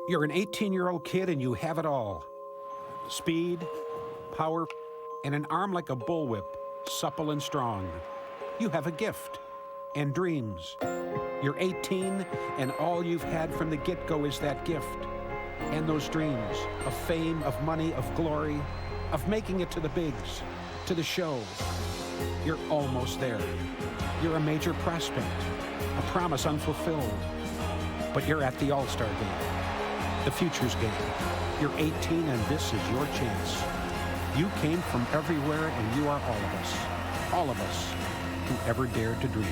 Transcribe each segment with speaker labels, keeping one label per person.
Speaker 1: You're an 18-year-old kid and you have it all. Speed, power, and an arm like a bullwhip, supple and strong. You have a gift and dreams. You're 18 and all you've had from the get-go is that gift and those dreams of fame, of money, of glory, of making it to the bigs, to the show. You're almost there. You're a major prospect, a promise unfulfilled. But you're at the All-Star game, the Futures game. You're 18 and this is your chance. You came from everywhere and you are all of us who ever dared to dream.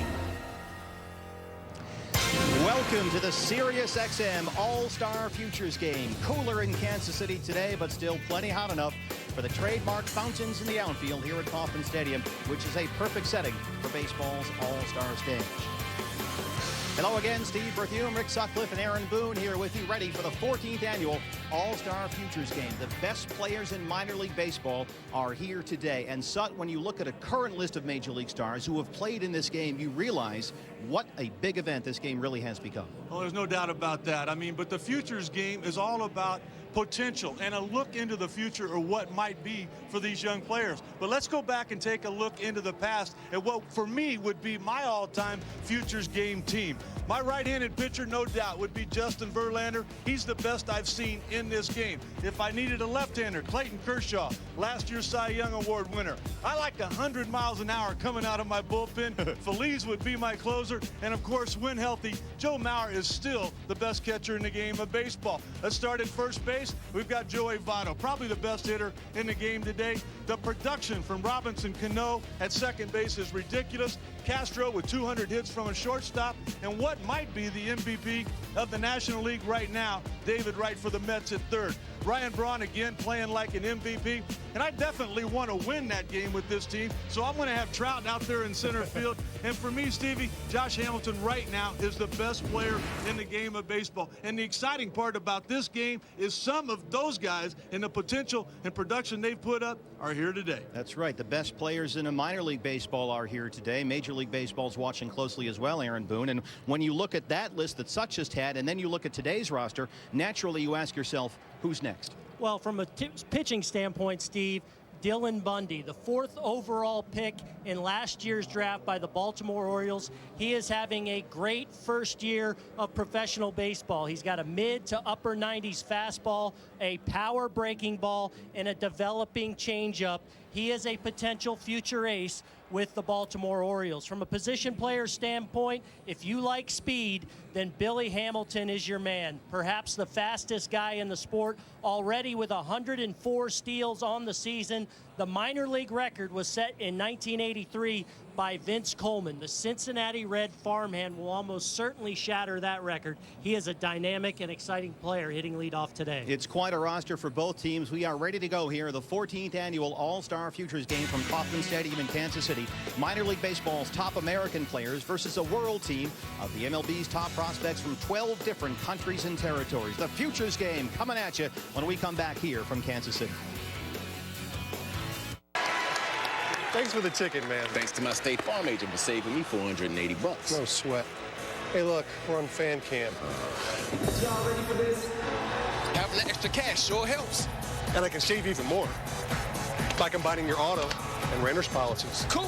Speaker 2: Welcome to the SiriusXM All-Star Futures Game. Cooler in Kansas City today, but still plenty hot enough for the trademark fountains in the outfield here at Kauffman Stadium, which is a perfect setting for baseball's All-Star stage. Hello again, Steve Berthume, Rick Sutcliffe, and Aaron Boone here with you, ready for the 14th annual All-Star Futures Game. The best players in minor league baseball are here today. And Sut, when you look at a current list of major league stars who have played in this game, you realize what a big event this game really has become.
Speaker 3: Oh, there's no doubt about that. I mean, but the Futures Game is all about potential and a look into the future or what might be for these young players. But let's go back and take a look into the past at what for me would be my all-time Futures Game team. My right-handed pitcher, no doubt, would be Justin Verlander. He's the best I've seen in this game. If I needed a left-hander, Clayton Kershaw, last year's Cy Young Award winner. I like 100 miles an hour coming out of my bullpen. Feliz would be my closer. And, of course, when healthy, Joe Mauer is still the best catcher in the game of baseball. Let's start at first base. We've got Joey Votto, probably the best hitter in the game today. The production from Robinson Cano at second base is ridiculous. Castro with 200 hits from a shortstop. And what might be the MVP of the National League right now, David Wright for the Mets at third. Ryan Braun again playing like an MVP. And I definitely want to win that game with this team. So I'm going to have Trout out there in center field. And for me, Stevie, Josh Hamilton right now is the best player in the game of baseball. And the exciting part about this game is some of those guys and the potential and production they've put up are here today.
Speaker 2: That's right. The best players in a minor league baseball are here today. Major League Baseball's watching closely as well, Aaron Boone. And when you look at that list that Sut just had, and then you look at today's roster, naturally you ask yourself, who's next?
Speaker 4: Well, from a pitching standpoint, Steve, Dylan Bundy, the 4th overall pick in last year's draft by the Baltimore Orioles. He is having a great first year of professional baseball. He's got a mid to upper 90s fastball, a power breaking ball, and a developing changeup. He is a potential future ace with the Baltimore Orioles. From a position player standpoint, if you like speed, then Billy Hamilton is your man. Perhaps the fastest guy in the sport, already with 104 steals on the season. The minor league record was set in 1983 by Vince Coleman. The Cincinnati Red farmhand will almost certainly shatter that record. He is a dynamic and exciting player hitting leadoff today.
Speaker 2: It's quite a roster for both teams. We are ready to go here. The 14th annual All-Star Futures Game from Kauffman Stadium in Kansas City. Minor League Baseball's top American players versus a world team of the MLB's top prospects from 12 different countries and territories. The Futures Game coming at you when we come back here from Kansas City.
Speaker 5: Thanks for the ticket, man.
Speaker 6: Thanks to my State Farm agent for saving me $480.
Speaker 5: No sweat. Hey, look, we're on fan cam.
Speaker 6: Y'all ready for this? Having the extra cash sure helps.
Speaker 5: And I can save even more by combining your auto and renter's policies.
Speaker 6: Cool.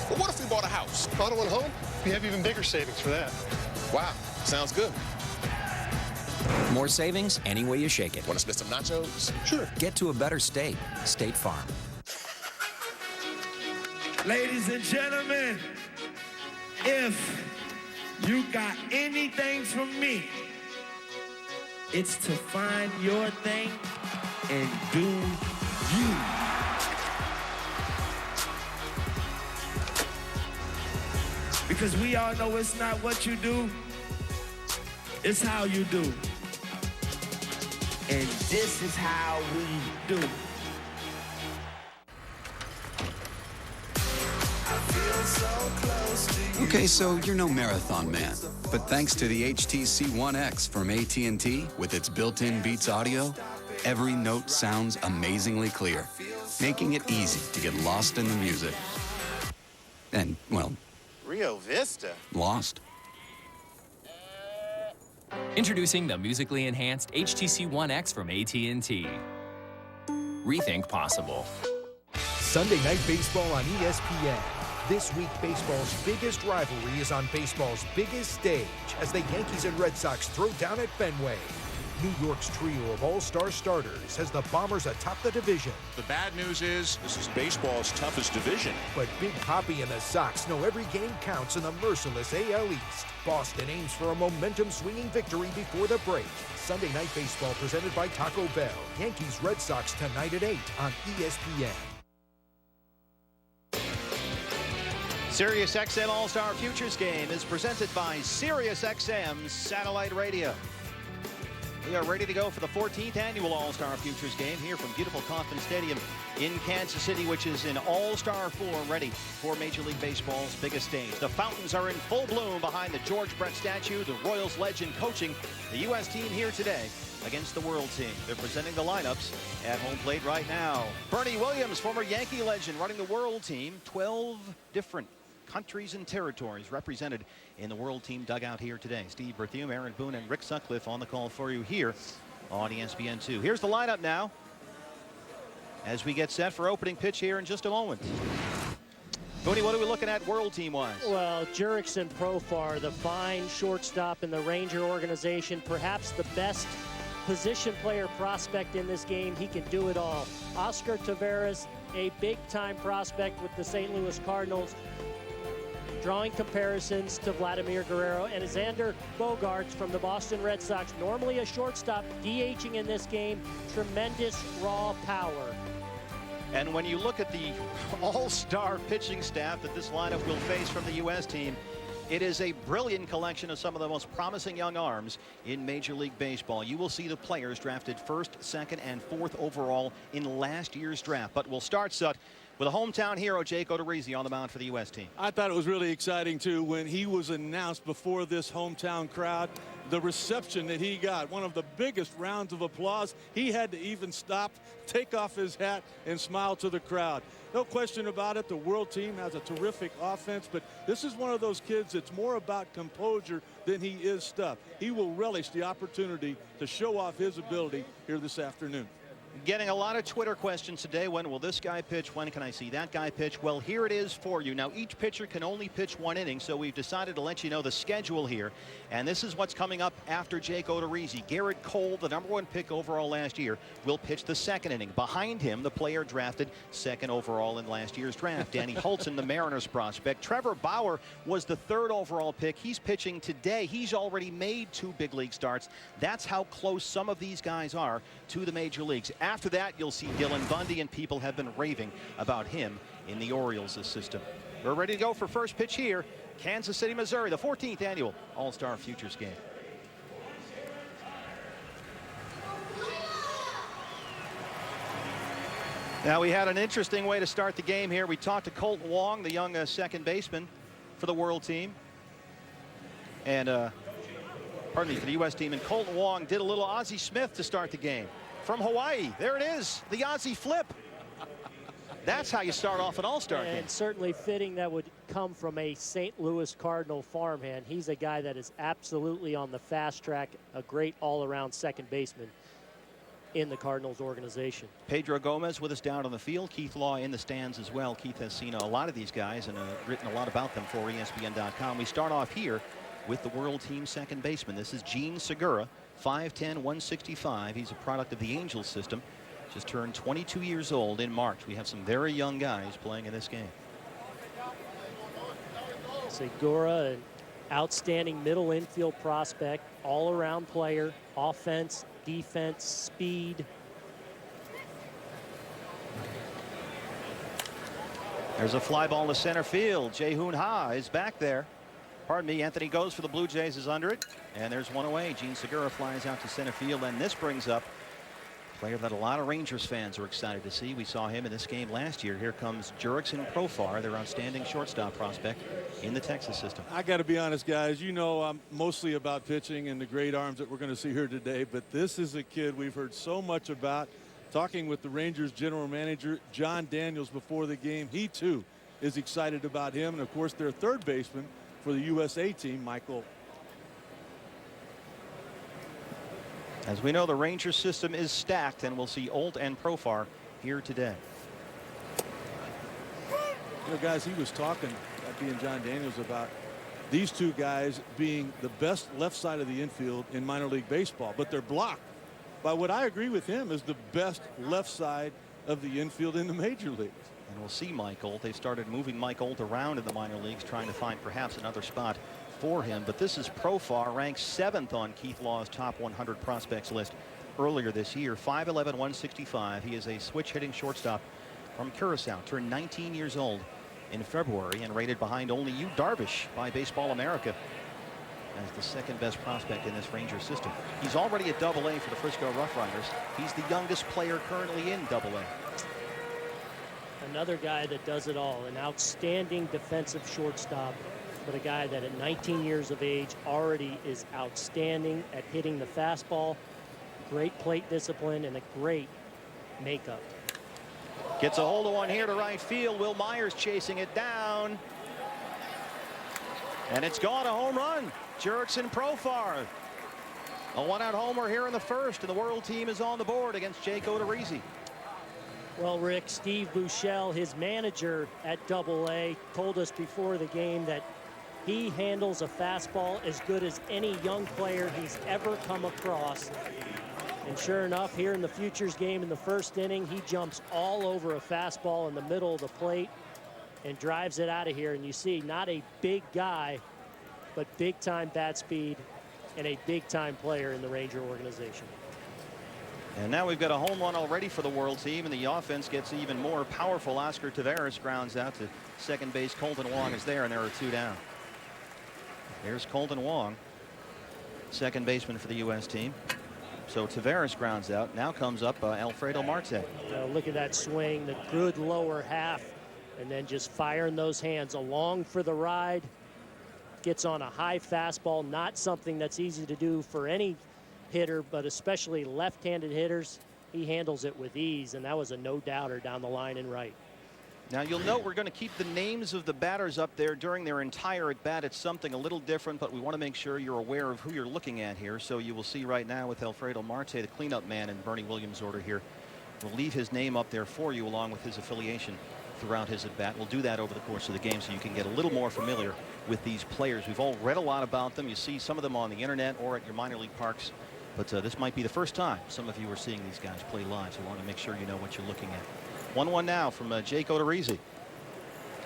Speaker 6: But what if we bought a house?
Speaker 5: Auto and home? We have even bigger savings for that.
Speaker 6: Wow, sounds good.
Speaker 7: More savings any way you shake it.
Speaker 6: Want to split some nachos?
Speaker 5: Sure.
Speaker 7: Get to a better state. State Farm.
Speaker 8: Ladies and gentlemen, if you got anything from me, it's to find your thing and do you. Because we all know it's not what you do, it's how you do. And this is how we do.
Speaker 9: Okay, so you're no marathon man, but thanks to the HTC One X from AT&T with its built-in Beats audio, every note sounds amazingly clear, making it easy to get lost in the music. And, well,
Speaker 10: Rio Vista?
Speaker 9: lost.
Speaker 10: Introducing the musically enhanced HTC One X from AT&T. Rethink possible.
Speaker 11: Sunday Night Baseball on ESPN. This week, baseball's biggest rivalry is on baseball's biggest stage as the Yankees and Red Sox throw down at Fenway. New York's trio of all-star starters has the Bombers atop the division.
Speaker 12: The bad news is this is baseball's toughest division.
Speaker 11: But Big Papi and the Sox know every game counts in the merciless AL East. Boston aims for a momentum-swinging victory before the break. Sunday Night Baseball presented by Taco Bell. Yankees Red Sox tonight at 8 on ESPN.
Speaker 2: Sirius XM All-Star Futures Game is presented by Sirius XM Satellite Radio. We are ready to go for the 14th annual All-Star Futures Game here from beautiful Kauffman Stadium in Kansas City, which is in all-star form, ready for Major League Baseball's biggest stage. The fountains are in full bloom behind the George Brett statue, the Royals legend coaching the U.S. team here today against the World Team. They're presenting the lineups at home plate right now. Bernie Williams, former Yankee legend, running the World Team. 12 different countries and territories represented in the World Team dugout here today. Steve Berthiaume, Aaron Boone, and Rick Sutcliffe on the call for you here on ESPN2. Here's the lineup now as we get set for opening pitch here in just a moment. Booney, what are we looking at World Team-wise?
Speaker 4: Well, Jurickson Profar, the fine shortstop in the Ranger organization, perhaps the best position player prospect in this game. He can do it all. Oscar Taveras, a big-time prospect with the St. Louis Cardinals, drawing comparisons to Vladimir Guerrero, and Xander Bogaerts from the Boston Red Sox, normally a shortstop, DHing in this game. Tremendous raw power.
Speaker 2: And when you look at the all-star pitching staff that this lineup will face from the U.S. team, it is a brilliant collection of some of the most promising young arms in Major League Baseball. You will see the players drafted 1st, 2nd, and 4th overall in last year's draft. But we'll start, Sut, with a hometown hero, Jake Odorizzi, on the mound for the U.S. team.
Speaker 3: I thought it was really exciting, too, when he was announced before this hometown crowd. The reception that he got, one of the biggest rounds of applause. He had to even stop, take off his hat, and smile to the crowd. No question about it, the World Team has a terrific offense, but this is one of those kids that's more about composure than he is stuff. He will relish the opportunity to show off his ability here this afternoon.
Speaker 2: Getting a lot of Twitter questions today. When will this guy pitch? When can I see that guy pitch? Well, here it is for you. Now, each pitcher can only pitch 1 inning, so we've decided to let you know the schedule here. And this is what's coming up after Jake Odorizzi. Garrett Cole, the #1 pick overall last year, will pitch the 2nd inning. Behind him, the player drafted 2nd overall in last year's draft, Danny Hultzen, the Mariners prospect. Trevor Bauer was the 3rd overall pick. He's pitching today. He's already made 2 big league starts. That's how close some of these guys are to the major leagues. After that, you'll see Dylan Bundy, and people have been raving about him in the Orioles system. We're ready to go for first pitch here, Kansas City, Missouri, the 14th annual All-Star Futures Game. Now, we had an interesting way to start the game here. We talked to Colton Wong, the young second baseman for the World Team. And, for the U.S. team. And Colton Wong did a little Ozzie Smith to start the game. From Hawaii, there it is, the Ozzie flip. That's how you start off an all-star game.
Speaker 4: And certainly fitting that would come from a St. Louis Cardinal farmhand. He's a guy that is absolutely on the fast track, a great all-around second baseman in the Cardinals organization.
Speaker 2: Pedro Gomez with us down on the field. Keith Law in the stands as well. Keith has seen a lot of these guys and written a lot about them for ESPN.com. We start off here with the World Team second baseman. This is Gene Segura, 5'10", 165. He's a product of the Angels system. Just turned 22 years old in March. We have some very young guys playing in this game.
Speaker 4: Segura, an outstanding middle infield prospect, all-around player, offense, defense, speed.
Speaker 2: There's a fly ball to center field. Jae-Hoon Ha is back there. Pardon me, Anthony Goes for the Blue Jays is under it. And there's one away. Gene Segura flies out to center field. And this brings up a player that a lot of Rangers fans are excited to see. We saw him in this game last year. Here comes Jurickson Profar, their outstanding shortstop prospect in the Texas system.
Speaker 3: I got to be honest, guys. You know I'm mostly about pitching and the great arms that we're going to see here today. But this is a kid we've heard so much about. Talking with the Rangers general manager, John Daniels, before the game. He, too, is excited about him. And, of course, their third baseman for the USA team, Michael
Speaker 2: As we know, the Rangers system is stacked, and we'll see Olt and Profar here today.
Speaker 3: You know, guys, he was talking, being John Daniels, about these two guys being the best left side of the infield in minor league baseball, but they're blocked by what I agree with him is the best left side of the infield in the major leagues.
Speaker 2: And we'll see Mike Olt. They've started moving Mike Olt around in the minor leagues, trying to find perhaps another spot for him. But this is Profar, ranked 7th on Keith Law's top 100 prospects list earlier this year. 5'11", 165. He is a switch hitting shortstop from Curacao. Turned 19 years old in February and rated behind only Yu Darvish by Baseball America as the second best prospect in this Ranger system. He's already at Double-A for the Frisco Roughriders. He's the youngest player currently in Double-A.
Speaker 4: Another guy that does it all, an outstanding defensive shortstop, but a guy that at 19 years of age already is outstanding at hitting the fastball, great plate discipline, and a great makeup.
Speaker 2: Gets a hold of one here to right field. Will Myers chasing it down. And it's gone, a home run. Jurickson Profar. A one-out homer here in the first, and the World team is on the board against Jake Odorizzi.
Speaker 4: Well, Rick, Steve Buechele, his manager at Double-A, told us before the game that he handles a fastball as good as any young player he's ever come across. And sure enough, here in the Futures game in the first inning, he jumps all over a fastball in the middle of the plate and drives it out of here. And you see, not a big guy, but big-time bat speed and a big-time player in the Ranger organization.
Speaker 2: And now we've got a home run already for the World team, and the offense gets even more powerful. Oscar Taveras grounds out to second base. Colton Wong is there, and there are 2 down. There's Colton Wong, second baseman for the U.S. team. So Taveras grounds out. Now comes up Alfredo Marte.
Speaker 4: Look at that swing, the good lower half, and then just firing those hands along for the ride. Gets on a high fastball, not something that's easy to do for any hitter, but especially left-handed hitters. He handles it with ease, and that was a no-doubter down the line and right.
Speaker 2: Now you'll note we're going to keep the names of the batters up there during their entire at bat. It's something a little different, but we want to make sure you're aware of who you're looking at here. So you will see right now with Alfredo Marte, the cleanup man in Bernie Williams' order here. We'll leave his name up there for you along with his affiliation throughout his at bat. We'll do that over the course of the game so you can get a little more familiar with these players. We've all read a lot about them. You see some of them on the internet or at your minor league parks. But this might be the first time some of you are seeing these guys play live, so we want to make sure you know what you're looking at. 1-1 now from Jake Odorizzi.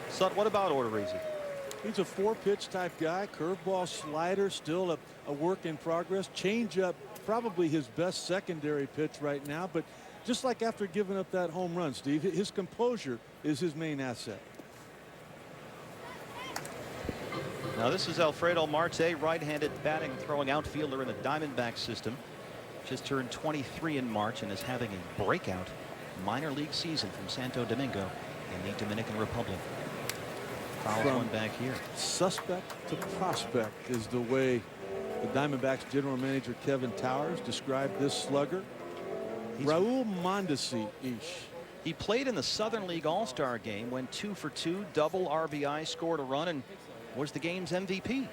Speaker 2: Sut, what about Odorizzi?
Speaker 3: He's a 4-pitch type guy. Curveball, slider, still a work in progress. Changeup, probably his best secondary pitch right now. But just like after giving up that home run, Steve, his composure is his main asset.
Speaker 2: Now this is Alfredo Marte, right-handed batting throwing outfielder in the Diamondbacks system. Just turned 23 in March and is having a breakout minor league season from Santo Domingo in the Dominican Republic. Fouls one back here.
Speaker 3: Suspect to prospect is the way the Diamondbacks general manager Kevin Towers described this slugger. Raul Mondesi-ish.
Speaker 2: He played in the Southern League All-Star game, went 2 for 2, double RBI, scored a run, and was the game's MVP.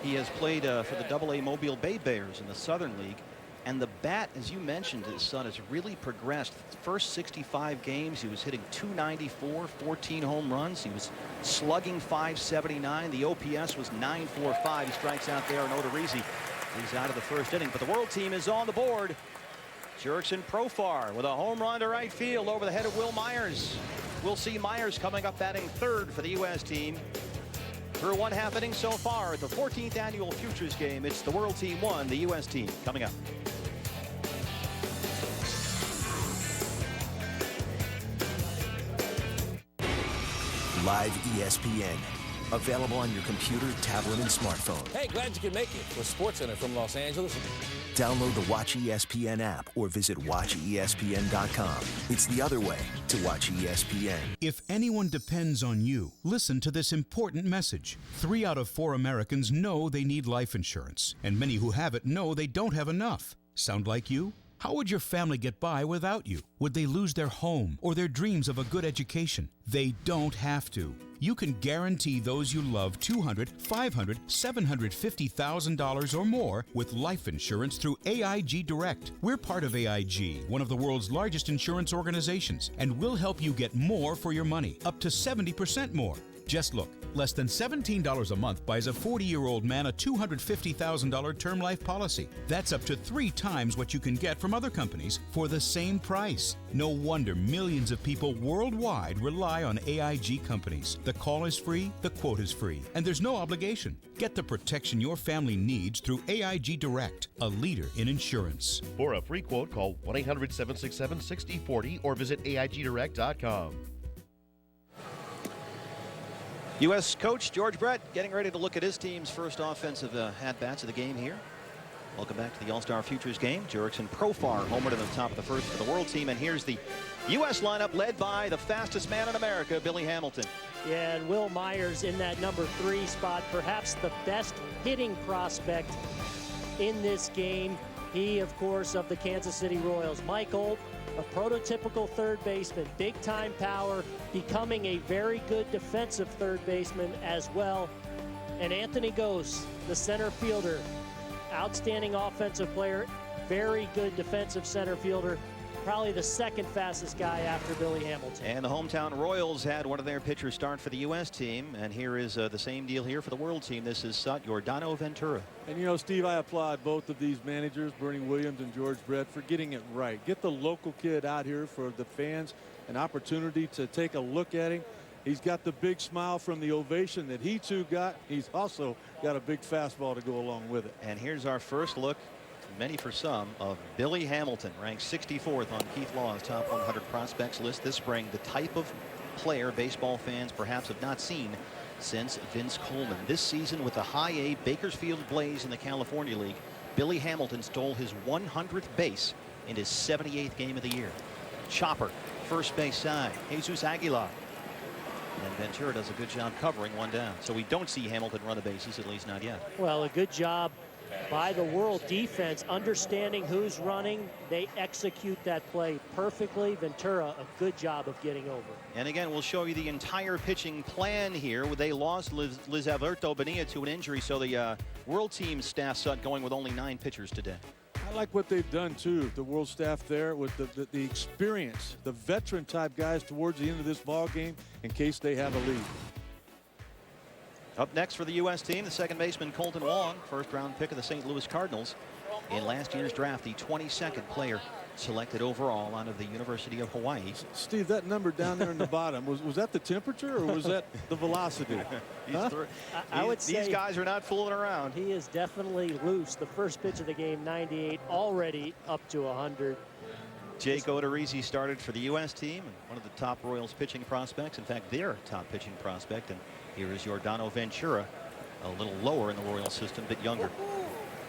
Speaker 2: He has played for the Double-A Mobile Bay Bears in the Southern League, and the bat, as you mentioned, his son, has really progressed. The first 65 games, he was hitting .294, 14 home runs. He was slugging .579. The OPS was .945. He strikes out there, and Odorizzi is out of the first inning. But the World team is on the board. Jurickson Profar with a home run to right field over the head of Will Myers. We'll see Myers coming up batting third for the U.S. team. Through 1/2 inning so far at the 14th annual Futures game, it's the World team 1, the U.S. team coming up.
Speaker 13: Live ESPN. Available on your computer, tablet, and smartphone.
Speaker 14: Hey, glad you could make it. We're SportsCenter from Los Angeles.
Speaker 13: Download the Watch ESPN app or visit watchespn.com. It's the other way to watch ESPN.
Speaker 15: If anyone depends on you, listen to this important message. 3 out of 4 Americans know they need life insurance, and many who have it know they don't have enough. Sound like you? How would your family get by without you? Would they lose their home or their dreams of a good education? They don't have to. You can guarantee those you love $200,000, $500,000, $750,000 or more with life insurance through AIG Direct. We're part of AIG, one of the world's largest insurance organizations, and we'll help you get more for your money, up to 70% more. Just look, less than $17 a month buys a 40-year-old man a $250,000 term life policy. That's up to 3 times what you can get from other companies for the same price. No wonder millions of people worldwide rely on AIG companies. The call is free, the quote is free, and there's no obligation. Get the protection your family needs through AIG Direct, a leader in insurance.
Speaker 16: For a free quote, call 1-800-767-6040 or visit AIGDirect.com.
Speaker 2: U.S. coach George Brett getting ready to look at his team's first offensive at-bats of the game here. Welcome back to the All-Star Futures game. Jurickson Profar homered in the top of the first for the world team. And here's the U.S. lineup led by the fastest man in America, Billy Hamilton.
Speaker 4: Yeah, and Will Myers in that number 3 spot, perhaps the best hitting prospect in this game. He, of course, of the Kansas City Royals. Mike Olt, a prototypical third baseman, big-time power, becoming a very good defensive third baseman as well. And Anthony Gose, the center fielder, outstanding offensive player, very good defensive center fielder, probably the second fastest guy after Billy Hamilton.
Speaker 2: And the hometown Royals had one of their pitchers start for the U.S. team, and here is the same deal here for the world team. This is Giordano Ventura.
Speaker 3: And you know, Steve, I applaud both of these managers, Bernie Williams and George Brett, for getting it right. Get the local kid out here for the fans, an opportunity to take a look at him. He's got the big smile from the ovation that he too got. He's also got a big fastball to go along with it.
Speaker 2: And here's our first look, many for some, of Billy Hamilton, ranked 64th on Keith Law's top 100 prospects list this spring. The type of player baseball fans perhaps have not seen since Vince Coleman. This season with the high A Bakersfield Blaze in the California League, Billy Hamilton stole his 100th base in his 78th game of the year. Chopper, first base side, Jesus Aguilar. And Ventura does a good job covering one down. So we don't see Hamilton run the bases, at least not yet.
Speaker 4: Well, a good job by the World defense, understanding who's running. They execute that play perfectly. Ventura, a good job of getting over.
Speaker 2: And again, we'll show you the entire pitching plan here. They lost Liz Alberto Bonilla to an injury, so the World team staff set going with only 9 pitchers today.
Speaker 3: I like what they've done too, the world staff there, with the experience, the veteran type guys towards the end of this ball game in case they have a lead.
Speaker 2: Up next for the U.S. team, the second baseman Colton Wong, first round pick of the St. Louis Cardinals. In last year's draft, the 22nd player selected overall out of the University of Hawaii.
Speaker 3: Steve, that number down there in the bottom, was that the temperature or was that the velocity?
Speaker 4: Huh? I would say
Speaker 2: these guys are not fooling around.
Speaker 4: He is definitely loose. The first pitch of the game, 98, already up to 100.
Speaker 2: Jake Odorizzi started for the U.S. team, and one of the top Royals pitching prospects. In fact, their top pitching prospect. And here is Giordano Ventura, a little lower in the Royal system, a bit younger.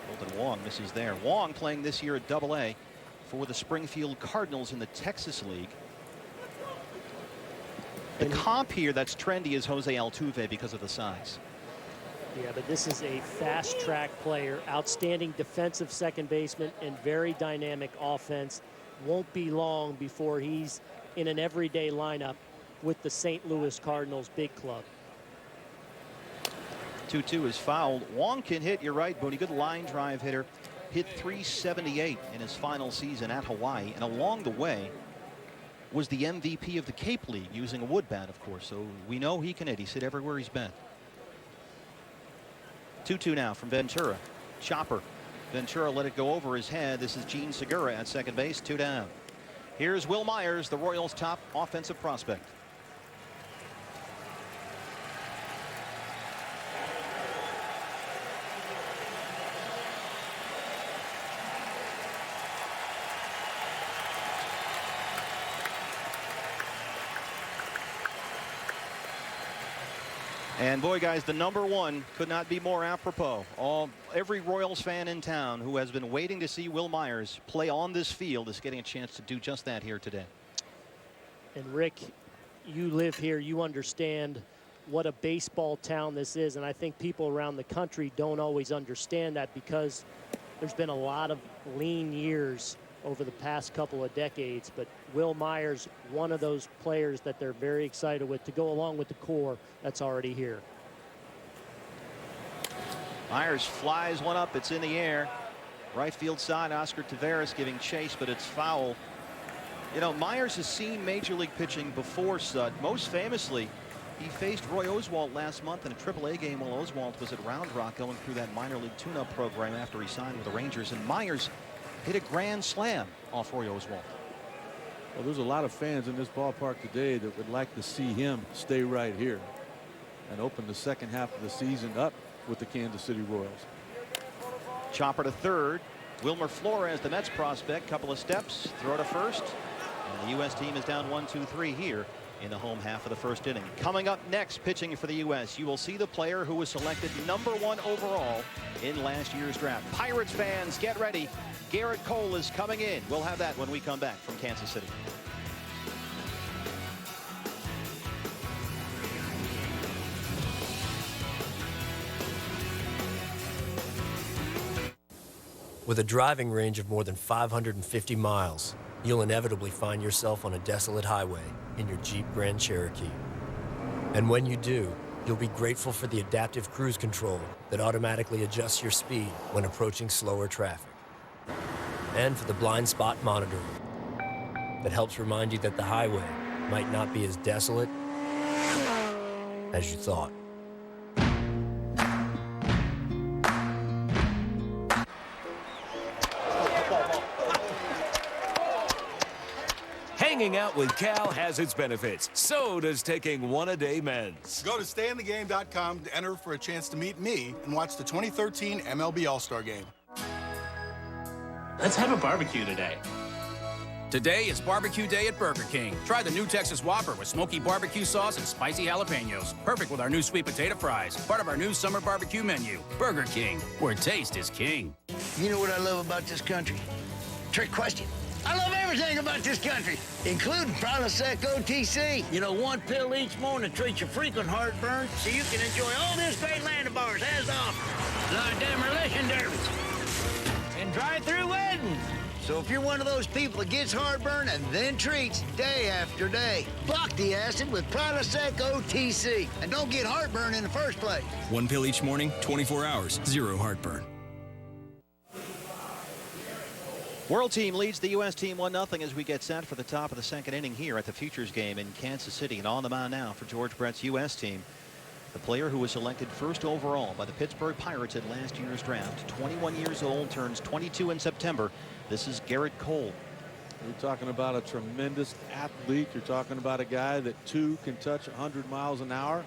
Speaker 2: Colton Wong misses there. Wong playing this year at Double-A for the Springfield Cardinals in the Texas League. The comp here that's trendy is Jose Altuve because of the size.
Speaker 4: Yeah, but this is a fast track player, outstanding defensive second baseman, and very dynamic offense. Won't be long before he's in an everyday lineup with the St. Louis Cardinals big club.
Speaker 2: 2-2 is fouled. Wong can hit, you're right, Booney. Good line drive hitter. Hit .378 in his final season at Hawaii, and along the way was the MVP of the Cape League using a wood bat, of course. So we know he can hit. He's hit everywhere he's been. 2-2 now from Ventura. Chopper. Ventura let it go over his head. This is Gene Segura at second base, 2 down. Here's Will Myers, the Royals' top offensive prospect. And boy, guys, the number 1 could not be more apropos. Every Royals fan in town who has been waiting to see Will Myers play on this field is getting a chance to do just that here today.
Speaker 4: And Rick, you live here, you understand what a baseball town this is, and I think people around the country don't always understand that because there's been a lot of lean years over the past couple of decades. But Will Myers, one of those players that they're very excited with to go along with the core that's already here.
Speaker 2: Myers flies one up. It's in the air. Right field side, Oscar Taveras giving chase, but it's foul. You know, Myers has seen Major League pitching before, Sud. Most famously, he faced Roy Oswalt last month in a AAA game while Oswalt was at Round Rock going through that minor league tune-up program after he signed with the Rangers. And Myers hit a grand slam off Roy Oswalt.
Speaker 17: Well, there's a lot of fans in this ballpark today that would like to see him stay right here and open the second half of the season up with the Kansas City Royals.
Speaker 2: Chopper to third. Wilmer Flores, the Mets prospect, couple of steps, throw to first. And the U.S. team is down 1-2-3 here in the home half of the first inning. Coming up next, pitching for the U.S., you will see the player who was selected #1 overall in last year's draft. Pirates fans, get ready. Garrett Cole is coming in. We'll have that when we come back from Kansas City.
Speaker 18: With a driving range of more than 550 miles, you'll inevitably find yourself on a desolate highway in your Jeep Grand Cherokee. And when you do, you'll be grateful for the adaptive cruise control that automatically adjusts your speed when approaching slower traffic. And for the blind spot monitoring that helps remind you that the highway might not be as desolate as you thought.
Speaker 19: Hanging out with Cal has its benefits. So does taking one-a-day meds.
Speaker 20: Go to stayinthegame.com to enter for a chance to meet me and watch the 2013 MLB All-Star Game.
Speaker 21: Let's have a barbecue today.
Speaker 7: Today is barbecue day at Burger King. Try the new Texas Whopper with smoky barbecue sauce and spicy jalapenos. Perfect with our new sweet potato fries. Part of our new summer barbecue menu. Burger King, where taste is king.
Speaker 22: You know what I love about this country? Trick question. I love everything about this country, including Prilosec OTC. You know, 1 pill each morning treats your frequent heartburn so you can enjoy all this great land of ours as often. Like demolition derbies and drive-through weddings. So if you're one of those people that gets heartburn and then treats day after day, block the acid with Prilosec OTC and don't get heartburn in the first place.
Speaker 7: 1 pill each morning, 24 hours, 0 heartburn.
Speaker 2: World team leads the U.S. team 1-0 as we get set for the top of the second inning here at the Futures game in Kansas City. And on the mound now for George Brett's U.S. team, the player who was selected first overall by the Pittsburgh Pirates at last year's draft. 21 years old, turns 22 in September. This is Garrett Cole.
Speaker 17: You're talking about a tremendous athlete. You're talking about a guy that too can touch 100 miles an hour.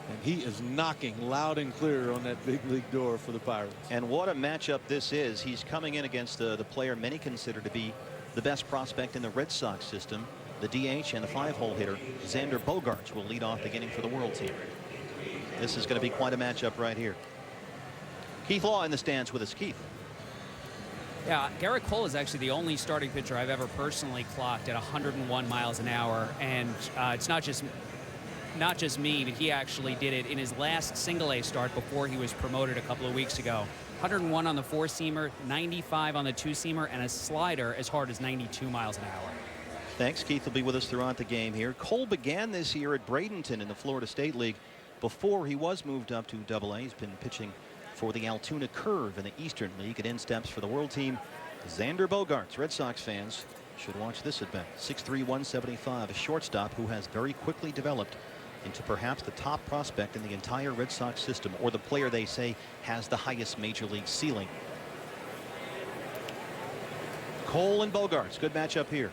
Speaker 17: And he is knocking loud and clear on that big league door for the Pirates.
Speaker 2: And what a matchup this is. He's coming in against the player many consider to be the best prospect in the Red Sox system. The DH and the 5-hole hitter, Xander Bogaerts, will lead off the inning for the World team. This is going to be quite a matchup right here. Keith Law in the stands with us. Keith.
Speaker 23: Yeah, Garrett Cole is actually the only starting pitcher I've ever personally clocked at 101 miles an hour. And it's not just me, but he actually did it in his last single-A start before he was promoted a couple of weeks ago. 101 on the 4-seamer, 95 on the 2-seamer, and a slider as hard as 92 miles an hour.
Speaker 2: Thanks. Keith will be with us throughout the game here. Cole began this year at Bradenton in the Florida State League before he was moved up to AA. He's been pitching for the Altoona Curve in the Eastern League. At in steps for the World team, Xander Bogaerts. Red Sox fans should watch this at bat. 6'3", 175, a shortstop who has very quickly developed into perhaps the top prospect in the entire Red Sox system, or the player they say has the highest major league ceiling. Cole and Bogaerts, good matchup here.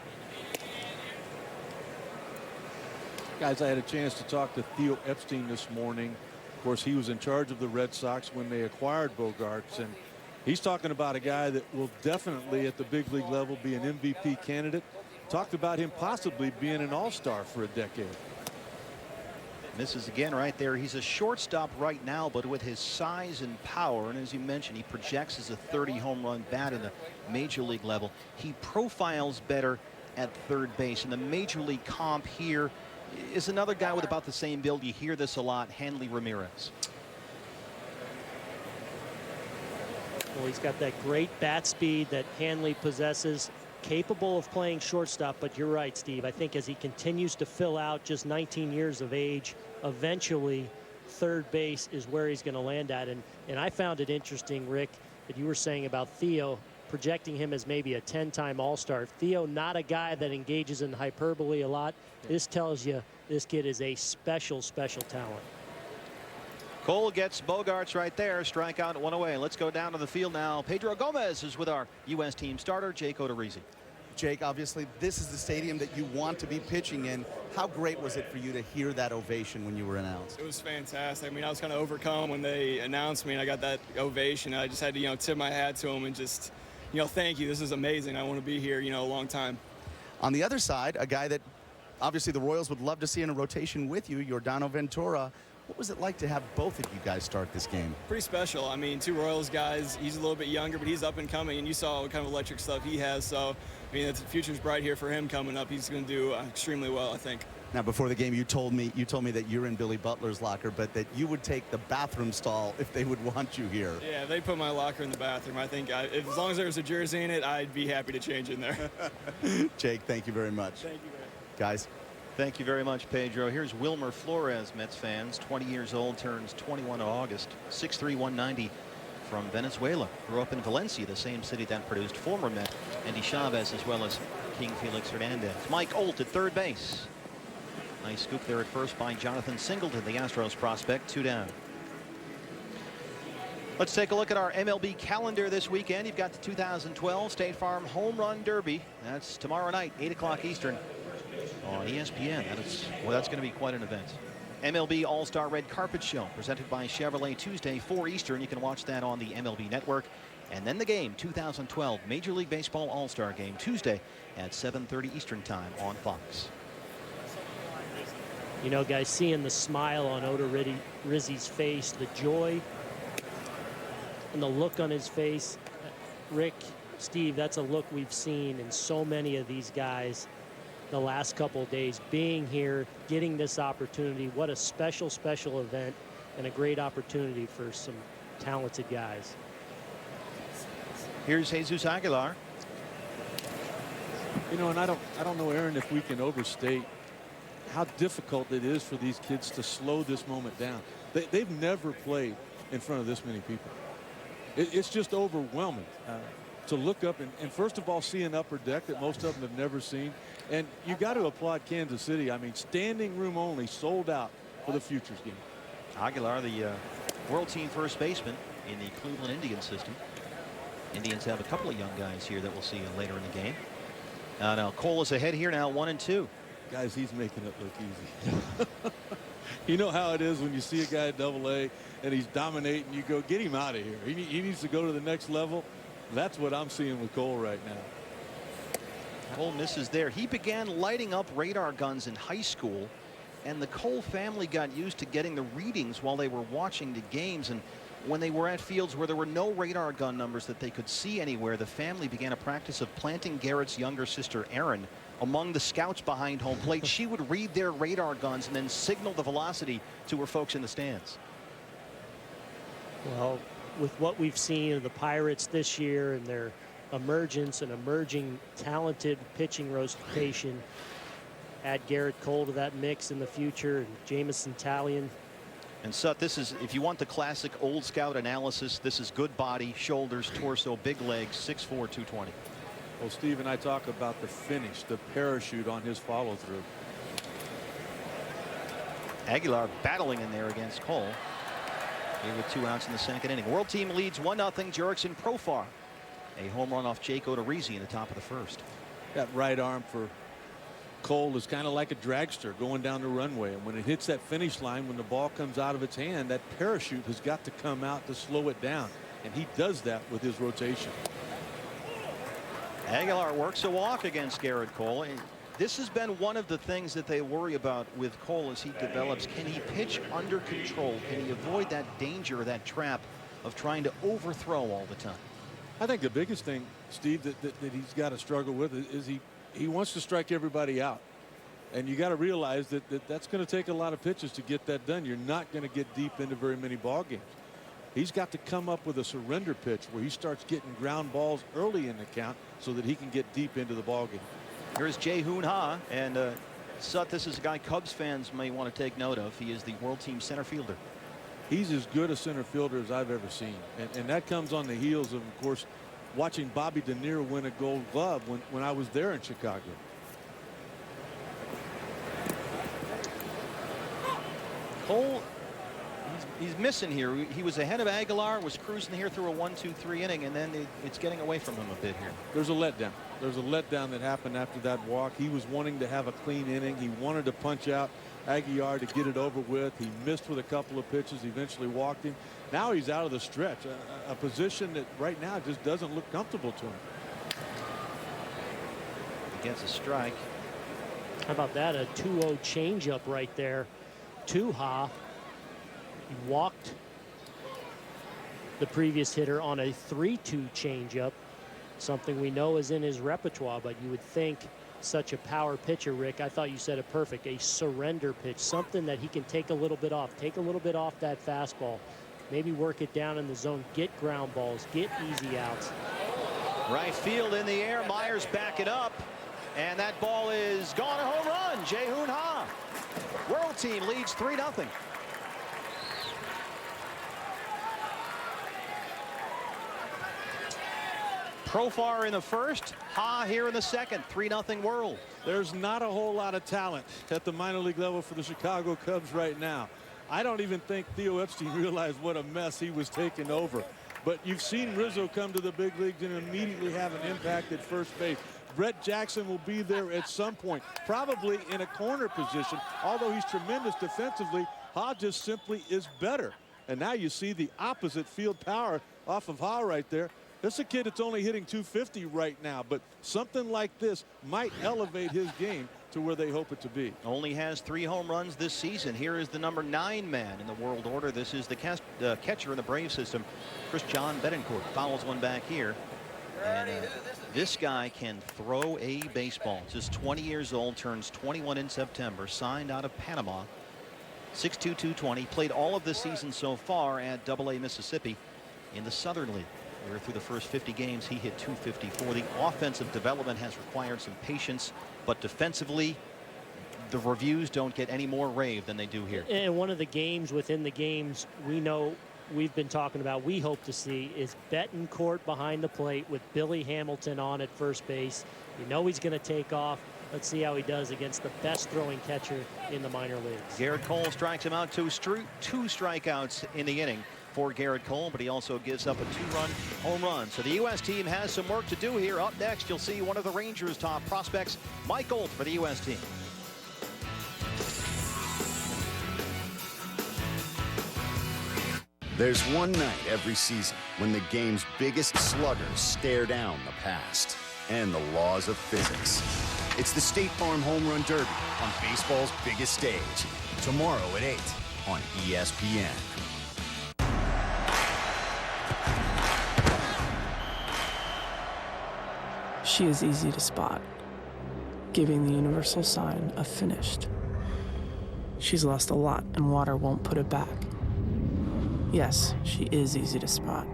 Speaker 17: Guys, I had a chance to talk to Theo Epstein this morning. Of course, he was in charge of the Red Sox when they acquired Bogaerts, and he's talking about a guy that will definitely at the big league level be an MVP candidate. Talked about him possibly being an all-star for a decade.
Speaker 2: Misses again right there. He's a shortstop right now, but with his size and power, and as you mentioned, he projects as a 30 home run bat in the major league level. He profiles better at third base. In the major league comp here is another guy with about the same build. You hear this a lot, Hanley Ramirez.
Speaker 4: Well, he's got that great bat speed that Hanley possesses. capable of playing shortstop, but you're right, Steve. I think as he continues to fill out, just 19 years of age, eventually third base is where he's going to land at. And I found it interesting, Rick, that you were saying about Theo, projecting him as maybe a 10-time All-Star. Theo, not a guy that engages in hyperbole a lot. This tells you this kid is a special, special talent.
Speaker 2: Cole gets Bogarts right there. Strikeout, 1 away. Let's go down to the field now. Pedro Gomez is with our U.S. team starter, Jake Odorizzi.
Speaker 1: Jake, obviously, this is the stadium that you want to be pitching in. How great was it for you to hear that ovation when you were announced?
Speaker 6: It was fantastic. I mean, I was kind of overcome when they announced me, and I got that ovation. I just had to, tip my hat to them and just, thank you. This is amazing. I want to be here, a long time.
Speaker 1: On the other side, a guy that obviously the Royals would love to see in a rotation with you, Yordano Ventura. What was it like to have both of you guys start this game?
Speaker 6: Pretty special. I mean, 2 Royals guys. He's a little bit younger, but he's up and coming, and you saw what kind of electric stuff he has. So, I mean, the future's bright here for him coming up. He's going to do extremely well, I think.
Speaker 1: Now, before the game, you told me that you're in Billy Butler's locker, but that you would take the bathroom stall if they would want you here.
Speaker 6: Yeah, they put my locker in the bathroom. I think as long as there was a jersey in it, I'd be happy to change in there.
Speaker 1: Jake, thank you very much.
Speaker 6: Thank you, man.
Speaker 1: Guys.
Speaker 2: Thank you very much, Pedro. Here's Wilmer Flores, Mets fans, 20 years old, turns 21 in August, 6'3", 190 from Venezuela. Grew up in Valencia, the same city that produced former Met Andy Chavez as well as King Felix Hernandez. Mike Olt at third base. Nice scoop there at first by Jonathan Singleton, the Astros prospect, 2 down. Let's take a look at our MLB calendar this weekend. You've got the 2012 State Farm Home Run Derby. That's tomorrow night, 8 o'clock Eastern. On ESPN. That's going to be quite an event. MLB All-Star Red Carpet Show presented by Chevrolet, Tuesday 4 Eastern. You can watch that on the MLB Network. And then the game, 2012 Major League Baseball All-Star Game, Tuesday at 7:30 Eastern Time on Fox.
Speaker 4: Guys, seeing the smile on Odorizzi's face, the joy and the look on his face. Rick, Steve, that's a look we've seen in so many of these guys the last couple of days. Being here, getting this opportunity, what a special, special event and a great opportunity for some talented guys.
Speaker 2: Here's Jesus Aguilar.
Speaker 17: And I don't know, Aaron, if we can overstate how difficult it is for these kids to slow this moment down. They've never played in front of this many people. It's just overwhelming to look up and first of all see an upper deck that most of them have never seen. And you got to applaud Kansas City. I mean, standing room only, sold out for the Futures game.
Speaker 2: Aguilar, the World Team first baseman in the Cleveland Indians system. Indians have a couple of young guys here that we'll see later in the game. Now Cole is ahead here now, 1-2.
Speaker 17: Guys, he's making it look easy. You know how it is when you see a guy at Double-A and he's dominating. You go, get him out of here. He needs to go to the next level. That's what I'm seeing with Cole right now.
Speaker 2: Cole misses there. He began lighting up radar guns in high school, and the Cole family got used to getting the readings while they were watching the games. And when they were at fields where there were no radar gun numbers that they could see anywhere, the family began a practice of planting Garrett's younger sister, Erin, among the scouts behind home plate. She would read their radar guns and then signal the velocity to her folks in the stands.
Speaker 4: Well, with what we've seen of the Pirates this year and their emergence and emerging talented pitching rotation, add Garrett Cole to that mix in the future, and Jamison Talion.
Speaker 2: And Sut, this is, if you want the classic old scout analysis, this is good body, shoulders, torso, big legs, 6'4", 220.
Speaker 17: Well, Steve and I talk about the finish, the parachute on his follow through.
Speaker 2: Aguilar battling in there against Cole. Here with 2 outs in the second inning. World Team leads 1-0. Jurickson Profar. A home run off Jake Odorizzi in the top of the first.
Speaker 17: That right arm for Cole is kind of like a dragster going down the runway. And when it hits that finish line, when the ball comes out of its hand, that parachute has got to come out to slow it down. And he does that with his rotation.
Speaker 2: Aguilar works a walk against Garrett Cole. And this has been one of the things that they worry about with Cole as he develops. Can he pitch under control? Can he avoid that danger, that trap of trying to overthrow all the time?
Speaker 17: I think the biggest thing, Steve, that he's got to struggle with is he wants to strike everybody out. And you got to realize that that's going to take a lot of pitches to get that done. You're not going to get deep into very many ball games. He's got to come up with a surrender pitch where he starts getting ground balls early in the count so that he can get deep into the ballgame.
Speaker 2: Here's Jae-Hoon Ha, and Sut, this is a guy Cubs fans may want to take note of. He is the World Team center fielder.
Speaker 17: He's as good a center fielder as I've ever seen, and that comes on the heels of course, watching Bobby De Niro win a Gold Glove when I was there in Chicago.
Speaker 2: Cole, he's missing here. He was ahead of Aguilar, was cruising here through a 1-2-3 inning, and then it's getting away from him a bit here.
Speaker 17: There's a letdown. There's a letdown that happened after that walk. He was wanting to have a clean inning. He wanted to punch out Aguilar to get it over with. He missed with a couple of pitches, eventually walked him. Now he's out of the stretch, a position that right now just doesn't look comfortable to him.
Speaker 2: He gets a strike.
Speaker 4: How about that? A 2-0 changeup right there to Ha. He walked the previous hitter on a 3-2 changeup, something we know is in his repertoire, but you would think such a power pitcher, Rick, I thought you said it perfect, a surrender pitch, something that he can take a little bit off that fastball, maybe work it down in the zone, get ground balls, get easy outs.
Speaker 2: Right field in the air, Myers back it up, and that ball is gone, a home run. Jae-Hoon Ha. World Team leads 3-0. Profar in the first, Ha here in the second. 3-0 World.
Speaker 17: There's not a whole lot of talent at the minor league level for the Chicago Cubs right now. I don't even think Theo Epstein realized what a mess he was taking over. But you've seen Rizzo come to the big leagues and immediately have an impact at first base. Brett Jackson will be there at some point, probably in a corner position. Although he's tremendous defensively, Ha just simply is better. And now you see the opposite field power off of Ha right there. This is a kid that's only hitting 250 right now, but something like this might elevate his game to where they hope it to be.
Speaker 2: Only has 3 home runs this season. Here is the number 9 man in the world order. This is the catcher in the Brave system, Chris John Betancourt. Fouls one back here. And this guy can throw a baseball. Just 20 years old, turns 21 in September, signed out of Panama. 6'2", 220. Played all of the season so far at AA Mississippi in the Southern League. Where through the first 50 games, he hit 254. The offensive development has required some patience, but defensively, the reviews don't get any more rave than they do here.
Speaker 4: And one of the games within the games we know we've been talking about, we hope to see, is Betancourt behind the plate with Billy Hamilton on at first base. You know he's going to take off. Let's see how he does against the best throwing catcher in the minor leagues.
Speaker 2: Garrett Cole strikes him out, two strikeouts in the inning for Garrett Cole, but he also gives up a 2-run home run. So the U.S. team has some work to do here. Up next, you'll see one of the Rangers' top prospects, Mike Olt, for the U.S. team.
Speaker 1: There's one night every season when the game's biggest sluggers stare down the past and the laws of physics. It's the State Farm Home Run Derby on baseball's biggest stage. Tomorrow at 8 on ESPN.
Speaker 5: She is easy to spot, giving the universal sign of finished. She's lost a lot and water won't put it back. Yes, she is easy to spot.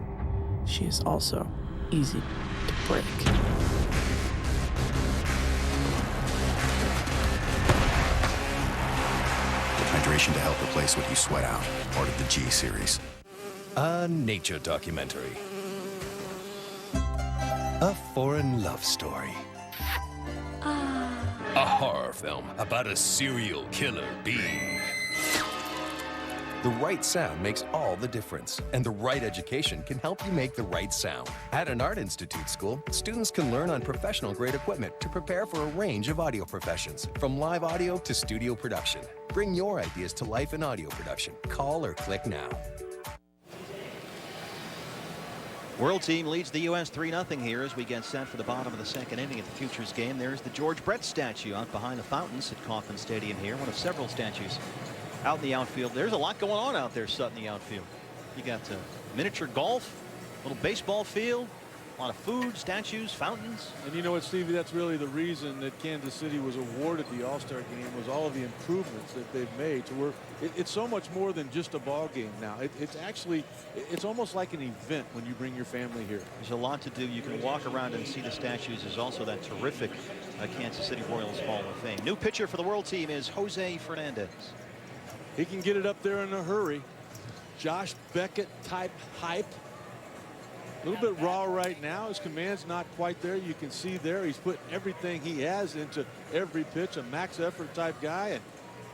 Speaker 5: She is also easy to break.
Speaker 8: Hydration to help replace what you sweat out. Part of the G series. A nature documentary. A foreign love story. A horror film about a serial killer bee. The right sound makes all the difference, and the right education can help you make the right sound. At an Art Institute school, students can learn on professional-grade equipment to prepare for a range of audio professions, from live audio to studio production. Bring your ideas to life in audio production. Call or click now.
Speaker 2: World team leads the U.S. 3-0 here as we get set for the bottom of the second inning at the Futures game. There's the George Brett statue out behind the fountains at Kauffman Stadium here, one of several statues out in the outfield. There's a lot going on out there, Sutton, in the outfield. You got miniature golf, little baseball field, A lot of food, statues, fountains.
Speaker 17: And you know what, Stevie, that's really the reason that Kansas City was awarded the All-Star game, was all of the improvements that they've made to where it's so much more than just a ball game now. It's almost like an event when you bring your family here.
Speaker 2: There's a lot to do. You can walk around and see the statues. There's also that terrific Kansas City Royals Hall of Fame. New pitcher for the world team is Jose Fernandez.
Speaker 17: He can get it up there in a hurry. Josh Beckett type hype. A little bit raw right now. His command's not quite there. You can see there he's put everything he has into every pitch. A max effort type guy. And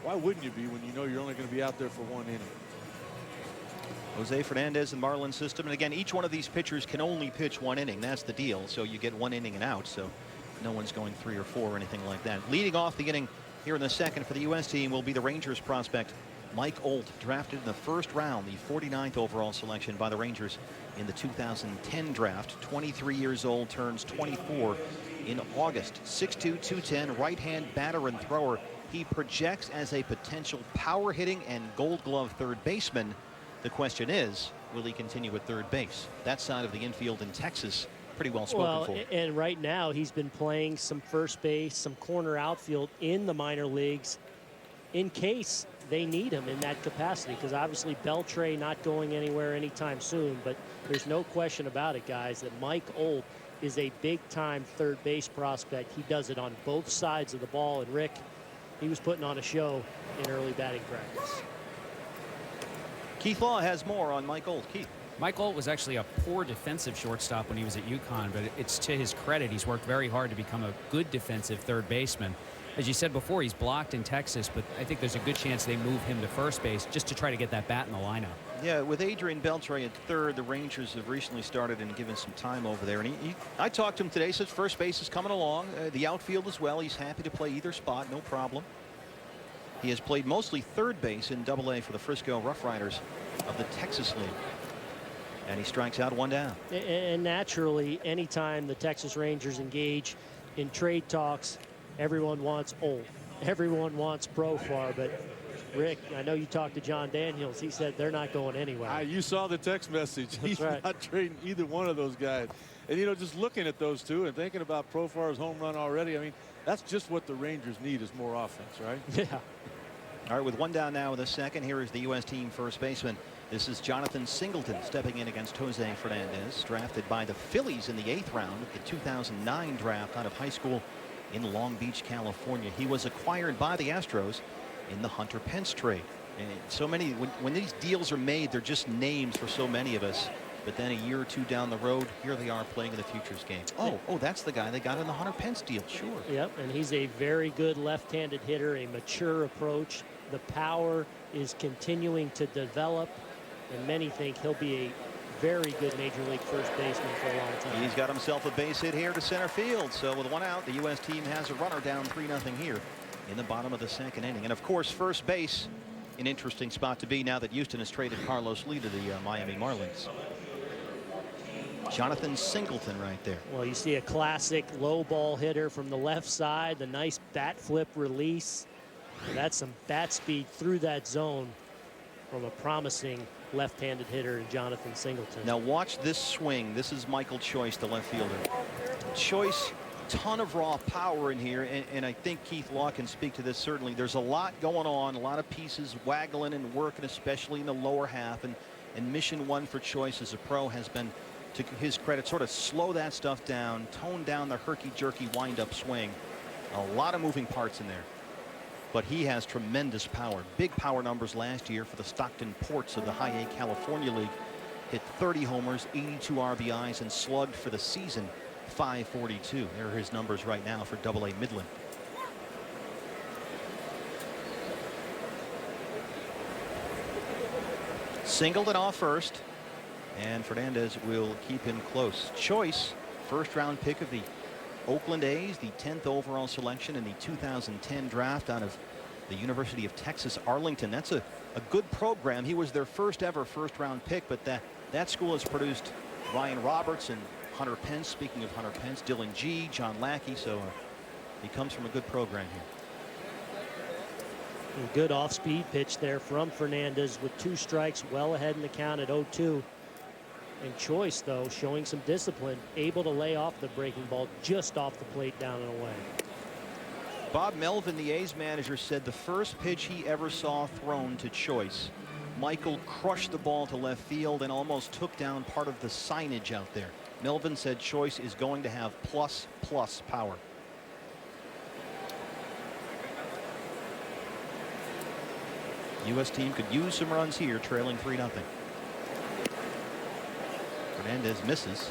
Speaker 17: why wouldn't you be when you know you're only going to be out there for 1 inning?
Speaker 2: Jose Fernandez in Marlins system. And again, each one of these pitchers can only pitch 1 inning. That's the deal. So you get 1 inning and out. So no one's going 3 or 4 or anything like that. Leading off the inning here in the second for the U.S. team will be the Rangers prospect Mike Olt, drafted in the first round, the 49th overall selection by the Rangers in the 2010 draft. 23 years old, turns 24 in August. 6'2", 210, right-hand batter and thrower. He projects as a potential power-hitting and Gold Glove third baseman. The question is, will he continue at third base? That side of the infield in Texas, pretty well spoken for.
Speaker 4: And right now he's been playing some first base, some corner outfield in the minor leagues in case they need him in that capacity, because obviously Beltre not going anywhere anytime soon. But there's no question about it, guys, that Mike Olt is a big-time third base prospect. He does it on both sides of the ball. And Rick, he was putting on a show in early batting practice.
Speaker 2: Keith Law has more on Mike Olt. Keith.
Speaker 23: Mike Olt was actually a poor defensive shortstop when he was at UConn, but it's to his credit. He's worked very hard to become a good defensive third baseman. As you said before, he's blocked in Texas, but I think there's a good chance they move him to first base just to try to get that bat in the lineup.
Speaker 2: Yeah, with Adrian Beltre at third, the Rangers have recently started and given some time over there. And I talked to him today, says first base is coming along. The outfield as well. He's happy to play either spot, no problem. He has played mostly third base in Double-A for the Frisco Rough Riders of the Texas League. And he strikes out 1 down.
Speaker 4: And naturally, anytime the Texas Rangers engage in trade talks, everyone wants Olt. Everyone wants Profar. But Rick, I know you talked to John Daniels. He said they're not going anywhere.
Speaker 17: You saw the text message.
Speaker 4: That's
Speaker 17: He's
Speaker 4: right.
Speaker 17: not trading either one of those guys. And, you know, just looking at those two and thinking about Profar's home run already, I mean, that's just what the Rangers need, is more offense, right?
Speaker 4: Yeah.
Speaker 2: All right, with 1 down now in the second, here is the U.S. team first baseman. This is Jonathan Singleton stepping in against Jose Fernandez, drafted by the Phillies in the 8th round of the 2009 draft out of high school in Long Beach, California. He was acquired by the Astros in the Hunter Pence trade. And so many, when these deals are made, they're just names for so many of us. But then a year or two down the road, here they are playing in the futures game. Oh, that's the guy they got in the Hunter Pence deal. Sure.
Speaker 4: Yep, and he's a very good left-handed hitter, a mature approach. The power is continuing to develop, and many think he'll be a very good major league first baseman for a long time.
Speaker 2: He's got himself a base hit here to center field. So with 1 out, the U.S. team has a runner down 3-0 here in the bottom of the second inning. And of course, first base, an interesting spot to be now that Houston has traded Carlos Lee to the Miami Marlins. Jonathan Singleton right there.
Speaker 4: Well, you see a classic low ball hitter from the left side, the nice bat flip release. That's some bat speed through that zone from a promising left-handed hitter in Jonathan Singleton.
Speaker 2: Now watch this swing. This is Michael Choice, the left fielder. Choice, ton of raw power in here, and I think Keith Law can speak to this. Certainly there's a lot going on, a lot of pieces waggling and working, especially in the lower half, and mission 1 for Choice as a pro has been, to his credit, sort of slow that stuff down, tone down the herky-jerky wind-up swing. A lot of moving parts in there. But he has tremendous power. Big power numbers last year for the Stockton Ports of the High A California League. Hit 30 homers, 82 RBIs, and slugged for the season .542. There are his numbers right now for Double-A Midland. Singleton off first, and Fernandez will keep him close. Choice, first-round pick of the Oakland A's, the 10th overall selection in the 2010 draft out of the University of Texas Arlington. That's a good program. He was their first ever first-round pick, but that school has produced Ryan Roberts and Hunter Pence. Speaking of Hunter Pence, Dylan G, John Lackey. So he comes from a good program here.
Speaker 4: A good off-speed pitch there from Fernandez with 2 strikes, well ahead in the count at 0-2. And Choice, though, showing some discipline, able to lay off the breaking ball just off the plate down and away.
Speaker 2: Bob Melvin, the A's manager, said the first pitch he ever saw thrown to Choice, Michael crushed the ball to left field and almost took down part of the signage out there. Melvin said Choice is going to have plus power. U.S. team could use some runs here, trailing 3-0. Hernandez misses.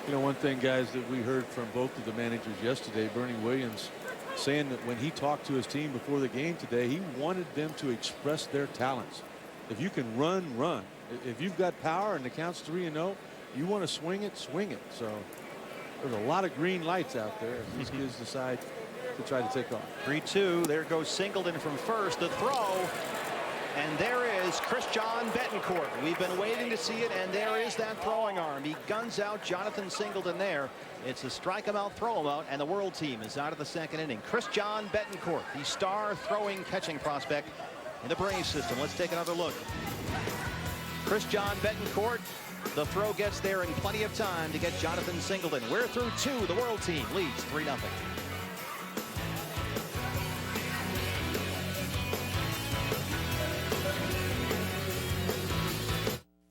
Speaker 17: You know, one thing, guys, that we heard from both of the managers yesterday, Bernie Williams saying that when he talked to his team before the game today, he wanted them to express their talents. If you can run. If you've got power and the count's 3-0, you want to swing it, swing it. So there's a lot of green lights out there if these kids decide to try to take off.
Speaker 2: 3-2. There goes Singleton from first. The throw. And there is Christian Betancourt. We've been waiting to see it, and there is that throwing arm. He guns out Jonathan Singleton there. It's a strike him out, throw him out, and the world team is out of the second inning. Christian Betancourt, the star throwing catching prospect in the Braves system. Let's take another look. Christian Betancourt. The throw gets there in plenty of time to get Jonathan Singleton. We're through 2. The world team leads 3-0.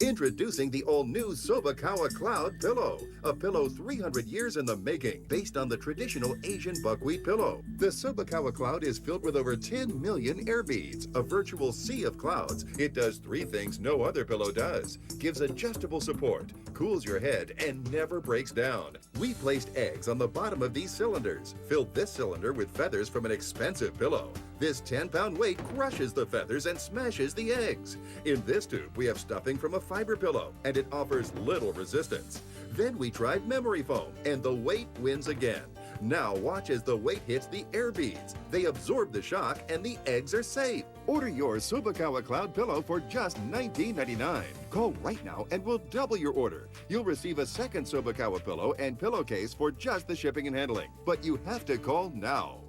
Speaker 9: Introducing the all-new Sobakawa Cloud Pillow, a pillow 300 years in the making, based on the traditional Asian buckwheat pillow. The Sobakawa Cloud is filled with over 10 million air beads, a virtual sea of clouds. It does 3 things no other pillow does. Gives adjustable support, cools your head, and never breaks down. We placed eggs on the bottom of these cylinders, filled this cylinder with feathers from an expensive pillow. This 10-pound weight crushes the feathers and smashes the eggs. In this tube, we have stuffing from a fiber pillow, and it offers little resistance. Then we tried memory foam, and the weight wins again. Now watch as the weight hits the air beads. They absorb the shock, and the eggs are safe. Order your Sobakawa Cloud Pillow for just $19.99. Call right now and we'll double your order. You'll receive a second Sobakawa pillow and pillowcase for just the shipping and handling. But you have to call now.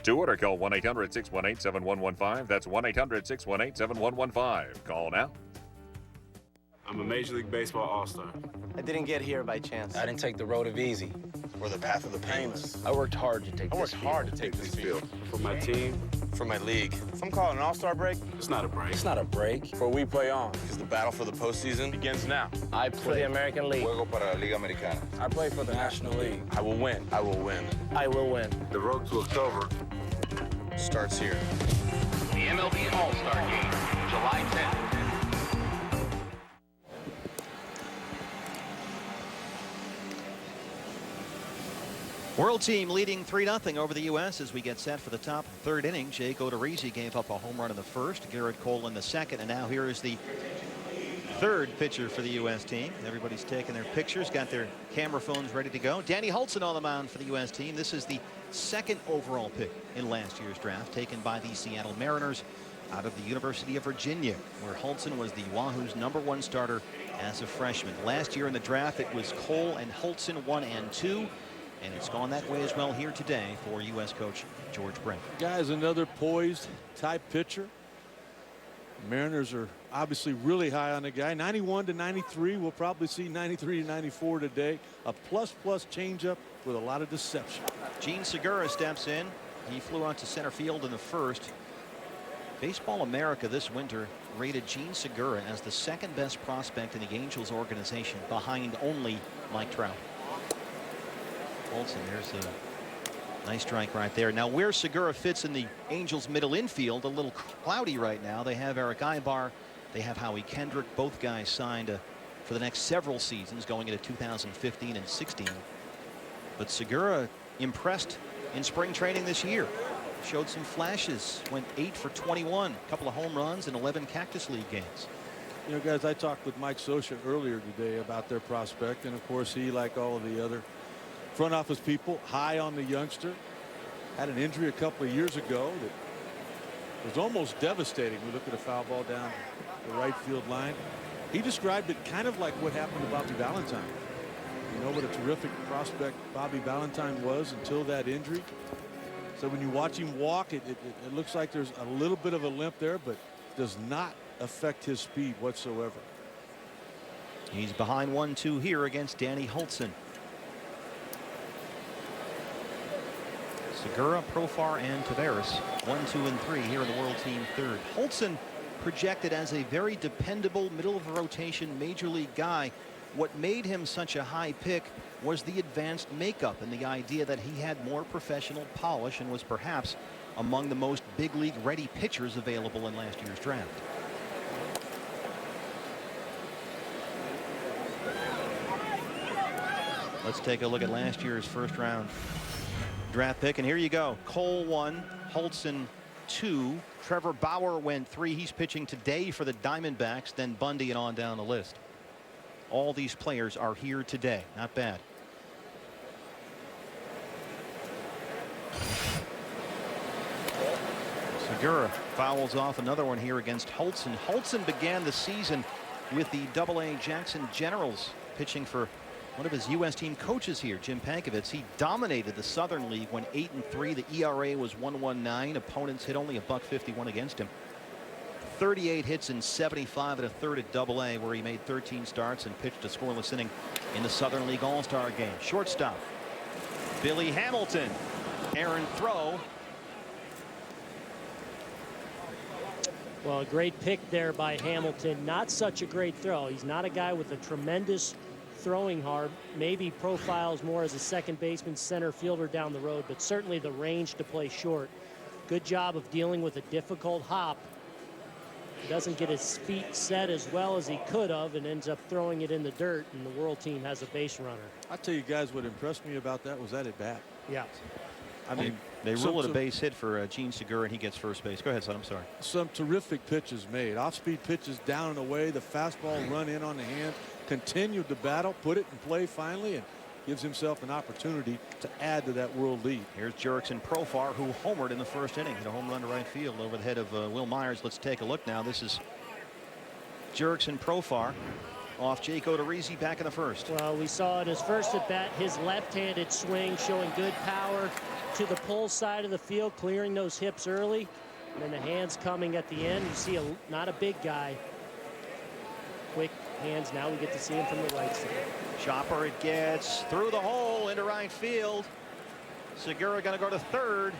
Speaker 10: To order, call 1-800-618-7115. That's 1-800-618-7115. Call now.
Speaker 21: I'm a Major League Baseball All-Star.
Speaker 24: I didn't get here by chance.
Speaker 21: I didn't take the road of easy
Speaker 24: or the path of the painless.
Speaker 21: I worked hard to take
Speaker 24: this field.
Speaker 21: For my team.
Speaker 24: For my league. If I'm calling an all-star break,
Speaker 21: it's not a break.
Speaker 24: It's not a break.
Speaker 21: For we play on.
Speaker 24: Because the battle for the postseason
Speaker 21: begins now.
Speaker 24: I play
Speaker 21: for the American League.
Speaker 24: Juego para la Liga Americana.
Speaker 21: I play for the National League.
Speaker 24: I will win. I will win.
Speaker 21: I will win.
Speaker 24: The road to October starts here.
Speaker 7: The MLB All-Star Game, July 10th.
Speaker 2: World team leading 3-0 over the U.S. as we get set for the top 3rd inning. Jake Odorizzi gave up a home run in the first, Garrett Cole in the second, and now here is the 3rd pitcher for the U.S. team. Everybody's taking their pictures, got their camera phones ready to go. Danny Hultzen on the mound for the U.S. team. This is the 2nd overall pick in last year's draft, taken by the Seattle Mariners out of the University of Virginia, where Hultzen was the Wahoo's #1 starter as a freshman. Last year in the draft, it was Cole and Hultzen 1 and 2. And it's gone that way as well here today for U.S. coach George Brett.
Speaker 17: Guys, another poised type pitcher. Mariners are obviously really high on the guy. 91 to 93. We'll probably see 93 to 94 today. A plus changeup with a lot of deception.
Speaker 2: Gene Segura steps in. He flew out to center field in the first. Baseball America this winter rated Gene Segura as the 2nd best prospect in the Angels organization, behind only Mike Trout. Olsen, there's a nice strike right there. Now where Segura fits in the Angels middle infield, a little cloudy right now. They have Eric Ibar, they have Howie Kendrick. Both guys signed for the next several seasons going into 2015 and 16. But Segura impressed in spring training this year. Showed some flashes, went 8 for 21, a couple of home runs in 11 Cactus League games.
Speaker 17: You know, guys, I talked with Mike Scioscia earlier today about their prospect, and of course he, like all of the other front office people, high on the youngster. Had an injury a couple of years ago that was almost devastating. We look at a foul ball down the right field line. He described it kind of like what happened to Bobby Valentine. You know what a terrific prospect Bobby Valentine was until that injury. So when you watch him walk, it looks like there's a little bit of a limp there, but does not affect his speed whatsoever.
Speaker 2: He's behind 1-2 here against Danny Hultzen. Segura, Profar, and Taveras 1, 2, and 3 here in the World Team third. Hultzen projected as a very dependable middle of the rotation major league guy. What made him such a high pick was the advanced makeup and the idea that he had more professional polish and was perhaps among the most big league ready pitchers available in last year's draft. Let's take a look at last year's first round draft pick, and here you go. Cole 1, Hultzen 2, Trevor Bauer went 3. He's pitching today for the Diamondbacks, then Bundy and on down the list. All these players are here today. Not bad. Segura fouls off another one here against Hultzen. Hultzen began the season with the AA Jackson Generals, pitching for one of his U.S. team coaches here, Jim Pankovitz. He dominated the Southern League, went 8-3. The ERA was 1.19. Opponents hit only $1.51 against him. 38 hits in 75 1/3 at AA, where he made 13 starts and pitched a scoreless inning in the Southern League All-Star game. Shortstop, Billy Hamilton. Aaron throw.
Speaker 4: Well, a great pick there by Hamilton. Not such a great throw. He's not a guy with a tremendous throwing arm. Maybe profiles more as a second baseman, center fielder down the road, but certainly the range to play short. Good job of dealing with a difficult hop. He doesn't get his feet set as well as he could have and ends up throwing it in the dirt, and the World Team has a base runner.
Speaker 17: I tell you guys, what impressed me about that was that at bat.
Speaker 4: Yeah.
Speaker 17: I mean,
Speaker 2: they rule it a base hit for Gene Segura, and he gets first base. Go ahead, son. I'm sorry.
Speaker 17: Some terrific pitches made. Off-speed pitches down and away. The fastball run in on the hand. Continued the battle. Put it in play finally, and gives himself an opportunity to add to that world lead.
Speaker 2: Here's Jurickson Profar, who homered in the first inning. Hit a home run to right field over the head of Will Myers. Let's take a look now. This is Jurickson Profar off Jake Odorizzi back in the first.
Speaker 4: Well, we saw in his first at bat his left-handed swing showing good power to the pull side of the field, clearing those hips early, and then the hands coming at the end. You see not a big guy. Quick hands. Now we get to see him from the right side.
Speaker 2: Chopper, it gets through the hole into right field. Segura going to go to third,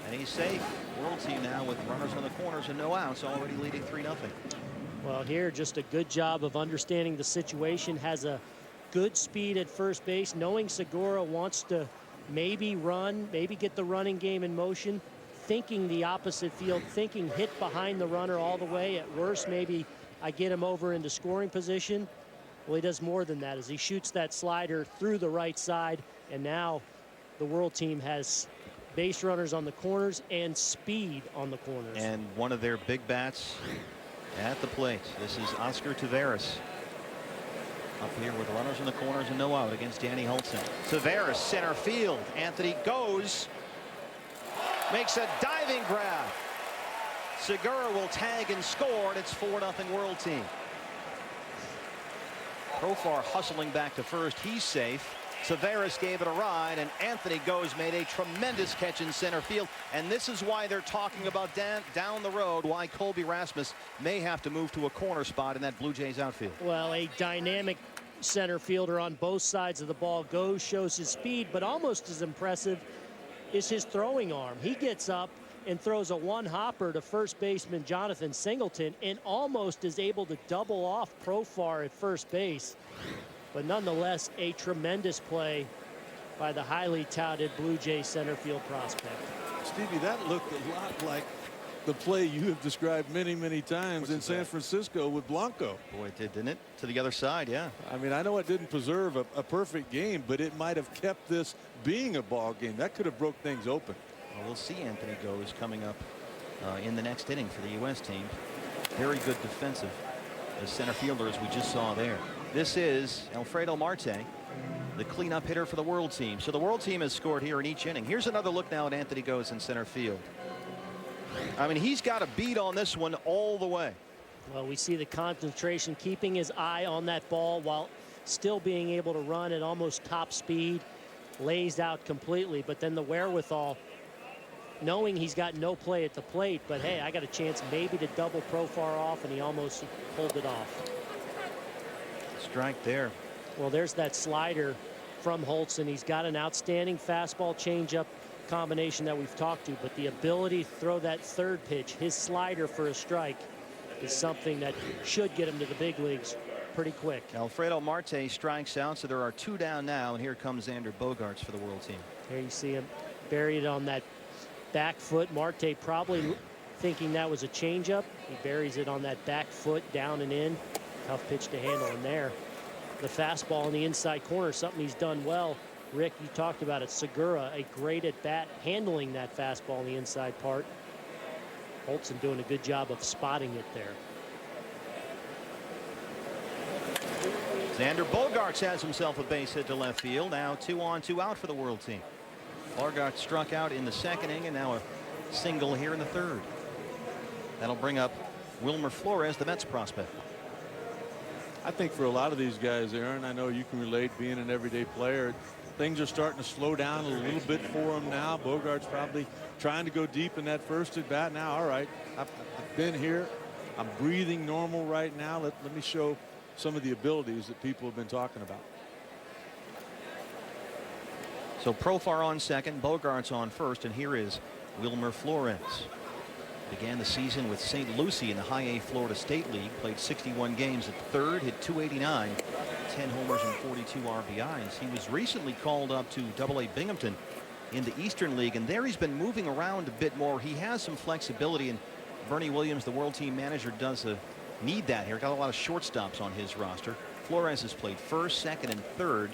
Speaker 2: and he's safe. World Team now with runners on the corners and no outs, already leading 3-0.
Speaker 4: Well, here just a good job of understanding the situation. Has a good speed at first base, knowing Segura wants to maybe run, maybe get the running game in motion, thinking the opposite field, thinking hit behind the runner all the way. At worst, maybe I get him over into scoring position. Well, he does more than that as he shoots that slider through the right side, and now the World Team has base runners on the corners and speed on the corners.
Speaker 2: And one of their big bats at the plate. This is Oscar Taveras up here with runners in the corners and no out against Danny Hultzen. Taveras, center field. Anthony goes, makes a diving grab. Segura will tag and score, and it's 4-0 World Team. Profar hustling back to first. He's safe. Taveras gave it a ride, and Anthony Goes made a tremendous catch in center field. And this is why they're talking about down the road, why Colby Rasmus may have to move to a corner spot in that Blue Jays outfield.
Speaker 4: Well, a dynamic center fielder on both sides of the ball. Goes shows his speed, but almost as impressive is his throwing arm. He gets up and throws a one-hopper to first baseman Jonathan Singleton and almost is able to double off Profar at first base. But nonetheless, a tremendous play by the highly touted Blue Jay center field prospect.
Speaker 17: Stevie, that looked a lot like the play you have described many, many times in San Francisco with Blanco.
Speaker 2: Boy, it did, didn't it? To the other side, yeah.
Speaker 17: I mean, I know it didn't preserve a perfect game, but it might have kept this being a ball game. That could have broke things open.
Speaker 2: Well, we'll see Anthony Goes coming up in the next inning for the U.S. team. Very good defensive as center fielder, as we just saw there. This is Alfredo Marte, the cleanup hitter for the World Team. So the World Team has scored here in each inning. Here's another look now at Anthony Goes in center field. I mean, he's got a beat on this one all the way.
Speaker 4: Well, we see the concentration, keeping his eye on that ball while still being able to run at almost top speed. Lays out completely, but then the wherewithal, knowing he's got no play at the plate, but hey, I got a chance maybe to double Profar off, and he almost pulled it off.
Speaker 2: strike there.
Speaker 4: Well, there's that slider from Holtzen. He's got an outstanding fastball changeup combination that we've talked to, but the ability to throw that third pitch, his slider for a strike, is something that should get him to the big leagues pretty quick.
Speaker 2: Alfredo Marte strikes out, so there are 2 down now, and here comes Xander Bogaerts for the World Team.
Speaker 4: There you see him buried on that back foot. Marte probably thinking that was a changeup. He buries it on that back foot, down and in. Tough pitch to handle in there. The fastball in the inside corner, something he's done well. Rick, you talked about it. Segura, a great at bat handling that fastball in the inside part. Holtzen doing a good job of spotting it there.
Speaker 2: Xander Bogaerts has himself a base hit to left field. Now 2 on, 2 out for the World Team. Bogaerts struck out in the 2nd inning, and now a single here in the 3rd. That'll bring up Wilmer Flores, the Mets prospect.
Speaker 17: I think for a lot of these guys, Aaron, I know you can relate being an everyday player. Things are starting to slow down a little bit for him now. Bogaerts probably trying to go deep in that first at bat now. All right, I've been here. I'm breathing normal right now. Let me show some of the abilities that people have been talking about.
Speaker 2: So Profar on second, Bogaerts on first, and here is Wilmer Flores. Began the season with St. Lucie in the High A Florida State League. Played 61 games at third, hit .289, 10 homers and 42 RBIs. He was recently called up to AA Binghamton in the Eastern League, and there he's been moving around a bit more. He has some flexibility, and Bernie Williams, the World Team manager, does need that here. Got a lot of shortstops on his roster. Flores has played first, second, and third.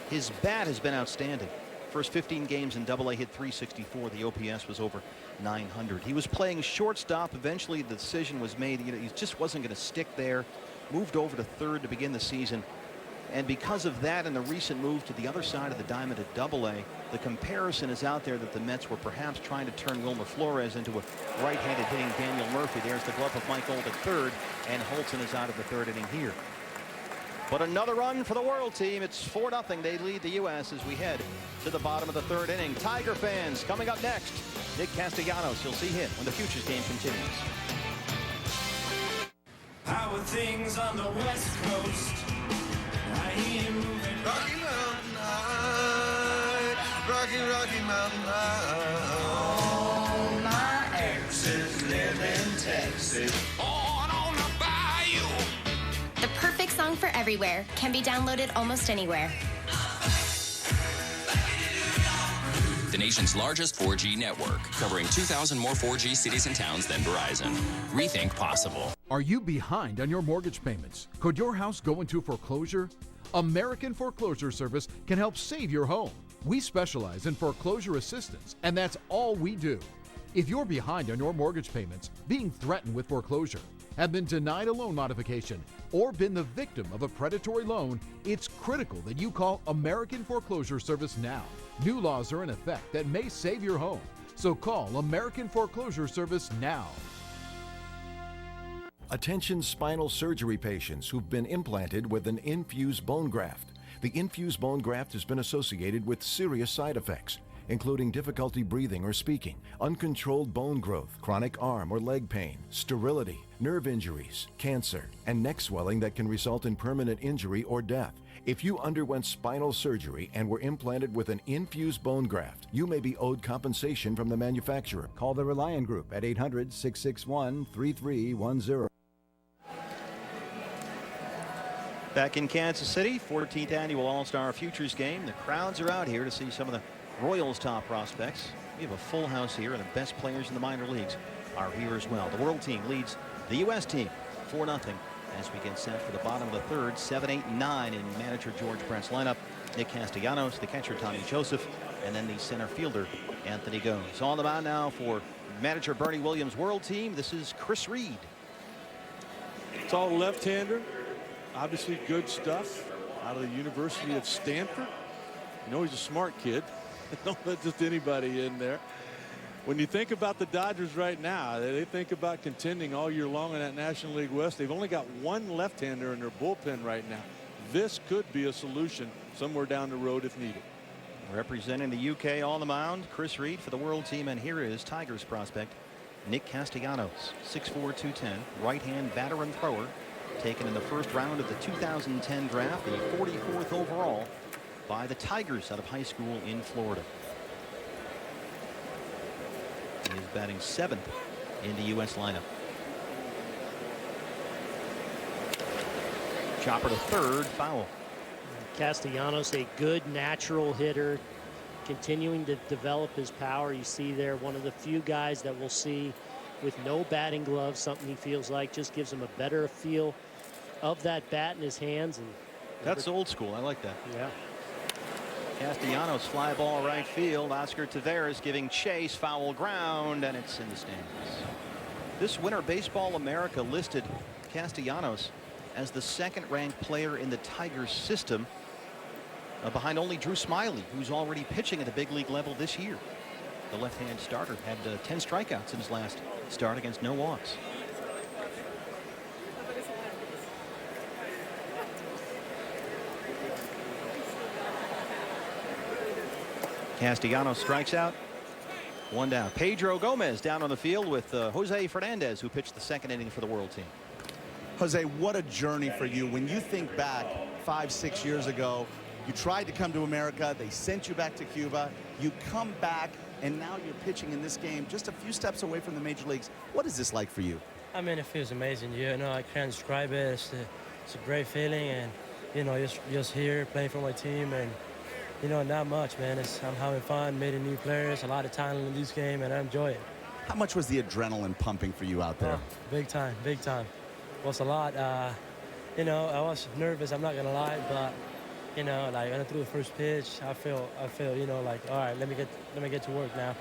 Speaker 2: His bat has been outstanding. First 15 games in AA, hit .364. The OPS was over 900. He was playing shortstop. Eventually the decision was made. He just wasn't going to stick there. Moved over to third to begin the season. And because of that and the recent move to the other side of the diamond at AA, the comparison is out there that the Mets were perhaps trying to turn Wilmer Flores into a right-handed hitting Daniel Murphy. There's the glove of Mike Gold at third, and Holtzen is out of the 3rd inning here. But another run for the World Team. It's 4-0. They lead the U.S. as we head to the bottom of the 3rd inning. Tiger fans coming up next. Nick Castellanos. You'll see him when the Futures game continues.
Speaker 11: How are things on the West Coast? I hear you moving. Rocky Mountain Night. Rocky Mountain Night. All my exes live in Texas. On the bayou.
Speaker 12: The perfect song for everywhere can be downloaded almost anywhere.
Speaker 13: The nation's largest 4G network, covering 2,000 more 4G cities and towns than Verizon. Rethink possible.
Speaker 14: Are you behind on your mortgage payments? Could your house go into foreclosure? American Foreclosure Service can help save your home. We specialize in foreclosure assistance, and that's all we do. If you're behind on your mortgage payments, being threatened with foreclosure, have been denied a loan modification, or been the victim of a predatory loan, it's critical that you call American Foreclosure Service now. New laws are in effect that may save your home, so call American Foreclosure Service now.
Speaker 25: Attention spinal surgery patients who've been implanted with an infused bone graft. The infused bone graft has been associated with serious side effects, including difficulty breathing or speaking, uncontrolled bone growth, chronic arm or leg pain, sterility, nerve injuries, cancer, and neck swelling that can result in permanent injury or death. If you underwent spinal surgery and were implanted with an infused bone graft, you may be owed compensation from the manufacturer.
Speaker 26: Call the Reliant Group at 800-661-3310.
Speaker 2: Back in Kansas City, 14th annual All-Star Futures game. The crowds are out here to see some of the Royals' top prospects. We have a full house here, and the best players in the minor leagues are here as well. The World Team leads the U.S. team 4-0 as we get set for the bottom of the 3rd. 7, 8, and 9 in manager George Brent's lineup. Nick Castellanos, the catcher Tommy Joseph, and then the center fielder Anthony Gomes. On the mound now for manager Bernie Williams' World Team. This is Chris Reed.
Speaker 17: It's all left-hander. Obviously good stuff out of the University of Stanford. You know he's a smart kid. Don't let just anybody in there. When you think about the Dodgers right now, they think about contending all year long in that National League West. They've only got one left-hander in their bullpen right now. This could be a solution somewhere down the road if needed.
Speaker 2: Representing the UK on the mound, Chris Reed for the World Team, and here is Tigers prospect Nick Castellanos, 6'4", 210, right-hand batter and thrower. taken in the first round of the 2010 draft, the 44th overall by the Tigers out of high school in Florida. He is batting 7th in the U.S. lineup. Chopper to third, foul.
Speaker 4: Castellanos, a good natural hitter, continuing to develop his power. You see there, one of the few guys that we'll see with no batting gloves, something he feels like just gives him a better feel of that bat in his hands. And
Speaker 2: that's old school. I like that.
Speaker 4: Yeah.
Speaker 2: Castellanos fly ball right field. Oscar Taveras giving chase, foul ground, and it's in the stands. This Winter Baseball America listed Castellanos as the second-ranked player in the Tigers system, behind only Drew Smiley, who's already pitching at the big league level this year. The left-hand starter had 10 strikeouts in his last start against no walks. Castellanos strikes out. One down. Pedro Gomez down on the field with Jose Fernandez, who pitched the second inning for the World team.
Speaker 3: Jose, what a journey for you. When you think back 5-6 years ago, you tried to come to America. They sent you back to Cuba. You come back, and now you're pitching in this game just a few steps away from the major leagues. What is this like for you?
Speaker 15: I mean, it feels amazing. You know, I can't describe it. It's a great feeling, and, you know, just here playing for my team, and, you know, not much, man. I'm having fun, meeting new players, a lot of talent in this game, and I enjoy it.
Speaker 3: How much was the adrenaline pumping for you out there?
Speaker 15: Oh, big time, big time. It was a lot. You know, I was nervous, I'm not going to lie, but, you know, like when I threw the first pitch, I feel, you know, like, all right, let me get to work now.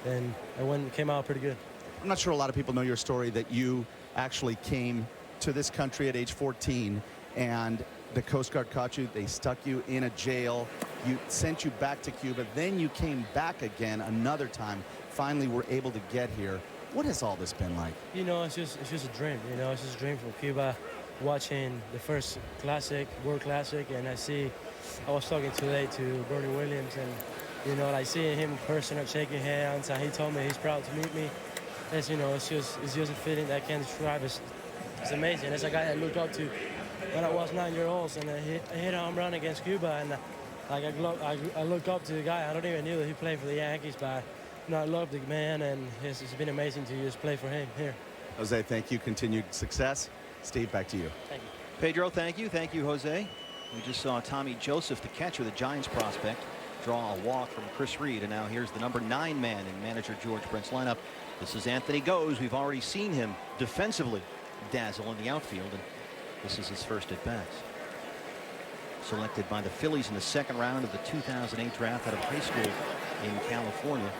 Speaker 15: And it came out pretty good.
Speaker 3: I'm not sure a lot of people know your story, that you actually came to this country at age 14 and the Coast Guard caught you. They stuck you in a jail. You sent you back to Cuba. Then you came back again another time. Finally were able to get here. What has all this been like?
Speaker 15: You know, it's just a dream. You know, it's just a dream from Cuba. Watching the first classic, World Classic, and I was talking today to Bernie Williams, and, you know, like seeing him in person and shaking hands, and he told me he's proud to meet me. It's, you know, it's just a feeling that I can't describe. It's amazing. It's a guy I looked up to when I was 9 years old, and I hit a home run against Cuba, and like I look up to the guy. I don't even know that he played for the Yankees, but, you know, I love the man, and it's been amazing to just play for him here.
Speaker 3: Jose, thank you. Continued success. Steve, back to you.
Speaker 15: Thank you.
Speaker 2: Pedro, thank you. Thank you, Jose. We just saw Tommy Joseph, the catcher, the Giants prospect, draw a walk from Chris Reed, and now here's the number 9 man in manager George Brent's lineup. This is Anthony Goes. We've already seen him defensively dazzle in the outfield, and this is his first at bats. Selected by the Phillies in the second round of the 2008 draft out of high school in California.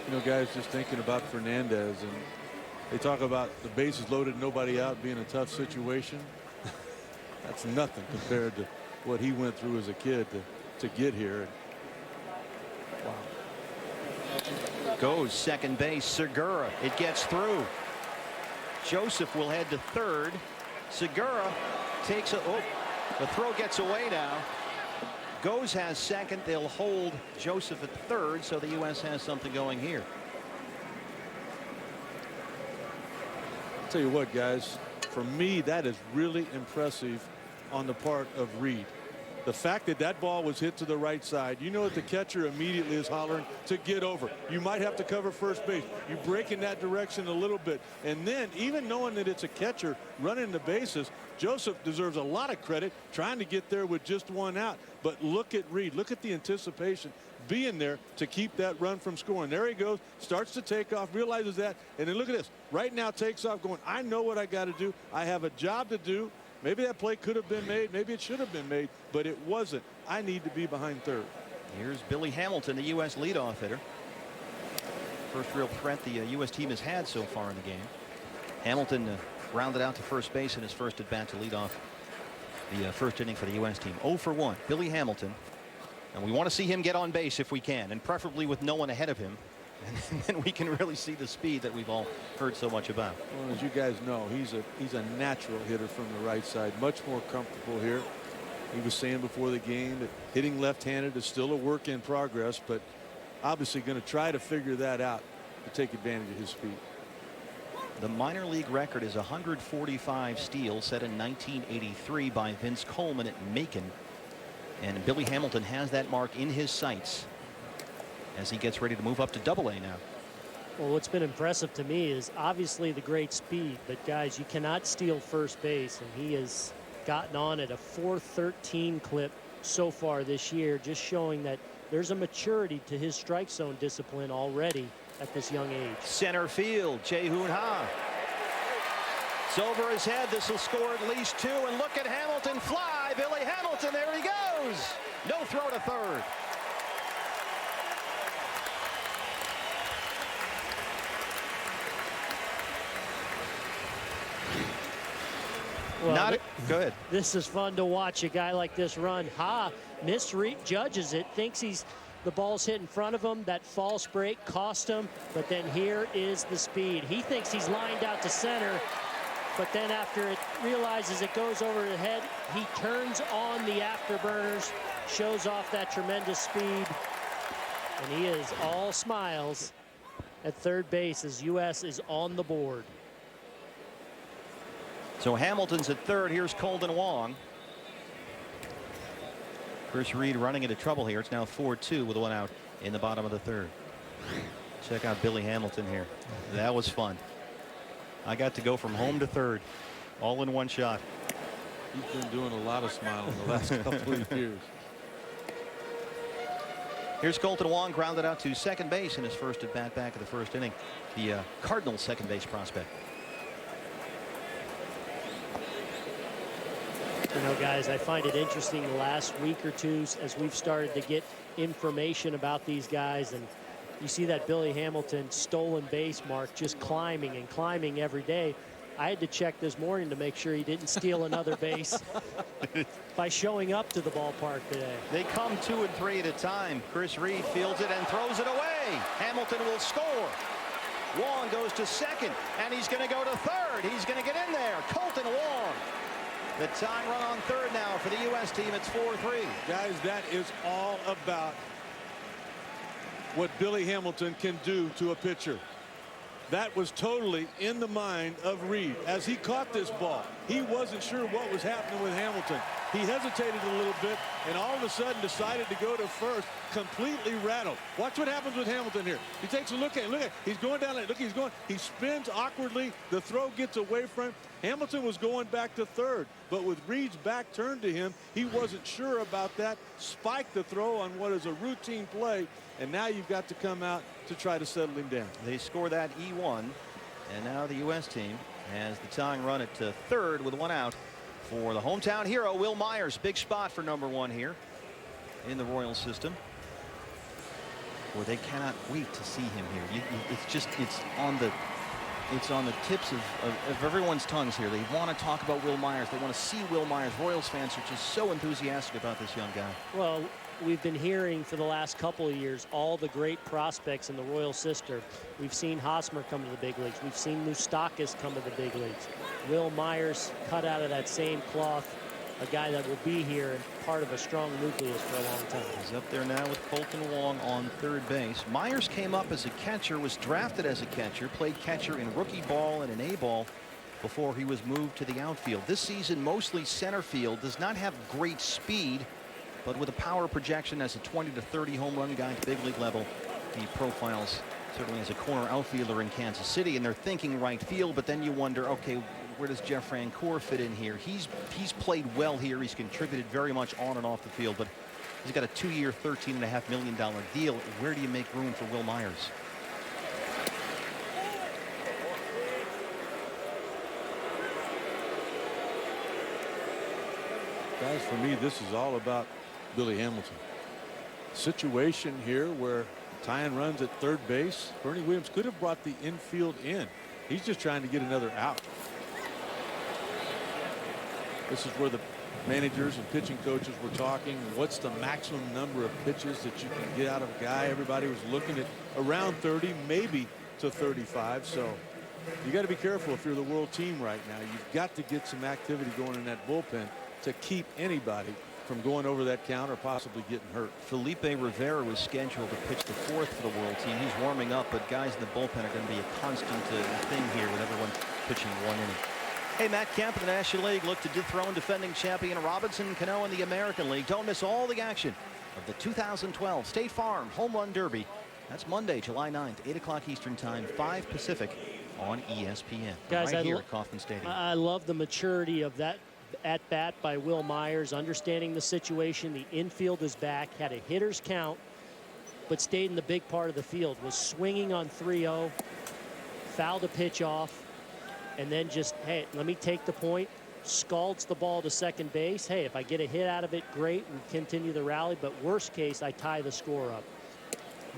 Speaker 17: You know, guys, just thinking about Fernandez, and they talk about the bases loaded, nobody out, being a tough situation. That's nothing compared to what he went through as a kid to get here.
Speaker 2: Wow. Goes second base, Segura. It gets through. Joseph will head to third. Segura takes the throw gets away now. Goes has second. They'll hold Joseph at third, so the U.S. has something going here.
Speaker 17: I'll tell you what, guys, for me, that is really impressive on the part of Reed. The fact that that ball was hit to the right side, you know that the catcher immediately is hollering to get over. You might have to cover first base. You break in that direction a little bit. And then, even knowing that it's a catcher running the bases, Joseph deserves a lot of credit trying to get there with just one out. But look at Reed. Look at the anticipation being there to keep that run from scoring. There he goes, starts to take off, realizes that, and then look at this. Right now takes off going, I know what I got to do. I have a job to do. Maybe that play could have been made. Maybe it should have been made, but it wasn't. I need to be behind third.
Speaker 2: Here's Billy Hamilton, the U.S. leadoff hitter. First real threat the U.S. team has had so far in the game. Hamilton rounded out to first base in his first at bat to lead off the first inning for the U.S. team. 0 for 1. Billy Hamilton. And we want to see him get on base if we can, and preferably with no one ahead of him. And then we can really see the speed that we've all heard so much about.
Speaker 17: Well, as you guys know, he's a natural hitter from the right side, much more comfortable here. He was saying before the game that hitting left-handed is still a work in progress, but obviously going to try to figure that out to take advantage of his speed.
Speaker 2: The minor league record is 145 steals, set in 1983 by Vince Coleman at Macon. And Billy Hamilton has that mark in his sights as he gets ready to move up to Double-A now.
Speaker 4: Well, what's been impressive to me is obviously the great speed, but guys, you cannot steal first base, and he has gotten on at a .413 clip so far this year, just showing that there's a maturity to his strike zone discipline already at this young age.
Speaker 2: Center field, Jae-Hoon Ha. It's over his head. This will score at least 2. And look at Hamilton fly. Billy Hamilton, there he goes. No throw to third.
Speaker 4: Well,
Speaker 2: go ahead.
Speaker 4: This is fun to watch a guy like this run. Ha misjudges it, thinks the ball's hit in front of him. That false break cost him, but then here is the speed. He thinks he's lined out to center, but then after it realizes it goes over the head, he turns on the afterburners, shows off that tremendous speed, and he is all smiles at third base as U.S. is on the board.
Speaker 2: So Hamilton's at third. Here's Colton Wong. Chris Reed running into trouble here. It's now 4-2 with 1 out in the bottom of the third. Check out Billy Hamilton here. That was fun. I got to go from home to third all in one shot.
Speaker 17: He's been doing a lot of smiling the last couple of years.
Speaker 2: Here's Colton Wong, grounded out to second base in his first at bat back of the first inning. The Cardinals second base prospect.
Speaker 4: You know, guys, I find it interesting the last week or two as we've started to get information about these guys, and you see that Billy Hamilton stolen base mark just climbing and climbing every day. I had to check this morning to make sure he didn't steal another base by showing up to the ballpark today.
Speaker 2: They come 2 and 3 at a time. Chris Reed fields it and throws it away. Hamilton will score. Wong goes to second, and he's going to go to third. He's going to get in there. Colton Wong. The tying run on third now for the U.S. team. It's 4-3.
Speaker 17: Guys, that is all about what Billy Hamilton can do to a pitcher. That was totally in the mind of Reed. As he caught this ball, he wasn't sure what was happening with Hamilton. He hesitated a little bit and all of a sudden decided to go to first, completely rattled. Watch what happens with Hamilton here. He takes a look at it. Look at it. He's going down. Look, he's going. He spins awkwardly. The throw gets away from him. Hamilton was going back to third, but with Reed's back turned to him, he wasn't sure about that. Spiked the throw on what is a routine play, and now you've got to come out to try to settle him down.
Speaker 2: They score that E1, and now the U.S. team has the tying run at third with 1 out for the hometown hero, Will Myers. Big spot for number 1 here in the Royals system, where they cannot wait to see him here. It's on the tips of everyone's tongues here. They want to talk about Will Myers. They want to see Will Myers. Royals fans are just so enthusiastic about this young guy.
Speaker 4: Well, we've been hearing for the last couple of years all the great prospects in the Royal system. We've seen Hosmer come to the big leagues. We've seen Moustakas come to the big leagues. Will Myers, cut out of that same cloth, a guy that will be here and part of a strong nucleus for a long time.
Speaker 2: He's up there now with Colton Wong on third base. Myers came up as a catcher, was drafted as a catcher, played catcher in rookie ball and in A-ball before he was moved to the outfield. This season, mostly center field, does not have great speed, but with a power projection as a 20 to 30 home run guy at the big league level, he profiles certainly as a corner outfielder in Kansas City, and they're thinking right field, but then you wonder, okay, where does Jeff Francoeur fit in here? He's played well here. He's contributed very much on and off the field, but he's got a 2-year, $13.5 million deal. Where do you make room for Will Myers?
Speaker 17: Guys, for me, this is all about Billy Hamilton. Situation here where tying runs at third base. Bernie Williams could have brought the infield in. He's just trying to get another out. This is where the managers and pitching coaches were talking. What's the maximum number of pitches that you can get out of a guy? Everybody was looking at around 30, maybe to 35. So you got to be careful if you're the world team right now. You've got to get some activity going in that bullpen to keep anybody from going over that count or possibly getting hurt.
Speaker 2: Felipe Rivera was scheduled to pitch the 4th for the World Team. He's warming up, but guys in the bullpen are going to be a constant thing here with everyone pitching 1 inning. Hey, Matt Kemp in the National League looked to dethrone defending champion Robinson Cano in the American League. Don't miss all the action of the 2012 State Farm Home Run Derby. That's Monday, July 9th, 8 o'clock Eastern Time, 5 Pacific on ESPN.
Speaker 4: Guys,
Speaker 2: right here at Kauffman Stadium.
Speaker 4: I love the maturity of that at-bat by Will Myers, understanding the situation. The infield is back, had a hitter's count, but stayed in the big part of the field. Was swinging on 3-0, fouled a pitch off, and then just, hey, let me take the point. Scalds the ball to second base. Hey, if I get a hit out of it, great, and continue the rally. But worst case, I tie the score up.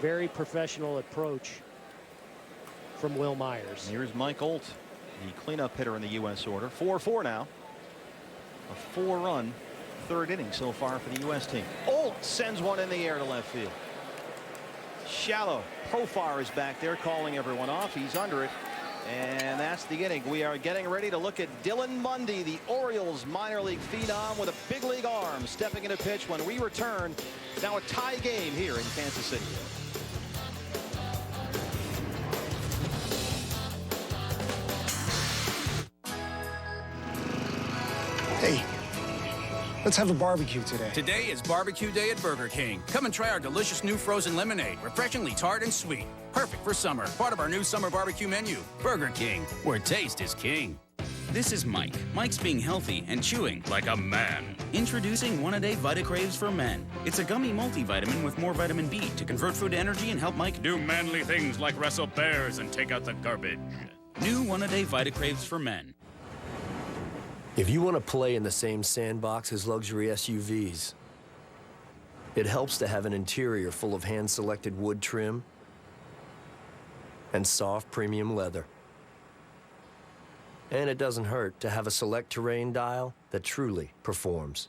Speaker 4: Very professional approach from Will Myers.
Speaker 2: Here's Mike Olt, the cleanup hitter in the U.S. order. 4-4 now. A 4-run 3rd inning so far for the U.S. team. Olt sends one in the air to left field. Shallow. Profar is back there calling everyone off. He's under it. And that's the inning. We are getting ready to look at Dylan Bundy, the Orioles minor league phenom with a big league arm, stepping in a pitch when we return. Now a tie game here in Kansas City.
Speaker 16: Hey, let's have a barbecue today.
Speaker 7: Today is barbecue day at Burger King. Come and try our delicious new frozen lemonade. Refreshingly tart and sweet. Perfect for summer. Part of our new summer barbecue menu. Burger King, where taste is king.
Speaker 13: This is Mike. Mike's being healthy and chewing like a man. Introducing One-A-Day Vitacraves for Men. It's a gummy multivitamin with more vitamin B to convert food to energy and help Mike do manly things like wrestle bears and take out the garbage. New One-A-Day Vitacraves for Men.
Speaker 18: If you want to play in the same sandbox as luxury SUVs, it helps to have an interior full of hand-selected wood trim and soft premium leather. And it doesn't hurt to have a select terrain dial that truly performs.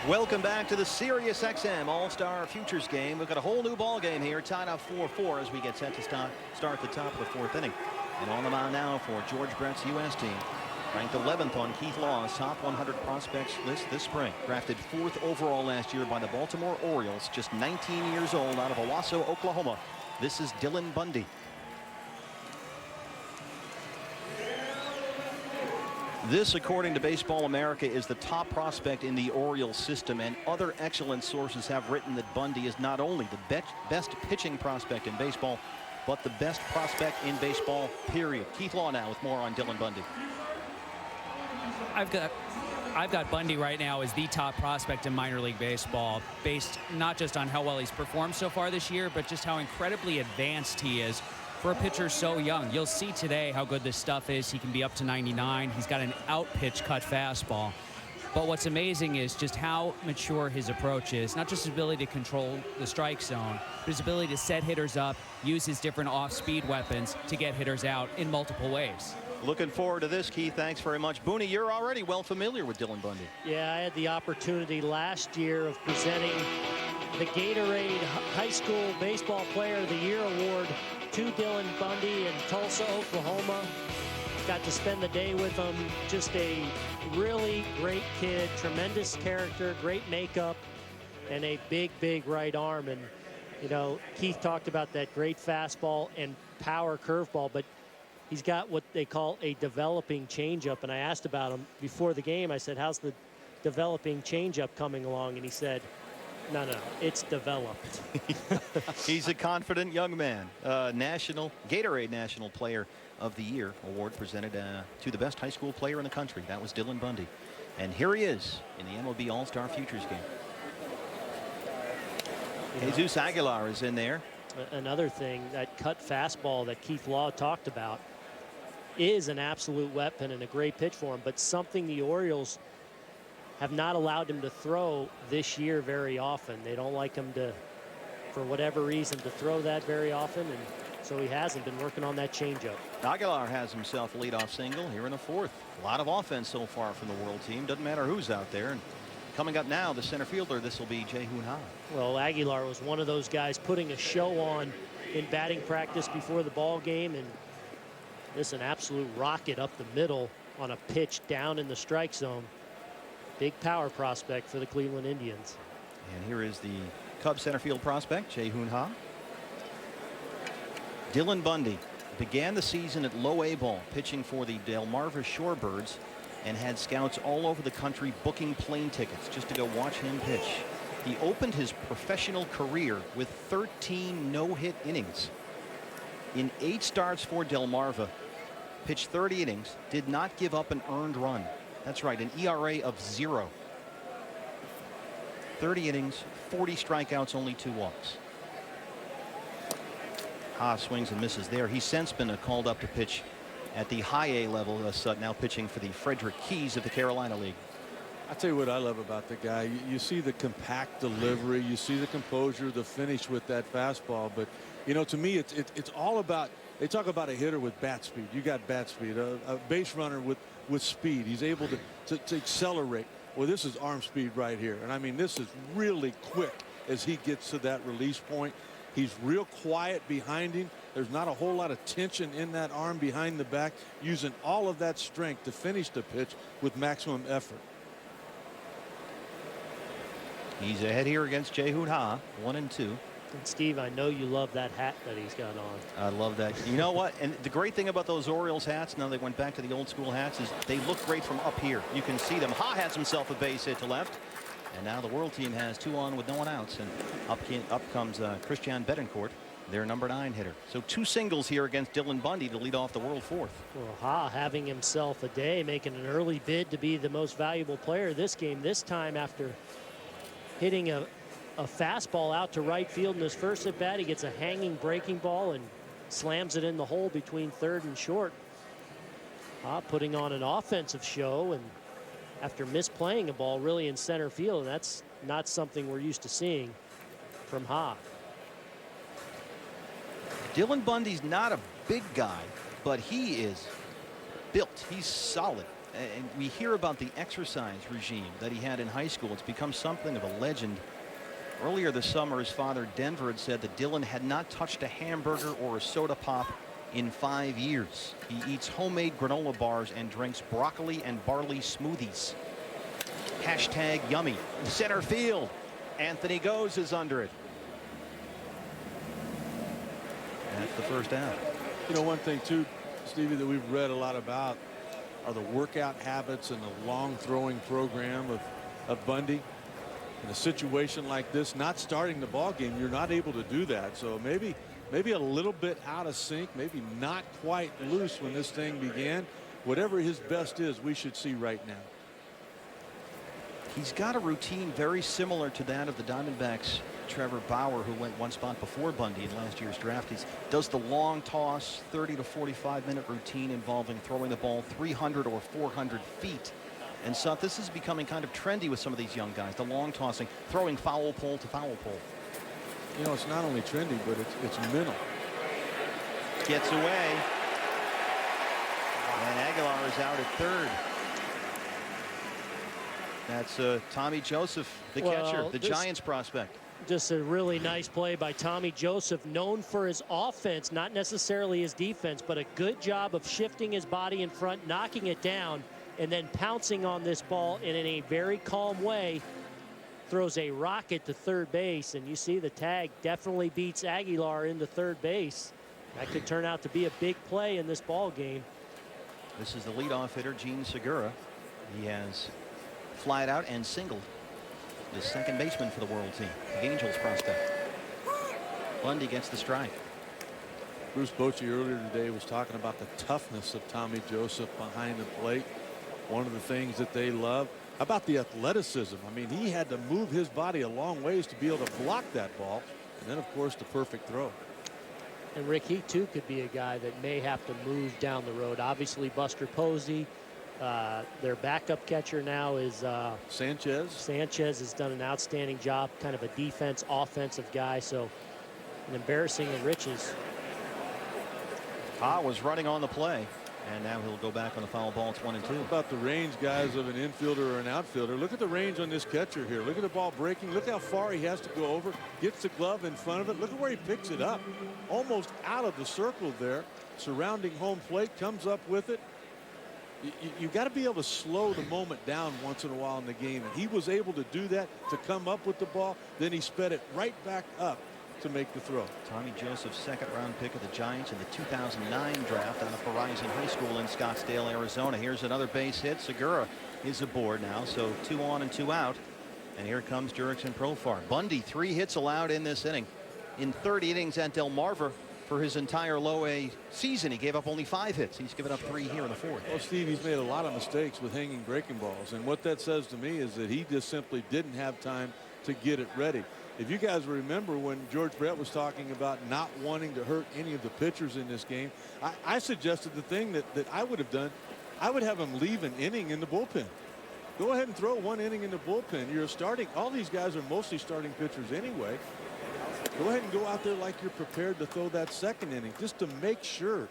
Speaker 2: Welcome back to the Sirius XM All-Star Futures game. We've got a whole new ball game here, tied up 4-4 as we get set to start the top of the 4th inning. And on the mound now for George Brett's U.S. team, ranked 11th on Keith Law's top 100 prospects list this spring. Drafted 4th overall last year by the Baltimore Orioles, just 19 years old, out of Owasso, Oklahoma. This is Dylan Bundy. This, according to Baseball America, is the top prospect in the Orioles system, and other excellent sources have written that Bundy is not only the best pitching prospect in baseball, but the best prospect in baseball, period. Keith Law now with more on Dylan Bundy.
Speaker 23: I've got Bundy right now as the top prospect in minor league baseball, based not just on how well he's performed so far this year, but just how incredibly advanced he is for a pitcher so young. You'll see today how good this stuff is. He can be up to 99. He's got an out-pitch cut fastball. But what's amazing is just how mature his approach is. Not just his ability to control the strike zone, but his ability to set hitters up, use his different off-speed weapons to get hitters out in multiple ways.
Speaker 2: Looking forward to this, Keith. Thanks very much. Booney, you're already well familiar with Dylan Bundy.
Speaker 4: Yeah, I had the opportunity last year of presenting the Gatorade High School Baseball Player of the Year Award to Dylan Bundy in Tulsa, Oklahoma. Got to spend the day with him. Just a really great kid, tremendous character, great makeup, and a big, big right arm. And, you know, Keith talked about that great fastball and power curveball, but he's got what they call a developing changeup. And I asked about him before the game. I said, how's the developing changeup coming along? And he said, no, it's developed.
Speaker 2: He's a confident young man. Gatorade National Player of the Year award presented to the best high school player in the country. That was Dylan Bundy. And here he is in the MLB All-Star Futures game. Jesus Aguilar is in there.
Speaker 4: Another thing, that cut fastball that Keith Law talked about is an absolute weapon and a great pitch for him, but something the Orioles have not allowed him to throw this year very often. They don't like him to, for whatever reason, to throw that very often, and so he hasn't been working on that changeup.
Speaker 2: Aguilar has himself a leadoff single here in the fourth. A lot of offense so far from the World team. Doesn't matter who's out there. And coming up now, the center fielder, this will be Jae-Hoon Ha.
Speaker 4: Well, Aguilar was one of those guys putting a show on in batting practice before the ball game, and this an absolute rocket up the middle on a pitch down in the strike zone. Big power prospect for the Cleveland Indians.
Speaker 2: And here is the Cubs center field prospect, Jae-Hoon Ha. Dylan Bundy began the season at low A ball, pitching for the Delmarva Shorebirds, and had scouts all over the country booking plane tickets just to go watch him pitch. He opened his professional career with 13 no-hit innings. In 8 starts for Delmarva, pitched 30 innings, did not give up an earned run. That's right, an ERA of 0. 30 innings, 40 strikeouts, only 2 walks. Ha swings and misses there. He's since been called up to pitch at the high A level, now pitching for the Frederick Keys of the Carolina League.
Speaker 17: I tell you what I love about the guy. You see the compact delivery, you see the composure, the finish with that fastball. But you know, to me, it's all about. They talk about a hitter with bat speed. You got bat speed. A base runner with speed. He's able to accelerate. Well, this is arm speed right here, and I mean, this is really quick as he gets to that release point. He's real quiet behind him. There's not a whole lot of tension in that arm behind the back, using all of that strength to finish the pitch with maximum effort.
Speaker 2: He's ahead here against Jae-Hoon Ha, 1-2.
Speaker 4: And Steve, I know you love that hat that he's got on.
Speaker 2: I love that. You know what? And the great thing about those Orioles hats, now they went back to the old school hats, is they look great from up here. You can see them. Ha has himself a base hit to left. And now the World team has 2 on with no one outs. And up comes Christian Betancourt, their number 9 hitter. So 2 singles here against Dylan Bundy to lead off the World fourth.
Speaker 4: Well, Ha having himself a day, making an early bid to be the most valuable player this game. This time after hitting a fastball out to right field in his first at bat, he gets a hanging breaking ball and slams it in the hole between third and short. Ha putting on an offensive show, and after misplaying a ball really in center field, and that's not something we're used to seeing from Ha.
Speaker 2: Dylan Bundy's not a big guy, but he is built. He's solid. And we hear about the exercise regime that he had in high school. It's become something of a legend. Earlier this summer, his father Denver had said that Dylan had not touched a hamburger or a soda pop in 5 years. He eats homemade granola bars and drinks broccoli and barley smoothies. Hashtag yummy. Center field. Anthony Goes is under it. That's the first out.
Speaker 17: You know, one thing too, Stevie, that we've read a lot about are the workout habits and the long throwing program of Bundy. In a situation like this, not starting the ball game, you're not able to do that. So maybe a little bit out of sync, maybe not quite loose when this thing began. Whatever his best is, we should see right now.
Speaker 2: He's got a routine very similar to that of the Diamondbacks' Trevor Bauer, who went 1 spot before Bundy in last year's draft. He does the long toss, 30 to 45-minute routine involving throwing the ball 300 or 400 feet. And so this is becoming kind of trendy with some of these young guys, the long tossing, throwing foul pole to foul pole.
Speaker 17: You know, it's not only trendy, but it's mental.
Speaker 2: Gets away. And Aguilar is out at third. That's Tommy Joseph, the catcher, the Giants prospect.
Speaker 4: Just a really nice play by Tommy Joseph, known for his offense, not necessarily his defense, but a good job of shifting his body in front, knocking it down, and then pouncing on this ball and in a very calm way throws a rocket to third base. And you see the tag definitely beats Aguilar into third base. That could turn out to be a big play in this ball game.
Speaker 2: This is the leadoff hitter, Gene Segura. He has flied out and singled the second baseman for the World team, the Angels prospect. Bundy gets the strike.
Speaker 17: Bruce Bochy earlier today was talking about the toughness of Tommy Joseph behind the plate. One of the things that they love. How about the athleticism? I mean, he had to move his body a long ways to be able to block that ball. And then, of course, the perfect throw.
Speaker 1: And Rick, he too could be a guy that may have to move down the road. Obviously, Buster Posey, their backup catcher now is
Speaker 17: Sanchez.
Speaker 1: Sanchez has done an outstanding job, kind of a defense, offensive guy. So an embarrassing of riches.
Speaker 2: Was running on the play. And now he'll go back on the foul ball. It's 1-2.
Speaker 17: About the range, guys, of an infielder or an outfielder. Look at the range on this catcher here. Look at the ball breaking. Look how far he has to go over. Gets the glove in front of it. Look at where he picks it up. Almost out of the circle there. Surrounding home plate. Comes up with it. You got to be able to slow the moment down once in a while in the game. And he was able to do that, to come up with the ball. Then he sped it right back up to make the throw.
Speaker 2: Tommy Joseph, second-round pick of the Giants in the 2009 draft out of Horizon High School in Scottsdale, Arizona. Here's another base hit. Segura is aboard now, so 2 on and 2 out. And here comes Jurickson Profar. Bundy, 3 hits allowed in this inning. In 30 innings at Delmarva for his entire low-A season, he gave up only 5 hits. He's given up 3 here in the 4th.
Speaker 17: Well, Steve, he's made a lot of mistakes with hanging breaking balls. And what that says to me is that he just simply didn't have time to get it ready. If you guys remember when George Brett was talking about not wanting to hurt any of the pitchers in this game, I suggested the thing that I would have done. I would have him leave an inning in the bullpen. Go ahead and throw 1 inning in the bullpen. You're starting. All these guys are mostly starting pitchers anyway. Go ahead and go out there like you're prepared to throw that 2nd inning, just to make sure.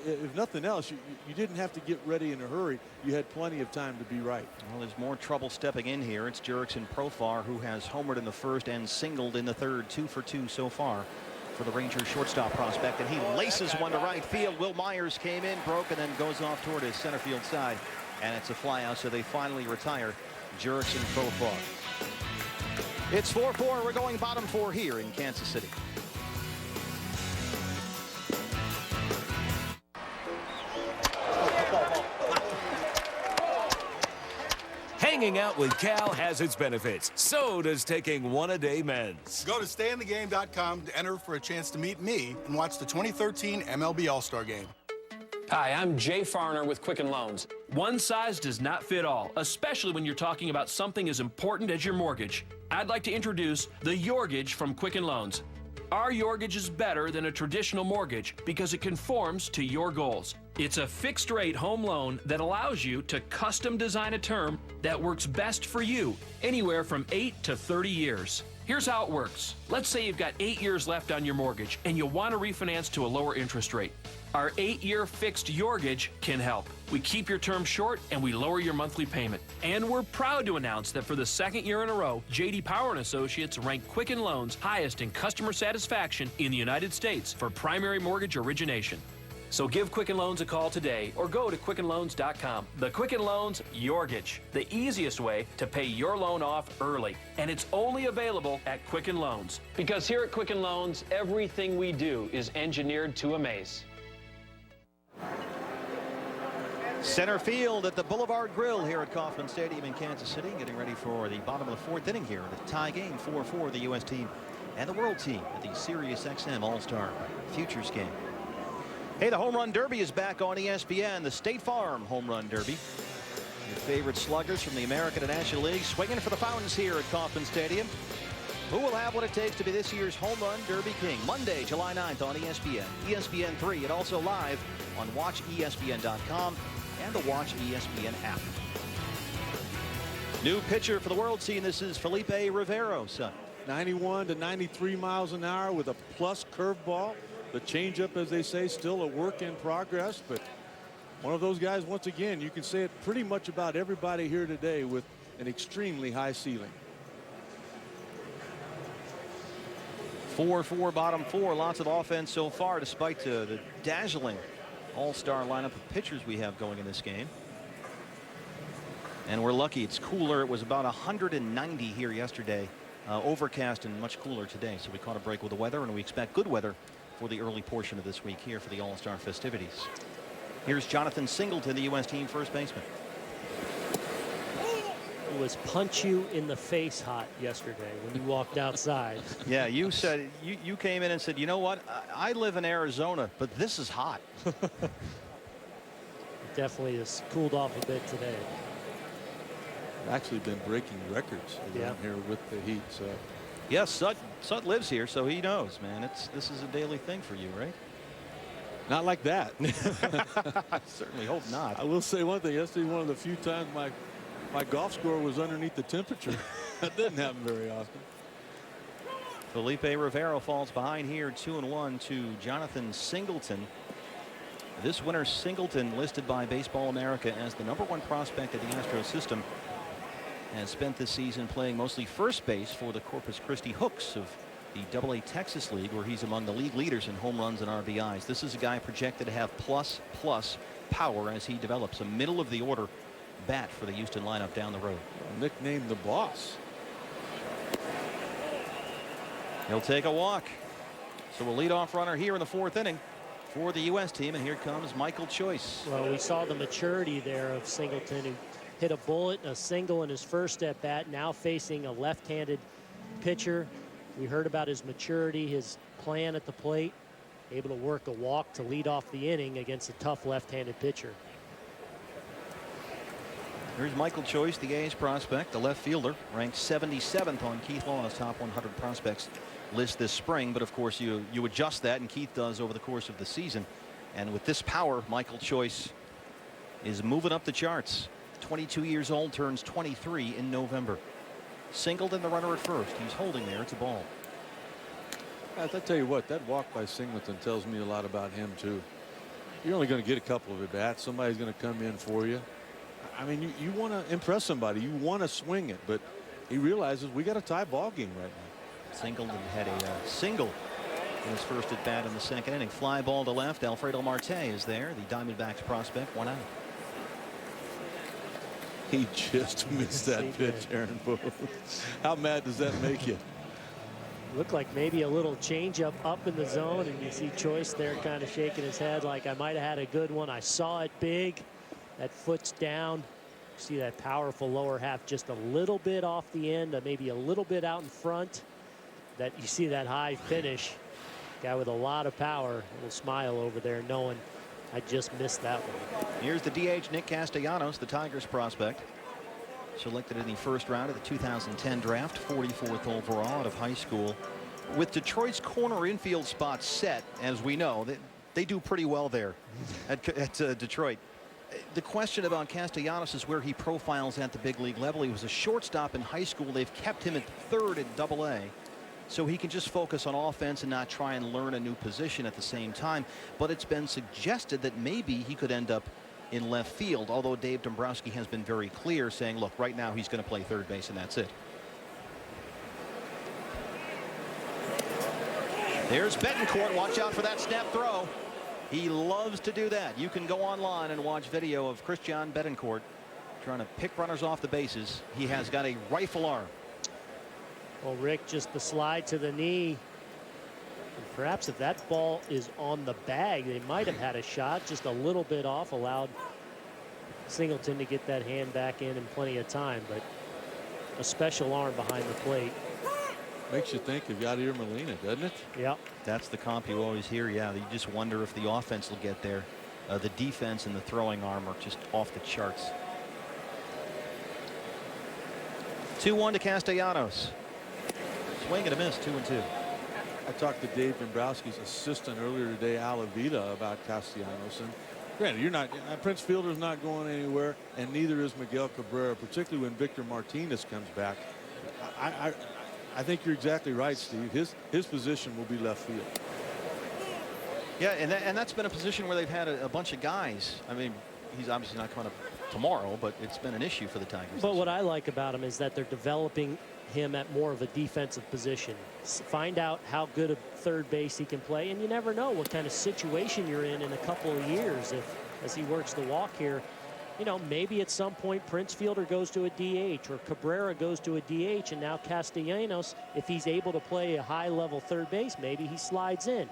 Speaker 17: If nothing else, you didn't have to get ready in a hurry. You had plenty of time to be right.
Speaker 2: Well, there's more trouble stepping in here. It's Jurickson Profar, who has homered in the 1st and singled in the 3rd, 2 for 2 so far for the Rangers shortstop prospect. And he laces one to right field. Will Myers came in, broke, and then goes off toward his center field side. And it's a fly out, so they finally retire Jurickson Profar. It's 4-4. We're going bottom 4 here in Kansas City.
Speaker 6: Hanging out with Cal has its benefits. So does taking one-a-day meds.
Speaker 19: Go to stayinthegame.com to enter for a chance to meet me and watch the 2013 MLB All-Star Game.
Speaker 20: Hi, I'm Jay Farner with Quicken Loans.
Speaker 22: One size does not fit all, especially when you're talking about something as important as your mortgage. I'd like to introduce the Yorgage from Quicken Loans. Our Yorgage is better than a traditional mortgage because it conforms to your goals. It's a fixed-rate home loan that allows you to custom design a term that works best for you, anywhere from 8 to 30 years. Here's how it works. Let's say you've got 8 years left on your mortgage and you want to refinance to a lower interest rate. Our 8-year fixed Yorgage can help. We keep your term short and we lower your monthly payment. And we're proud to announce that for the 2nd year in a row, J.D. Power & Associates ranked Quicken Loans highest in customer satisfaction in the United States for primary mortgage origination. So give Quicken Loans a call today or go to QuickenLoans.com. The Quicken Loans Yorgage, the easiest way to pay your loan off early. And it's only available at Quicken Loans.
Speaker 20: Because here at Quicken Loans, everything we do is engineered to amaze.
Speaker 2: Center field at the Boulevard Grill here at Kauffman Stadium in Kansas City, getting ready for the bottom of the 4th inning here. The tie game 4-4, the U.S. team and the World team at the Sirius XM All-Star Futures game. Hey, the Home Run Derby is back on ESPN, the State Farm Home Run Derby. Your favorite sluggers from the American and National League swinging for the fountains here at Kauffman Stadium. Who will have what it takes to be this year's Home Run Derby king? Monday, July 9th on ESPN, ESPN3, and also live on WatchESPN.com and the Watch ESPN app. New pitcher for the World team. This is Felipe Rivero, son.
Speaker 17: 91 to 93 miles an hour with a plus curveball. The changeup, as they say, still a work in progress, but one of those guys, once again, you can say it pretty much about everybody here today, with an extremely high ceiling.
Speaker 2: 4-4 bottom 4. Lots of offense so far, despite the dazzling all-star lineup of pitchers we have going in this game. And we're lucky it's cooler. It was about 190 here yesterday. Overcast and much cooler today. So we caught a break with the weather, and we expect good weather for the early portion of this week here for the All-Star festivities. Here's Jonathan Singleton, the U.S. team first baseman.
Speaker 1: It was punch you in the face hot yesterday when you walked outside.
Speaker 2: Yeah, you said you came in and said, you know what, I live in Arizona, but this is hot.
Speaker 1: Definitely has cooled off a bit today.
Speaker 17: Actually been breaking records around here with the Heat. So
Speaker 2: yes, Sut lives here, so he knows, man. This is a daily thing for you, right?
Speaker 17: not like that.
Speaker 2: I certainly hope not.
Speaker 17: I will say one thing. Yesterday, one of the few times my golf score was underneath the temperature. That didn't happen very often.
Speaker 2: Felipe Rivero falls behind here 2-1 to Jonathan Singleton. This winner, Singleton, listed by Baseball America as the #1 prospect of the Astros system, has spent this season playing mostly first base for the Corpus Christi Hooks of the AA Texas League, where he's among the league leaders in home runs and RBIs. This is a guy projected to have plus power as he develops a middle of the order bat for the Houston lineup down the road.
Speaker 17: Nicknamed the Boss.
Speaker 2: He'll take a walk. So a leadoff runner here in the 4th inning for the U.S. team, and here comes Michael Choice.
Speaker 1: Well, we saw the maturity there of Singleton, who hit a bullet, a single in his first at bat, now facing a left-handed pitcher. We heard about his maturity, his plan at the plate, able to work a walk to lead off the inning against a tough left-handed pitcher.
Speaker 2: Here's Michael Choice, the A's prospect, the left fielder, ranked 77th on Keith Law's top 100 prospects list this spring. But of course you adjust that, and Keith does over the course of the season. And with this power, Michael Choice is moving up the charts. 22 years old, turns 23 in November. Singleton, the runner at first. He's holding there. It's a ball.
Speaker 17: I tell you what, that walk by Singleton tells me a lot about him too. You're only going to get a couple of at bats. Somebody's going to come in for you. I mean, you want to impress somebody. You want to swing it, but he realizes we got a tie ball game right now.
Speaker 2: Singleton had a single in his first at bat in the 2nd inning. Fly ball to left. Alfredo Marte is there, the Diamondbacks prospect, 1 out.
Speaker 17: He just missed that pitch, Aaron Boone. How mad does that make you?
Speaker 1: Looked like maybe a little changeup up in the zone, and you see Choice there kind of shaking his head like, I might have had a good one. I saw it big. That foot's down. See that powerful lower half just a little bit off the end, maybe a little bit out in front. That you see that high finish. Guy with a lot of power. A little smile over there knowing I just missed that one.
Speaker 2: Here's the DH, Nick Castellanos, the Tigers prospect. Selected in the 1st round of the 2010 draft, 44th overall out of high school. With Detroit's corner infield spot set, as we know, they do pretty well there at Detroit. The question about Castellanos is where he profiles at the big league level. He was a shortstop in high school. They've kept him at 3rd at AA. So he can just focus on offense and not try and learn a new position at the same time. But it's been suggested that maybe he could end up in left field, although Dave Dombrowski has been very clear, saying, look, right now he's going to play 3rd base and that's it. There's Betancourt. Watch out for that snap throw. He loves to do that. You can go online and watch video of Christian Betancourt trying to pick runners off the bases. He has got a rifle arm.
Speaker 1: Well, Rick, just the slide to the knee. And perhaps if that ball is on the bag, they might have had a shot just a little bit off, allowed Singleton to get that hand back in plenty of time. But a special arm behind the plate.
Speaker 17: Makes you think of Yadier Molina, doesn't it?
Speaker 1: Yep.
Speaker 2: That's the comp you always hear. Yeah, you just wonder if the offense will get there. The defense and the throwing arm are just off the charts. 2-1 to Castellanos. Swing and a miss, 2-2.
Speaker 17: I talked to Dave Dombrowski's assistant earlier today, Alavita, about Castellanos. And granted, you're not, Prince Fielder's not going anywhere, and neither is Miguel Cabrera, particularly when Victor Martinez comes back. I think you're exactly right, Steve. His position will be left field.
Speaker 2: Yeah, and that's been a position where they've had a bunch of guys. I mean, he's obviously not coming up tomorrow, but it's been an issue for the Tigers.
Speaker 1: But what I like about him is that they're developing him at more of a defensive position. Find out how good a 3rd base he can play, and you never know what kind of situation you're in a couple of years as he works the walk here. You know, maybe at some point Prince Fielder goes to a DH or Cabrera goes to a DH, and now Castellanos, if he's able to play a high-level 3rd base, maybe he slides in.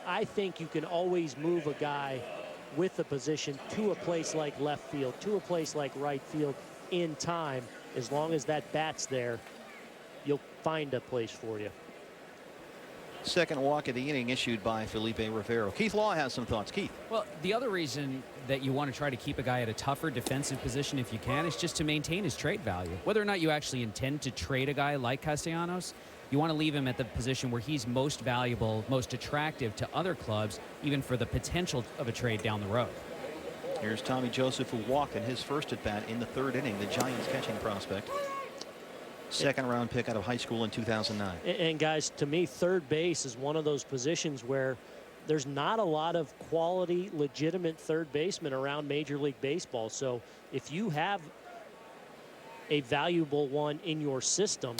Speaker 1: I think you can always move a guy with the position to a place like left field, to a place like right field in time. As long as that bat's there, you'll find a place for you.
Speaker 2: Second walk of the inning issued by Felipe Rivero. Keith Law has some thoughts. Keith.
Speaker 23: Well, the other reason that you want to try to keep a guy at a tougher defensive position if you can is just to maintain his trade value. Whether or not you actually intend to trade a guy like Castellanos, you want to leave him at the position where he's most valuable, most attractive to other clubs, even for the potential of a trade down the road.
Speaker 2: Here's Tommy Joseph, who walked in his first at bat in the third inning, the Giants catching prospect. Second round pick out of high school in 2009.
Speaker 1: And guys, to me, third base is one of those positions where there's not a lot of quality, legitimate third basemen around Major League Baseball. So if you have a valuable one in your system.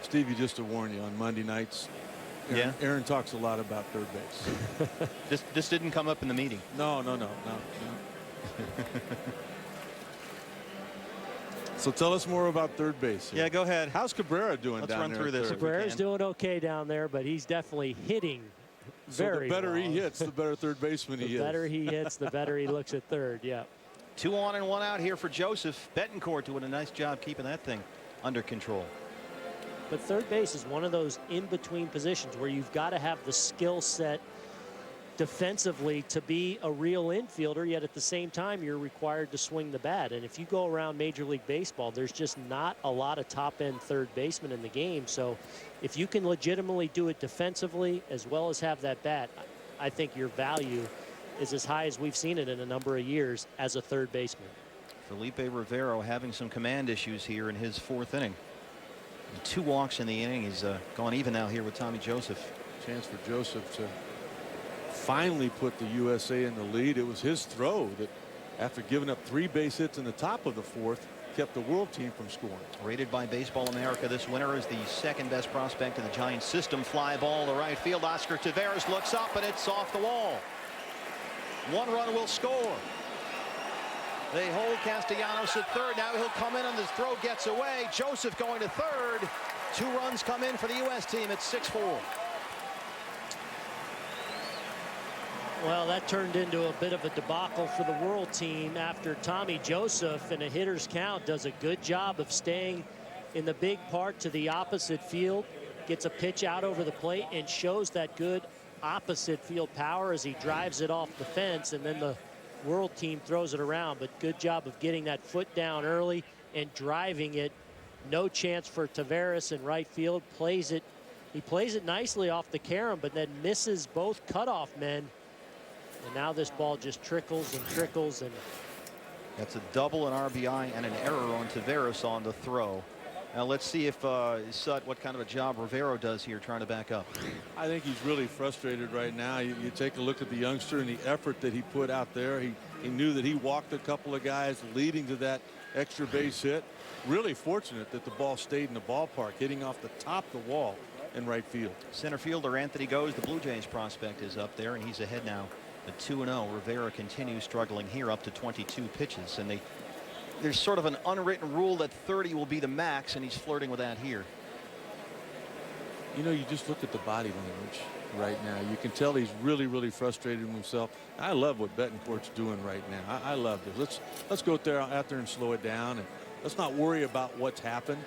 Speaker 17: Stevie, just to warn you, on Monday nights, Aaron talks a lot about third base.
Speaker 2: This didn't come up in the meeting.
Speaker 17: No. So tell us more about third base here.
Speaker 2: Yeah, go ahead.
Speaker 17: How's Cabrera doing down there?
Speaker 2: Let's run through this.
Speaker 1: Cabrera's doing okay down there, but he's definitely hitting very
Speaker 17: So the better
Speaker 1: well.
Speaker 17: he hits, the better third baseman he is.
Speaker 1: The better he hits, the better he looks at third, yeah.
Speaker 2: 2 on and 1 out here for Joseph. Bettencourt doing a nice job keeping that thing under control.
Speaker 1: But third base is one of those in-between positions where you've got to have the skill set defensively to be a real infielder, yet at the same time you're required to swing the bat. And if you go around Major League Baseball, there's just not a lot of top-end third basemen in the game. So if you can legitimately do it defensively as well as have that bat, I think your value is as high as we've seen it in a number of years as a third baseman.
Speaker 2: Felipe Rivero having some command issues here in his fourth inning. 2 walks in the inning. He's gone even now here with Tommy Joseph.
Speaker 17: Chance for Joseph to finally put the USA in the lead. It was his throw that, after giving up 3 base hits in the top of the fourth, kept the world team from scoring.
Speaker 2: Rated by Baseball America this winter as the second best prospect in the Giants system. Fly ball to right field. Oscar Taveras looks up and it's off the wall. 1 run will score. They hold Castellanos at third. Now he'll come in and the throw gets away. Joseph going to third. 2 runs come in for the U.S. team at 6-4.
Speaker 1: Well, that turned into a bit of a debacle for the world team after Tommy Joseph in a hitter's count does a good job of staying in the big part to the opposite field, gets a pitch out over the plate and shows that good opposite field power as he drives it off the fence, and then the world team throws it around. But good job of getting that foot down early and driving it. No chance for Taveras in right field. He plays it nicely off the carom, but then misses both cutoff men. And now this ball just trickles and trickles. And
Speaker 2: that's a double, an RBI, and an error on Taveras on the throw. Now let's see if Sut, what kind of a job Rivero does here trying to back up.
Speaker 17: I think he's really frustrated right now. You take a look at the youngster and the effort that he put out there. He knew that he walked a couple of guys leading to that extra base hit. Really fortunate that the ball stayed in the ballpark, hitting off the top of the wall in right field.
Speaker 2: Center fielder Anthony Goes, the Blue Jays prospect, is up there, and he's ahead now at 2-0. Rivera continues struggling here, up to 22 pitches, and there's sort of an unwritten rule that 30 will be the max, and he's flirting with that here.
Speaker 17: You know, you just look at the body language right now. You can tell he's really frustrated with himself. I love what Bettencourt's doing right now. I love this. Let's go out there and slow it down, and let's not worry about what's happened.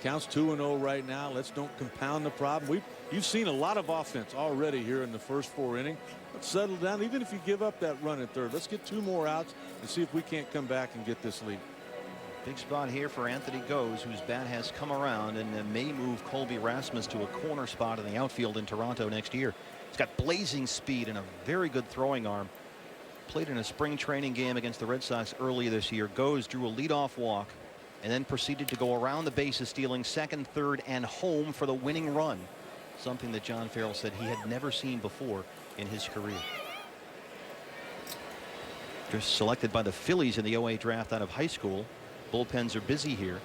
Speaker 17: Counts 2-0 right now. Let's don't compound the problem. You've seen a lot of offense already here in the first 4 innings. Let's settle down. Even if you give up that run at third, let's get 2 more outs and see if we can't come back and get this lead.
Speaker 2: Big spot here for Anthony Goes, whose bat has come around and may move Colby Rasmus to a corner spot in the outfield in Toronto next year. He's got blazing speed and a very good throwing arm. Played in a spring training game against the Red Sox earlier this year. Goes drew a leadoff walk and then proceeded to go around the bases, stealing second, third, and home for the winning run. Something that John Farrell said he had never seen before in his career. Just selected by the Phillies in the 08 draft out of high school. Bullpens are busy here.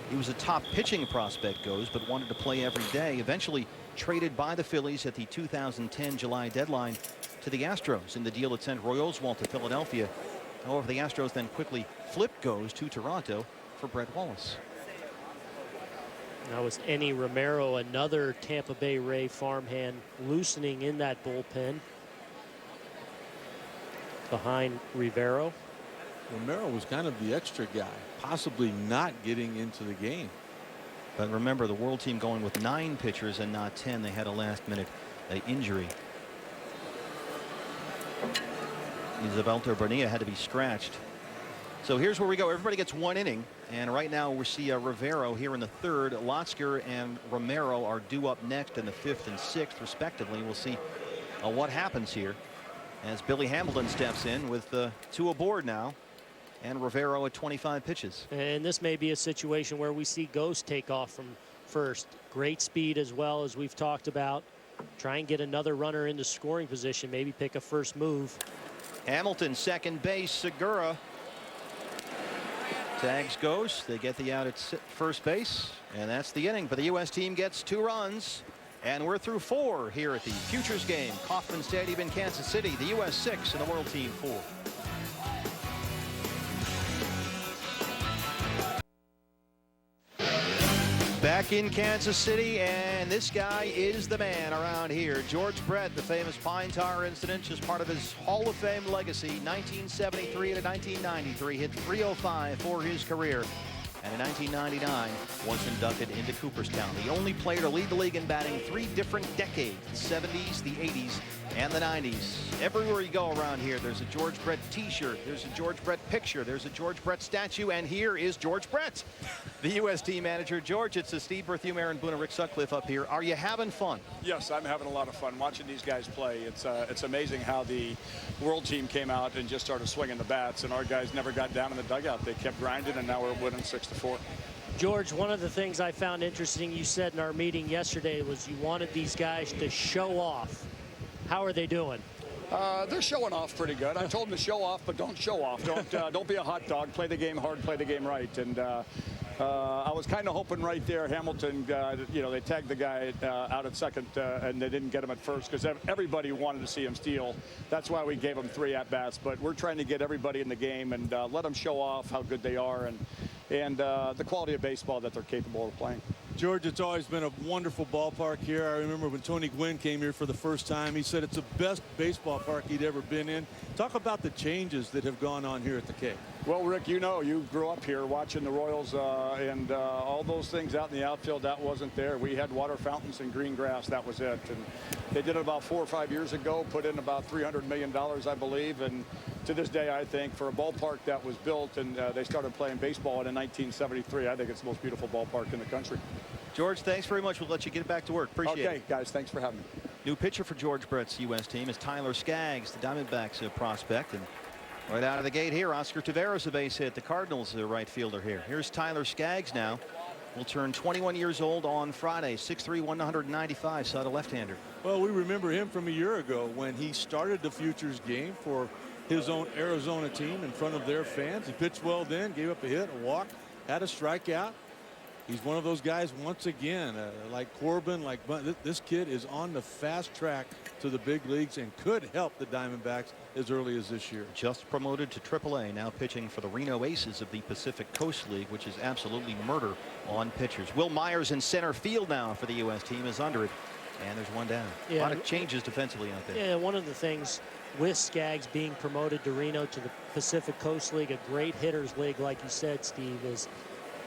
Speaker 2: He was a top pitching prospect, Goes, but wanted to play every day. Eventually traded by the Phillies at the 2010 July deadline to the Astros in the deal that sent Roy Oswalt to Philadelphia. However, the Astros then quickly flipped Goes to Toronto for Brett Wallace.
Speaker 1: that was Enny Romero, another Tampa Bay Ray farmhand, loosening in that bullpen behind Rivero.
Speaker 17: Romero was kind of the extra guy, possibly not getting into the game.
Speaker 2: But remember, the world team going with 9 pitchers and not 10. They had a last-minute injury. Isabelto Bonilla had to be scratched. So here's where we go. Everybody gets 1 inning. And right now we see Rivero here in the 3rd. Lotzker and Romero are due up next in the 5th and 6th, respectively. We'll see what happens here as Billy Hamilton steps in with 2 aboard now. And Rivero at 25 pitches.
Speaker 1: And this may be a situation where we see Ghost take off from first. Great speed as well, as we've talked about. Try and get another runner into scoring position, maybe pick a first move.
Speaker 2: Hamilton, second base. Segura tags Ghost. They get the out at first base, and that's the inning. But the U.S. team gets 2 runs, and we're through 4 here at the Futures game. Kauffman Stadium in Kansas City. The U.S. 6 and the world team 4. Back in Kansas City, and this guy is the man around here. George Brett, the famous Pine Tar incident, just part of his Hall of Fame legacy. 1973 to 1993, hit .305 for his career. And in 1999 was inducted into Cooperstown. The only player to lead the league in batting 3 different decades, the 70s, the 80s, and the 90s. Everywhere you go around here, there's a George Brett t-shirt, there's a George Brett picture, there's a George Brett statue, and here is George Brett, the U.S. team manager. George, it's Steve Berthiaume, Aaron Boone, and Rick Sutcliffe up here. Are you having fun?
Speaker 5: Yes, I'm having a lot of fun watching these guys play. It's amazing how the world team came out and just started swinging the bats, and our guys never got down in the dugout. They kept grinding, and now we're winning 6-4.
Speaker 1: George, one of the things I found interesting you said in our meeting yesterday was you wanted these guys to show off. How are they doing?
Speaker 5: They're showing off pretty good. I told them to show off, but don't show off. Don't be a hot dog. Play the game hard, play the game right. And I was kind of hoping right there, Hamilton, they tagged the guy out at second, and they didn't get him at first because everybody wanted to see him steal. That's why we gave him 3 at-bats. But we're trying to get everybody in the game and let them show off how good they are and the quality of baseball that they're capable of playing.
Speaker 17: George, it's always been a wonderful ballpark here. I remember when Tony Gwynn came here for the first time, he said it's the best baseball park he'd ever been in. Talk about the changes that have gone on here at the K.
Speaker 5: Well, Rick, you grew up here watching the Royals and all those things out in the outfield, that wasn't there. We had water fountains and green grass, that was it. And they did it about 4 or 5 years ago, put in about $300 million, I believe. And to this day, I think, for a ballpark that was built and they started playing baseball in 1973, I think it's the most beautiful ballpark in the country.
Speaker 2: George, thanks very much. We'll let you get back to work. Appreciate it.
Speaker 5: Okay, guys, thanks for having me.
Speaker 2: New pitcher for George Brett's U.S. team is Tyler Skaggs, the Diamondbacks prospect. And right out of the gate here, Oscar Taveras, a base hit. The Cardinals, the right fielder here. Here's Tyler Skaggs now. Will turn 21 years old on Friday. 6'3", 195, side of left-hander.
Speaker 17: Well, we remember him from a year ago when he started the Futures game for his own Arizona team in front of their fans. He pitched well then, gave up a hit, a walk, had a strikeout. He's one of those guys once again, like Corbin, like this kid is on the fast track to the big leagues and could help the Diamondbacks as early as this year.
Speaker 2: Just promoted to AAA, now pitching for the Reno Aces of the Pacific Coast League, which is absolutely murder on pitchers. Will Myers in center field now for the U.S. team is under it, and there's one down. A lot of changes defensively out there.
Speaker 1: Yeah, one of the things with Skaggs being promoted to Reno to the Pacific Coast League, a great hitters league, like you said, Steve, is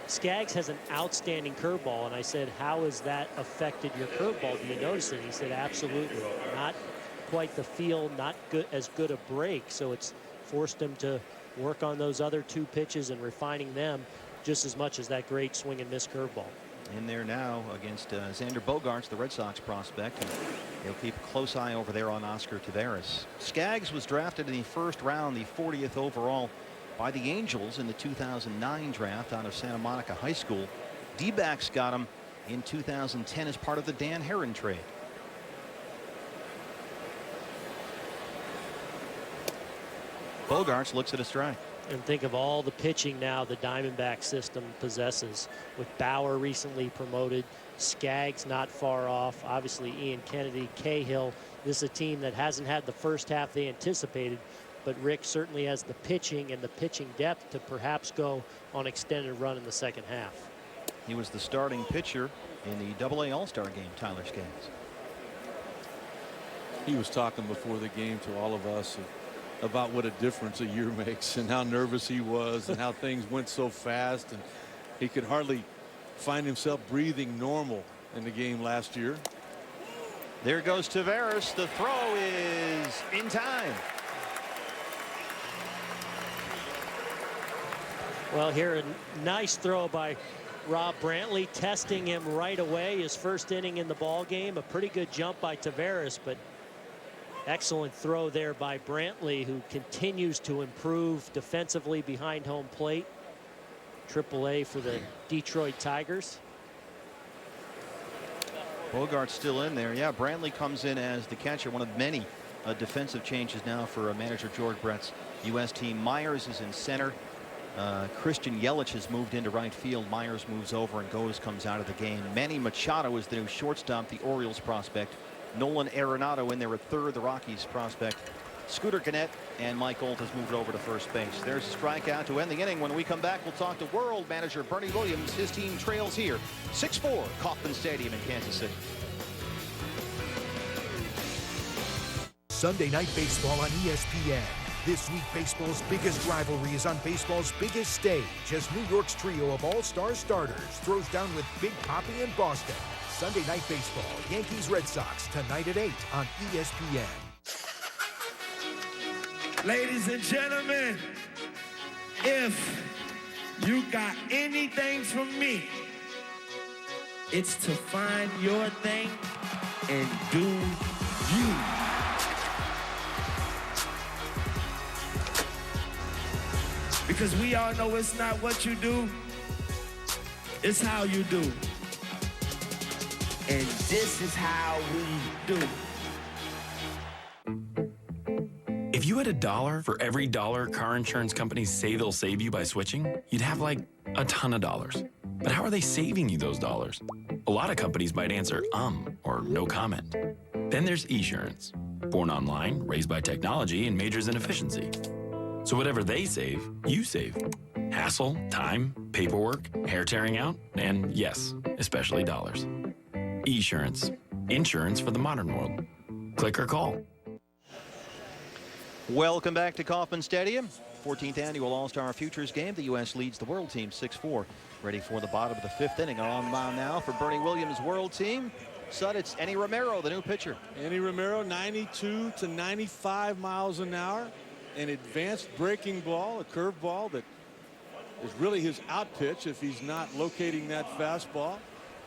Speaker 1: Skaggs has an outstanding curveball, and I said, how has that affected your curveball? Do you notice it? He said, absolutely. Not quite the feel, not as good a break, so it's forced him to work on those other 2 pitches and refining them just as much as that great swing and miss curveball.
Speaker 2: In there now against Xander Bogaerts, the Red Sox prospect. And he'll keep a close eye over there on Oscar Taveras. Skaggs was drafted in the 1st round, the 40th overall, by the Angels in the 2009 draft out of Santa Monica High School. D-backs got him in 2010 as part of the Dan Herron trade. Bogaerts looks at a strike.
Speaker 1: And think of all the pitching now the Diamondback system possesses, with Bauer recently promoted, Skaggs not far off, obviously Ian Kennedy, Cahill. This is a team that hasn't had the first half they anticipated, but Rick certainly has the pitching and the pitching depth to perhaps go on extended run in the second half.
Speaker 2: He was the starting pitcher in the AA All-Star game, Tyler Skaggs.
Speaker 17: He was talking before the game to all of us about what a difference a year makes and how nervous he was and how things went so fast, and he could hardly find himself breathing normal in the game last year.
Speaker 2: There goes Taveras. The throw is in time.
Speaker 1: Well, here a nice throw by Rob Brantley, testing him right away. His first inning in the ball game. A pretty good jump by Taveras, but excellent throw there by Brantley, who continues to improve defensively behind home plate. AAA for the Detroit Tigers.
Speaker 2: Bogart's still in there. Yeah, Brantley comes in as the catcher. One of many defensive changes now for manager George Brett's U.S. team. Myers is in center. Christian Yelich has moved into right field. Myers moves over and comes out of the game. Manny Machado is the new shortstop, the Orioles prospect. Nolan Arenado in there at third, the Rockies prospect. Scooter Gennett and Mike Holt has moved over to first base. There's a strikeout to end the inning. When we come back, we'll talk to world manager Bernie Williams. His team trails here 6-4 Kauffman Stadium in Kansas City.
Speaker 8: Sunday Night Baseball on ESPN. This week, baseball's biggest rivalry is on baseball's biggest stage as New York's trio of all-star starters throws down with Big Papi in Boston. Sunday Night Baseball, Yankees-Red Sox, tonight at 8 on ESPN.
Speaker 11: Ladies and gentlemen, if you got anything from me, it's to find your thing and do you. Because we all know it's not what you do, it's how you do. And this is how we do.
Speaker 9: If you had $1 for every dollar car insurance companies say they'll save you by switching, you'd have like a ton of dollars. But how are they saving you those dollars? A lot of companies might answer or no comment. Then there's Esurance, born online, raised by technology, and majors in efficiency. So whatever they save, you save. Hassle, time, paperwork, hair tearing out, and yes, especially dollars. Esurance, insurance for the modern world. Click or call.
Speaker 2: Welcome back to Kauffman Stadium. 14th annual All-Star Futures game. The U.S. leads the world team 6-4. Ready for the bottom of the fifth inning. On the mound now for Bernie Williams' world team. Sud, it's Enny Romero, the new pitcher.
Speaker 17: Enny Romero, 92 to 95 miles an hour. An advanced breaking ball, a curve ball that is really his out pitch if he's not locating that fastball.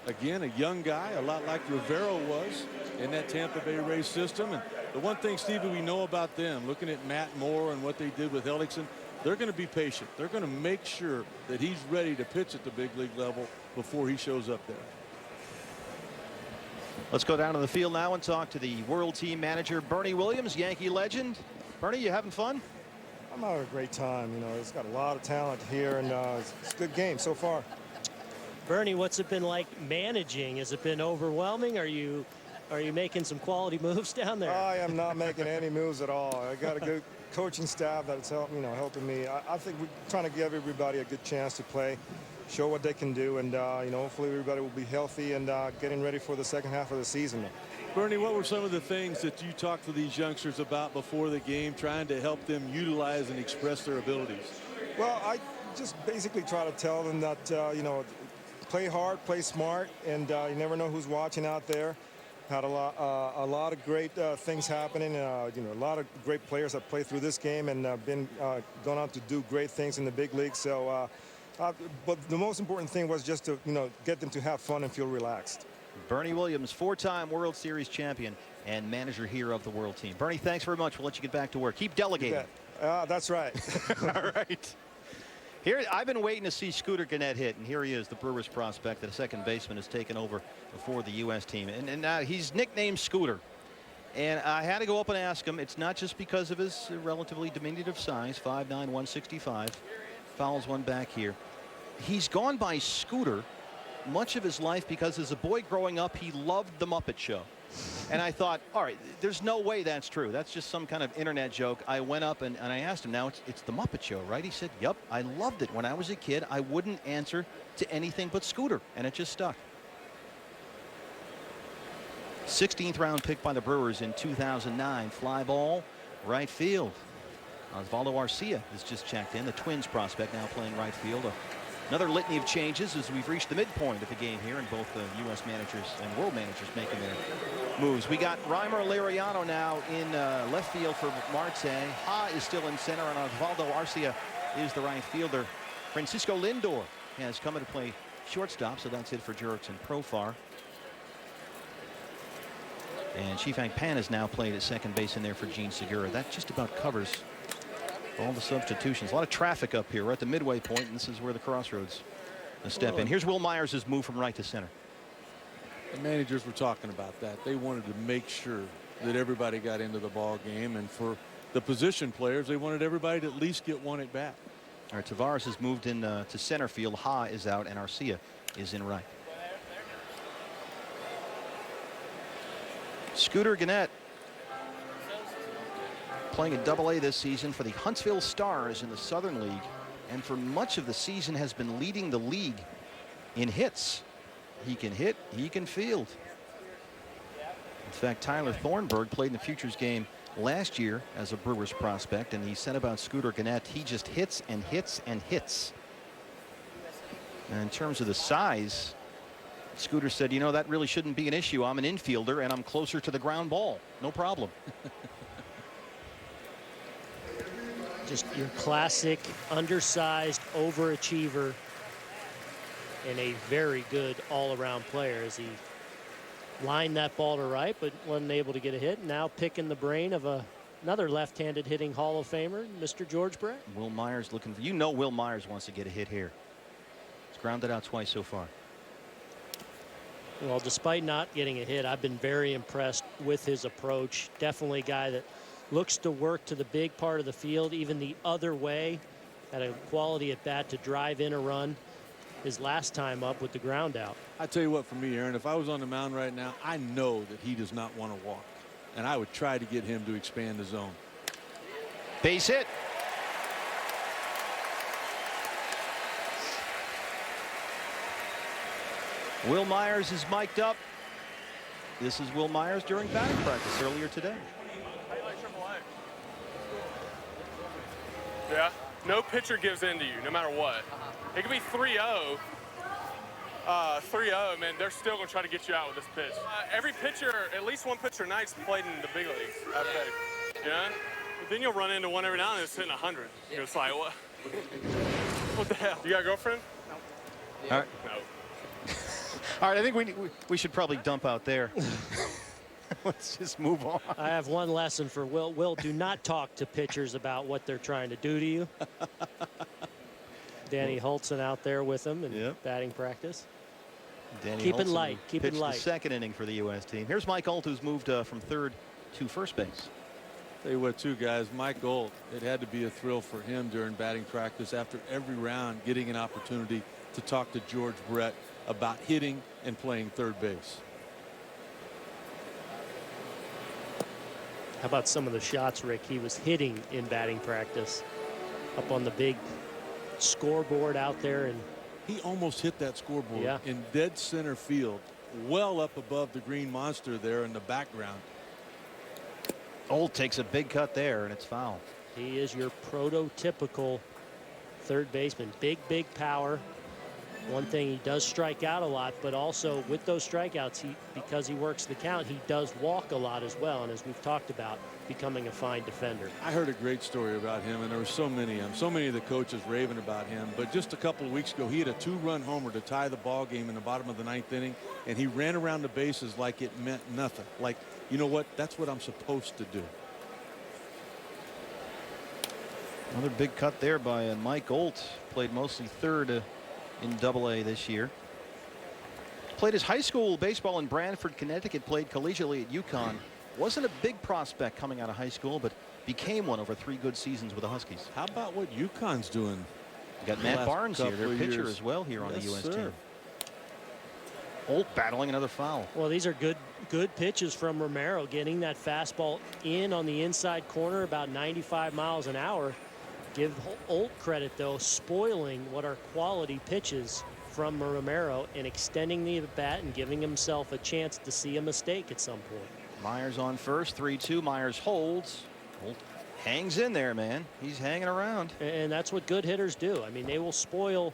Speaker 17: Again, a young guy, a lot like Rivero was in that Tampa Bay Rays system. And the one thing, Stevie, we know about them, looking at Matt Moore and what they did with Hellickson, they're going to be patient. They're going to make sure that he's ready to pitch at the big league level before he shows up there.
Speaker 2: Let's go down to the field now and talk to the world team manager, Bernie Williams, Yankee legend. Bernie, you having fun?
Speaker 10: I'm having a great time. You know, it's got a lot of talent here, and it's a good game so far.
Speaker 1: Bernie, what's it been like managing? Has it been overwhelming? Are you making some quality moves down there?
Speaker 10: I am not making any moves at all. I got a good coaching staff that's helping me. I think we're trying to give everybody a good chance to play, show what they can do, and hopefully everybody will be healthy and getting ready for the second half of the season.
Speaker 17: Bernie, what were some of the things that you talked to these youngsters about before the game, trying to help them utilize and express their abilities?
Speaker 10: Well, I just basically try to tell them that, play hard, play smart, and you never know who's watching out there. Had a lot of great things happening. A lot of great players that played through this game and gone on to do great things in the big league. So, but the most important thing was just to, get them to have fun and feel relaxed.
Speaker 2: Bernie Williams, four-time World Series champion and manager here of the world team. Bernie, thanks very much. We'll let you get back to work. Keep delegating.
Speaker 10: That's right.
Speaker 2: All right. Here, I've been waiting to see Scooter Gennett hit, and here he is, the Brewers prospect, that a second baseman has taken over for the U.S. team. And he's nicknamed Scooter. And I had to go up and ask him. It's not just because of his relatively diminutive size, 5'9", 165. Fouls one back here. He's gone by Scooter much of his life because as a boy growing up, he loved The Muppet Show. And I thought, all right, there's no way that's true. That's just some kind of internet joke. I went up and I asked him, now it's The Muppet Show, right? He said, yep, I loved it. When I was a kid, I wouldn't answer to anything but Scooter, and it just stuck. 16th round pick by the Brewers in 2009. Fly ball, right field. Osvaldo Arcia has just checked in. The Twins prospect now playing right field. A Another litany of changes as we've reached the midpoint of the game here, and both the U.S. managers and world managers making their moves. We got Reimer Liriano now in left field for Marte. Ha is still in center, and Osvaldo Arcia is the right fielder. Francisco Lindor has come in to play shortstop, so that's it for Jurickson Profar. And Shifang Pan has now played at second base in there for Gene Segura. That just about covers all the substitutions. A lot of traffic up here. We're at the midway point, and this is where the crossroads step in. Here's Will Myers' move from right to center.
Speaker 17: The managers were talking about that. They wanted to make sure that everybody got into the ball game, and for the position players, they wanted everybody to at least get one at bat.
Speaker 2: All right, Tavares has moved in to center field. Ha is out, and Arcia is in right. Scooter Gennett playing in Double-A this season for the Huntsville Stars in the Southern League, and for much of the season has been leading the league in hits. He can hit, he can field. In fact, Tyler Thornburg played in the Futures game last year as a Brewers prospect, and he said about Scooter Gennett, he just hits and hits and hits. And in terms of the size, Scooter said, you know, that really shouldn't be an issue. I'm an infielder and I'm closer to the ground ball. No problem.
Speaker 1: Just your classic undersized overachiever and a very good all-around player as he lined that ball to right but wasn't able to get a hit. Now picking the brain of another left-handed hitting Hall of Famer, Mr. George Brett.
Speaker 2: Will Myers looking for, you know, Will Myers wants to get a hit here. He's grounded out twice so far.
Speaker 1: Well, despite not getting a hit, I've been very impressed with his approach. Definitely a guy that looks to work to the big part of the field, even the other way, at a quality at bat to drive in a run. His last time up with the ground out.
Speaker 17: I tell you what, for me, Aaron, if I was on the mound right now, I know that he does not want to walk, and I would try to get him to expand the zone.
Speaker 2: Base hit. Will Myers is mic'd up. This is Will Myers during batting practice earlier today.
Speaker 12: Yeah, no pitcher gives in to you, no matter what. It could be 3-0. 3-0, man, they're still going to try to get you out with this pitch. Every pitcher, at least one pitcher a night's played in the big leagues, I think. You know? But then you'll run into one every now and then that's hitting 100. You're just like, what? What the hell? You got a girlfriend?
Speaker 2: All right.
Speaker 12: No.
Speaker 2: All right, I think we should probably dump out there. Let's just move on.
Speaker 1: I have one lesson for Will. Will, do not talk to pitchers about what they're trying to do to you. Danny Hultzen out there with him in batting practice.
Speaker 2: Danny
Speaker 1: keep
Speaker 2: Hultzen
Speaker 1: it light. Keep it light.
Speaker 2: The second inning for the U.S. team. Here's Mike Alt, who's moved from third to first base.
Speaker 17: Tell you what, too, guys, Mike Gold, it had to be a thrill for him during batting practice after every round getting an opportunity to talk to George Brett about hitting and playing third base.
Speaker 1: How about some of the shots, Rick, he was hitting in batting practice up on the big scoreboard out there? And
Speaker 17: he almost hit that scoreboard in dead center field, well up above the green monster there in the background.
Speaker 2: Old takes a big cut there, and it's foul.
Speaker 1: He is your prototypical third baseman. Big power. One thing, he does strike out a lot, but also with those strikeouts, because he works the count, he does walk a lot as well. And as we've talked about, becoming a fine defender.
Speaker 17: I heard a great story about him, and there were so many of the coaches raving about him. But just a couple of weeks ago, he had a 2-run homer to tie the ball game in the bottom of the 9th inning, and he ran around the bases like it meant nothing. Like, you know what? That's what I'm supposed to do.
Speaker 2: Another big cut there by Mike Olt. Played mostly third in Double-A this year. Played his high school baseball in Branford, Connecticut. Played collegiately at UConn. Wasn't a big prospect coming out of high school, but became one over 3 good seasons with the Huskies.
Speaker 17: How about what UConn's doing?
Speaker 2: You got Matt Barnes here, their pitcher as well here on the U.S. team. Olt battling another foul.
Speaker 1: Well, these are good pitches from Romero, getting that fastball in on the inside corner about 95 miles an hour. Give Olt credit, though, spoiling what are quality pitches from Romero and extending the bat and giving himself a chance to see a mistake at some point.
Speaker 2: Myers on first, 3-2. Myers holds. Olt hangs in there, man. He's hanging around.
Speaker 1: And that's what good hitters do. I mean, they will spoil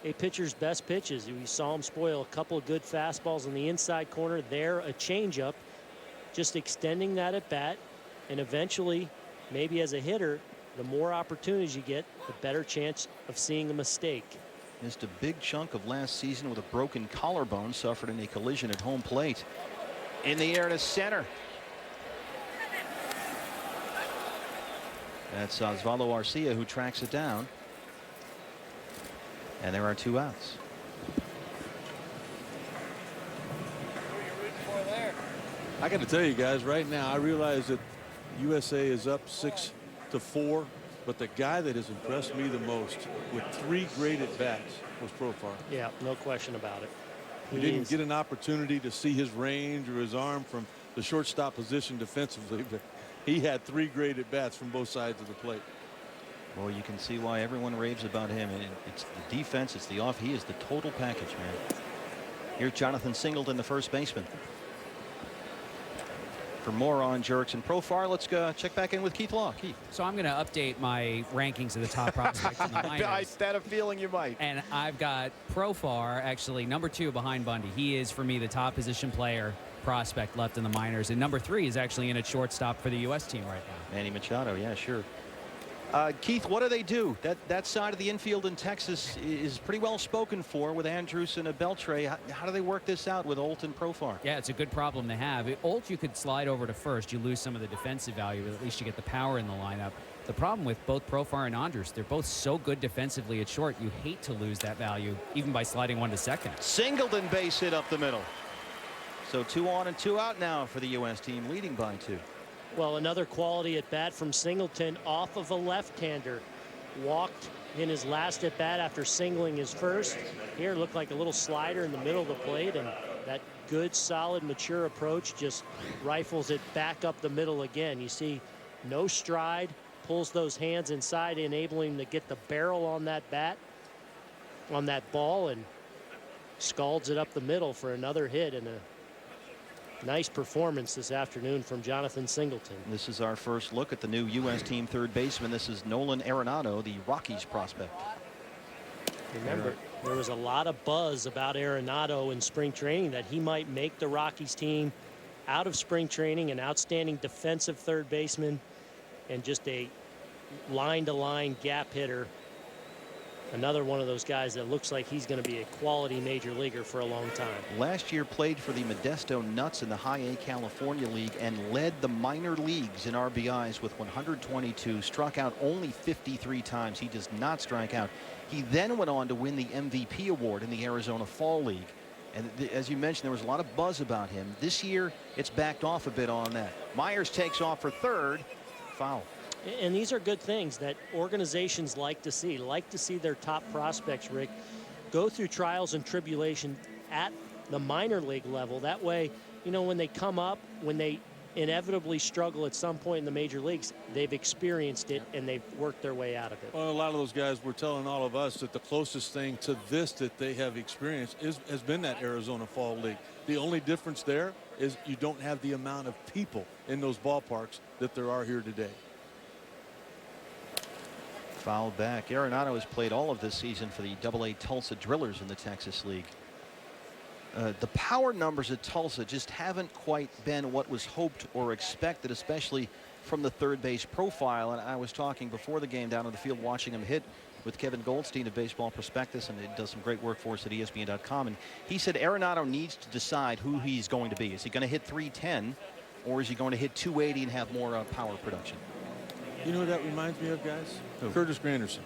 Speaker 1: a pitcher's best pitches. We saw him spoil a couple of good fastballs in the inside corner. There, a changeup, just extending that at bat, and eventually, maybe as a hitter, the more opportunities you get, the better chance of seeing a mistake.
Speaker 2: Missed a big chunk of last season with a broken collarbone, suffered in a collision at home plate. In the air to center. That's Osvaldo Arcia who tracks it down. And there are 2 outs.
Speaker 17: I got to tell you guys right now, I realize that USA is up 6-4, but the guy that has impressed me the most with 3 great at-bats was Profar.
Speaker 1: Yeah, no question about it.
Speaker 17: We didn't get an opportunity to see his range or his arm from the shortstop position defensively, but he had 3 great at-bats from both sides of the plate.
Speaker 2: Well, you can see why everyone raves about him. And it's the defense, it's the off. He is the total package, man. Here's Jonathan Singleton, the first baseman. For more on Jurickson and Profar, let's go check back in with Keith Law. Keith.
Speaker 23: So I'm going to update my rankings of the top prospects in the minors.
Speaker 2: I had a feeling you might.
Speaker 23: And I've got Profar actually number 2 behind Bundy. He is, for me, the top position player prospect left in the minors. And number 3 is actually in at shortstop for the U.S. team right now.
Speaker 2: Manny Machado, yeah, sure. Keith, what do they do? That side of the infield in Texas is pretty well spoken for with Andrus and Beltre. How do they work this out with Olt and Profar?
Speaker 23: Yeah, it's a good problem to have. Olt, you could slide over to first. You lose some of the defensive value, but at least you get the power in the lineup. The problem with both Profar and Andrus, they're both so good defensively at short, you hate to lose that value, even by sliding one to second.
Speaker 2: Singleton base hit up the middle. So 2 on and 2 out now for the U.S. team, leading by 2.
Speaker 1: Well, another quality at bat from Singleton off of a left-hander. Walked in his last at bat after singling his first. Here looked like a little slider in the middle of the plate, and that good, solid, mature approach just rifles it back up the middle again. You see no stride, pulls those hands inside, enabling him to get the barrel on that bat, on that ball, and scalds it up the middle for another hit and a nice performance this afternoon from Jonathan Singleton.
Speaker 2: This is our first look at the new U.S. team third baseman. This is Nolan Arenado, the Rockies prospect.
Speaker 1: Remember, there was a lot of buzz about Arenado in spring training that he might make the Rockies team out of spring training, an outstanding defensive third baseman and just a line-to-line gap hitter. Another one of those guys that looks like he's going to be a quality major leaguer for a long time.
Speaker 2: Last year played for the Modesto Nuts in the High A California League and led the minor leagues in RBIs with 122, struck out only 53 times. He does not strike out. He then went on to win the MVP award in the Arizona Fall League. And as you mentioned, there was a lot of buzz about him. This year, it's backed off a bit on that. Myers takes off for third. Foul.
Speaker 1: And these are good things that organizations like to see their top prospects, Rick, go through trials and tribulation at the minor league level. That way, you know, when they come up, when they inevitably struggle at some point in the major leagues, they've experienced it and they've worked their way out of it.
Speaker 17: Well, a lot of those guys were telling all of us that the closest thing to this that they have experienced has been that Arizona Fall League. The only difference there is you don't have the amount of people in those ballparks that there are here today.
Speaker 2: Fouled back. Arenado has played all of this season for the AA Tulsa Drillers in the Texas League. The power numbers at Tulsa just haven't quite been what was hoped or expected, especially from the third base profile. And I was talking before the game down on the field watching him hit with Kevin Goldstein of Baseball Prospectus, and he does some great work for us at ESPN.com. And he said Arenado needs to decide who he's going to be. Is he going to hit 310 or is he going to hit 280 and have more power production?
Speaker 17: You know what that reminds me of, guys?
Speaker 2: Who?
Speaker 17: Curtis Granderson.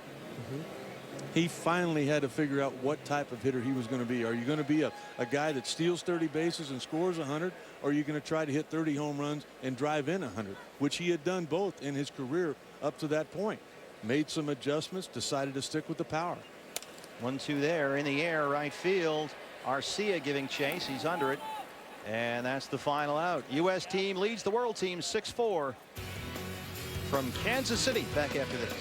Speaker 17: He finally had to figure out what type of hitter he was going to be. Are you going to be a guy that steals 30 bases and scores 100? Or are you going to try to hit 30 home runs and drive in 100? Which he had done both in his career up to that point. Made some adjustments, decided to stick with the power.
Speaker 2: 1-2 there in the air, right field. Arcia giving chase. He's under it. And that's the final out. U.S. team leads the world team 6-4. From Kansas City, back after this.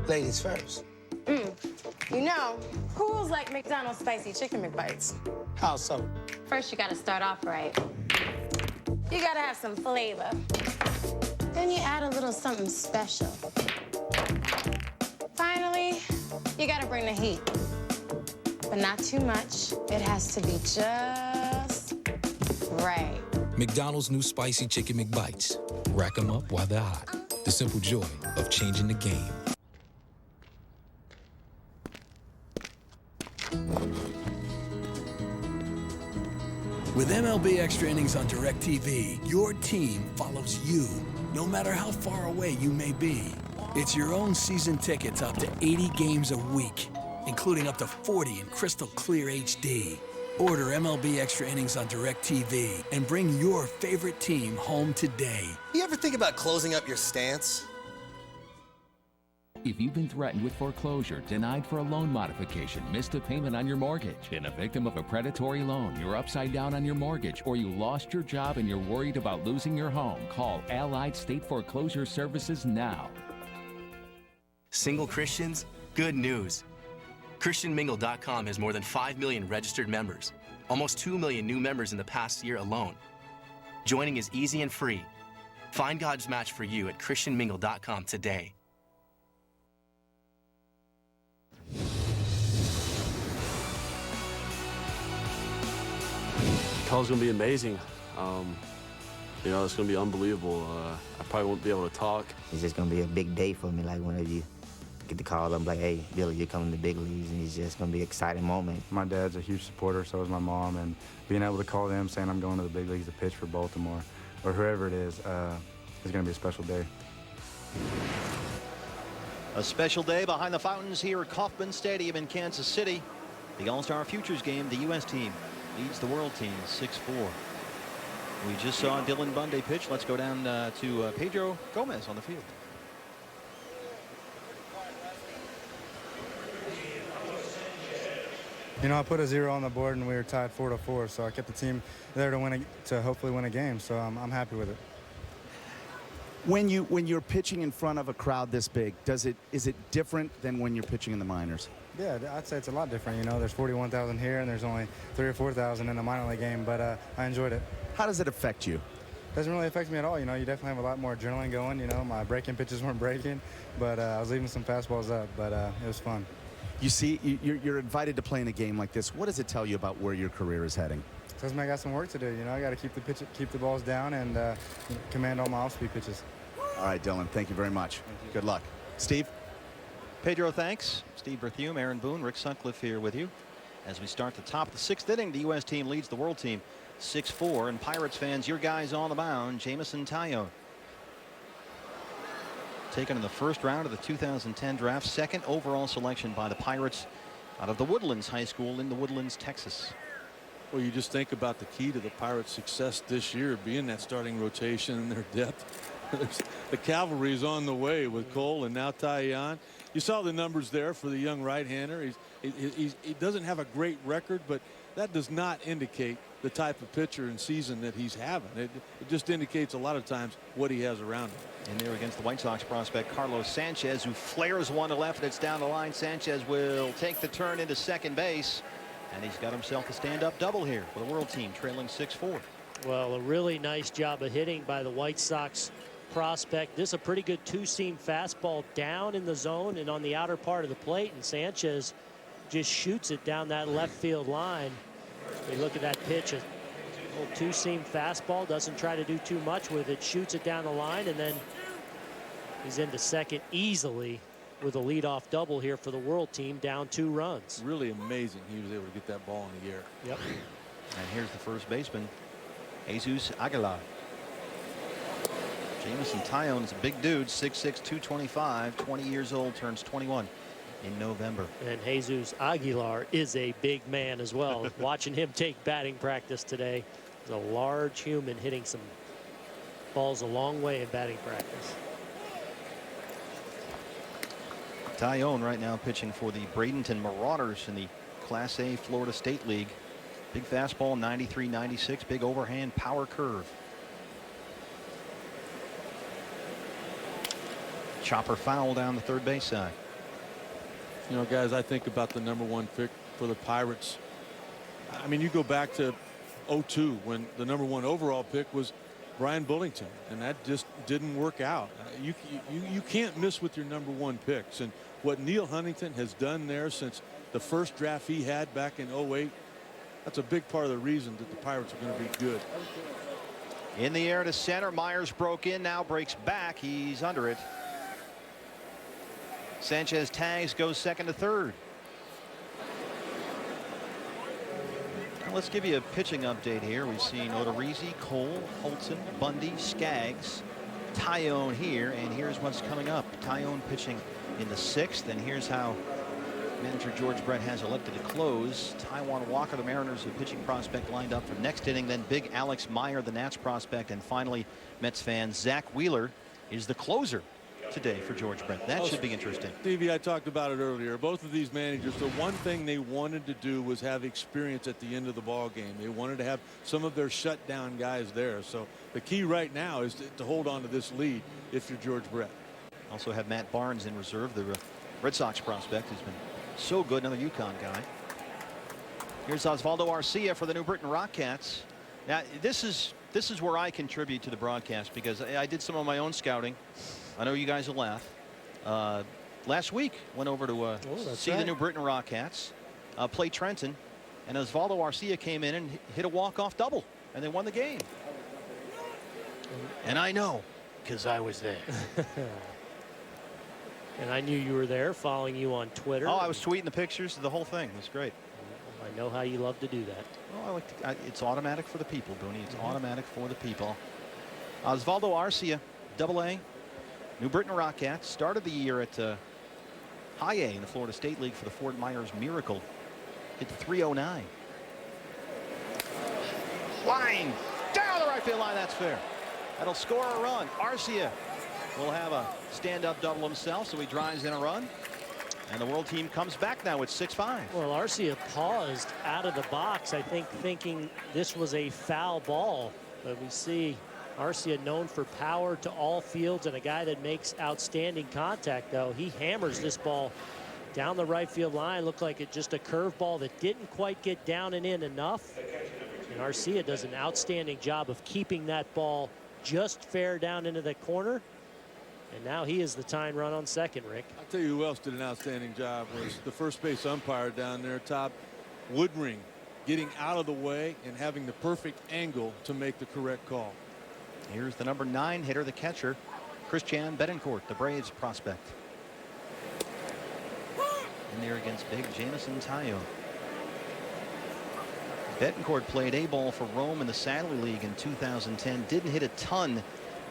Speaker 3: Ladies first.
Speaker 14: You know, who's like McDonald's spicy chicken McBites?
Speaker 3: How so?
Speaker 14: First, you gotta start off right. You gotta have some flavor. Then you add a little something special. Finally, you gotta bring the heat. But not too much. It has to be just right.
Speaker 3: McDonald's new spicy chicken McBites. Rack 'em up while they're hot. The simple joy of changing the game.
Speaker 15: With MLB Extra Innings on DirecTV, your team follows you, no matter how far away you may be. It's your own season tickets up to 80 games a week, including up to 40 in crystal clear HD. Order MLB Extra Innings on DirecTV and bring your favorite team home today.
Speaker 21: You ever think about closing up your stance?
Speaker 24: If you've been threatened with foreclosure, denied for a loan modification, missed a payment on your mortgage, been a victim of a predatory loan, you're upside down on your mortgage, or you lost your job and you're worried about losing your home, call Allied State Foreclosure Services now.
Speaker 21: Single Christians? Good news. ChristianMingle.com has more than 5 million registered members, almost 2 million new members in the past year alone. Joining is easy and free. Find God's match for you at ChristianMingle.com today.
Speaker 25: College is going to be amazing. You know, it's going to be unbelievable. I probably won't be able to talk.
Speaker 26: It's just going to be a big day for me. Like, whenever you get the call, I'm like, hey, Billy, you're coming to the big leagues, and it's just going to be an exciting moment.
Speaker 27: My dad's a huge supporter, so is my mom, and being able to call them saying I'm going to the big leagues to pitch for Baltimore or whoever it is going to be a special day.
Speaker 2: A special day behind the fountains here at Kauffman Stadium in Kansas City. The All-Star Futures game, the U.S. team leads the world team 6-4. We just saw Dylan Bundy pitch. Let's go down to Pedro Gomez on the field.
Speaker 27: You know, I put a 0 on the board and we were tied 4-4, so I kept the team there to hopefully win a game. So I'm happy with it.
Speaker 28: When you're pitching in front of a crowd this big, is it different than when you're pitching in the minors?
Speaker 27: Yeah, I'd say it's a lot different. You know, there's 41,000 here and there's only 3,000 or 4,000 in the minor league game, but I enjoyed it.
Speaker 28: How does it affect you?
Speaker 27: Doesn't really affect me at all. You know, you definitely have a lot more adrenaline going. You know, my breaking pitches weren't breaking, but I was leaving some fastballs up, but it was fun.
Speaker 28: You see, you're invited to play in a game like this. What does it tell you about where your career is heading?
Speaker 27: Tells me I got some work to do. You know, I got to keep the balls down and command all my off-speed pitches.
Speaker 28: All right, Dylan, thank you very much. Good luck. Steve?
Speaker 2: Pedro, thanks. Steve Berthume, Aaron Boone, Rick Sutcliffe here with you. As we start the top of the 6th inning, the U.S. team leads the world team 6-4. And Pirates fans, your guys on the mound, Jameson Taillon. Taken in the first round of the 2010 draft, 2nd overall selection by the Pirates out of the Woodlands High School in the Woodlands, Texas.
Speaker 17: Well, you just think about the key to the Pirates' success this year being that starting rotation and their depth. The cavalry is on the way with Cole and now Taillon. You saw the numbers there for the young right-hander. He doesn't have a great record, but that does not indicate the type of pitcher and season that he's having. It just indicates a lot of times what he has around him.
Speaker 2: And there against the White Sox prospect Carlos Sanchez, who flares one to left, and it's down the line. Sanchez will take the turn into second base, and he's got himself a stand-up double here for the world team, trailing 6-4.
Speaker 1: Well, a really nice job of hitting by the White Sox prospect. This is a pretty good two-seam fastball down in the zone and on the outer part of the plate, and Sanchez just shoots it down that left field line. You look at that pitch, a little two-seam fastball, doesn't try to do too much with it, shoots it down the line, and then he's into second easily with a leadoff double here for the world team, down 2 runs.
Speaker 17: Really amazing he was able to get that ball in the air.
Speaker 1: Yep.
Speaker 2: And here's the first baseman, Jesus Aguilar. Jameson Taillon is a big dude, 6'6", 225, 20 years old, turns 21 in November.
Speaker 1: And Jesus Aguilar is a big man as well. Watching him take batting practice today, he's a large human hitting some balls a long way in batting practice.
Speaker 2: Taillon right now pitching for the Bradenton Marauders in the Class A Florida State League. Big fastball, 93-96, big overhand power curve. Chopper foul down the third base side.
Speaker 17: You know, guys, I think about the #1 pick for the Pirates. I mean, you go back to 2002 when the #1 overall pick was Brian Bullington, and that just didn't work out. You can't miss with your #1 picks, and what Neil Huntington has done there since the first draft he had back in 08, that's a big part of the reason that the Pirates are going to be good.
Speaker 2: In the air to center. Myers broke in, now breaks back. He's under it. Sanchez tags, goes second to third. Let's give you a pitching update here. We've seen Odorizzi, Cole, Holton, Bundy, Skaggs, Tyone here, and here's what's coming up. Tyone pitching in the 6th, and here's how manager George Brett has elected to close. Taijuan Walker, the Mariners, a pitching prospect, lined up for next inning. Then big Alex Meyer, the Nats prospect, and finally Mets fan Zach Wheeler is the closer today for George Brett. That should be interesting.
Speaker 17: Stevie, I talked about it earlier. Both of these managers, the one thing they wanted to do was have experience at the end of the ball game. They wanted to have some of their shutdown guys there. So the key right now is to hold on to this lead if you're George Brett.
Speaker 2: Also have Matt Barnes in reserve, the Red Sox prospect, who's been so good, another UConn guy. Here's Osvaldo Arcia for the New Britain Rockcats. Now this is where I contribute to the broadcast, because I did some of my own scouting. I know you guys will laugh. Last week went over to see the New Britain Rockcats play Trenton, and Osvaldo Arcia came in and hit a walk-off double, and they won the game. And I know, because I was there.
Speaker 1: And I knew you were there, following you on Twitter.
Speaker 2: Oh, I was tweeting the pictures of the whole thing. It was great.
Speaker 1: I know how you love to do that.
Speaker 2: Well, I like to, it's automatic for the people, Booney. It's automatic for the people. Osvaldo Arcia, Double-A, New Britain Rockcats, started the year at High A in the Florida State League for the Fort Myers Miracle. Hit 309. Line down the right field line. That's fair. That'll score a run. Arcia will have a stand-up double himself, so he drives in a run. And the World team comes back now with 6-5.
Speaker 1: Well, Arcia paused out of the box, I think, thinking this was a foul ball. But we see Arcia known for power to all fields, and a guy that makes outstanding contact, though. He hammers this ball down the right field line. Looked like it just a curveball that didn't quite get down and in enough. And Arcia does an outstanding job of keeping that ball just fair down into the corner. And now he is the tying run on second, Rick.
Speaker 17: I'll tell you who else did an outstanding job was the first base umpire down there, Todd Woodring, getting out of the way and having the perfect angle to make the correct call.
Speaker 2: Here's the number 9 hitter, the catcher, Christian Betancourt, the Braves prospect. In there against big Jamison Tayo. Betancourt played A-ball for Rome in the Sadler League in 2010. Didn't hit a ton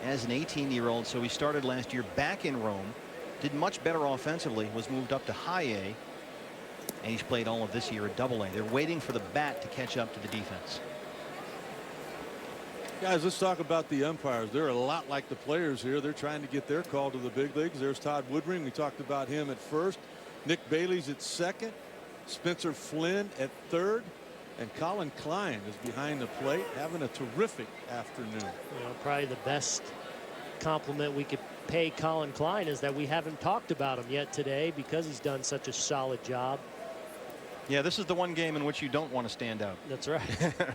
Speaker 2: as an 18-year-old, so he started last year back in Rome. Did much better offensively, was moved up to High A, and he's played all of this year at Double-A. They're waiting for the bat to catch up to the defense.
Speaker 17: Guys, let's talk about the umpires. They're a lot like the players here. They're trying to get their call to the big leagues. There's Todd Woodring. We talked about him at first. Nick Bailey's at second. Spencer Flynn at third. And Colin Klein is behind the plate, having a terrific afternoon.
Speaker 1: You know, probably the best compliment we could pay Colin Klein is that we haven't talked about him yet today, because he's done such a solid job.
Speaker 2: Yeah, this is the one game in which you don't want to stand out.
Speaker 1: That's right.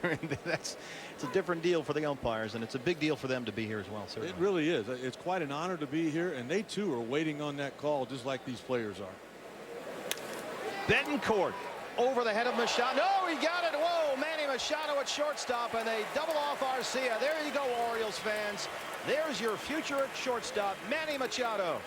Speaker 2: It's a different deal for the umpires, and it's a big deal for them to be here as well. Certainly.
Speaker 17: It really is. It's quite an honor to be here, and they too are waiting on that call just like these players are.
Speaker 2: Betancourt over the head of Machado. No, he got it. Whoa, Manny Machado at shortstop, and they double off Arcia. There you go, Orioles fans. There's your future at shortstop, Manny Machado.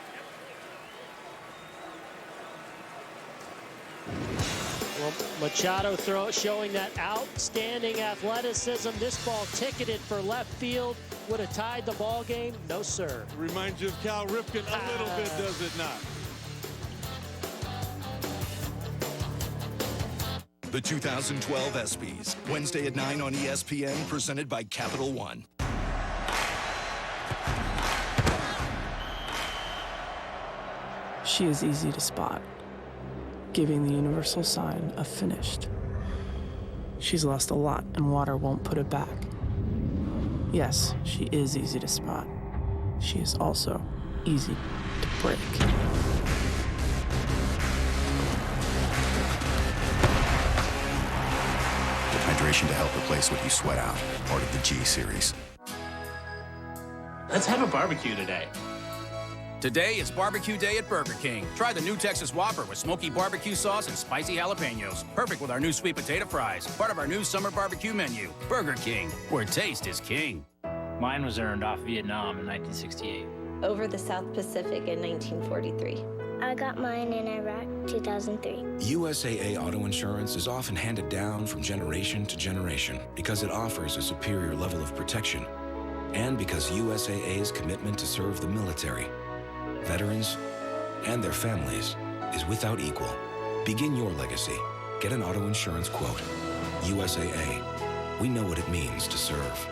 Speaker 1: Well, Machado showing that outstanding athleticism. This ball ticketed for left field. Would have tied the ball game. No, sir.
Speaker 17: Reminds you of Cal Ripken a little bit, does it not?
Speaker 4: The 2012 ESPYs, Wednesday at 9 on ESPN, presented by Capital One.
Speaker 6: She is easy to spot, giving the universal sign of finished. She's lost a lot, and water won't put it back. Yes, she is easy to spot. She is also easy to break.
Speaker 4: Hydration to help replace what you sweat out. Part of the G series.
Speaker 7: Let's have a barbecue today.
Speaker 5: Today is barbecue day at Burger King. Try the new Texas Whopper with smoky barbecue sauce and spicy jalapenos. Perfect with our new sweet potato fries. Part of our new summer barbecue menu. Burger King, where taste is king.
Speaker 7: Mine was earned off Vietnam in 1968.
Speaker 13: Over the South Pacific in 1943.
Speaker 16: I got mine in Iraq 2003.
Speaker 3: USAA auto insurance is often handed down from generation to generation because it offers a superior level of protection and because USAA's commitment to serve the military, veterans, and their families is without equal. Begin your legacy. Get an auto insurance quote. USAA. We know what it means to serve.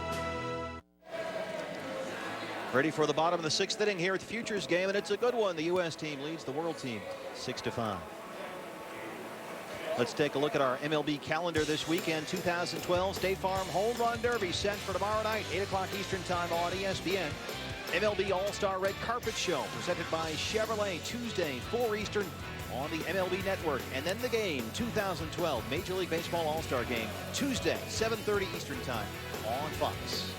Speaker 2: Ready for the bottom of the 6th inning here at the Futures game, and it's a good one. The U.S. team leads the world team 6-5. Let's take a look at our MLB calendar this weekend. 2012 State Farm Home Run Derby set for tomorrow night, 8 o'clock Eastern Time on ESPN. MLB All-Star Red Carpet Show presented by Chevrolet, Tuesday, 4 Eastern on the MLB Network. And then the game, 2012 Major League Baseball All-Star Game, Tuesday, 7:30 Eastern Time on Fox.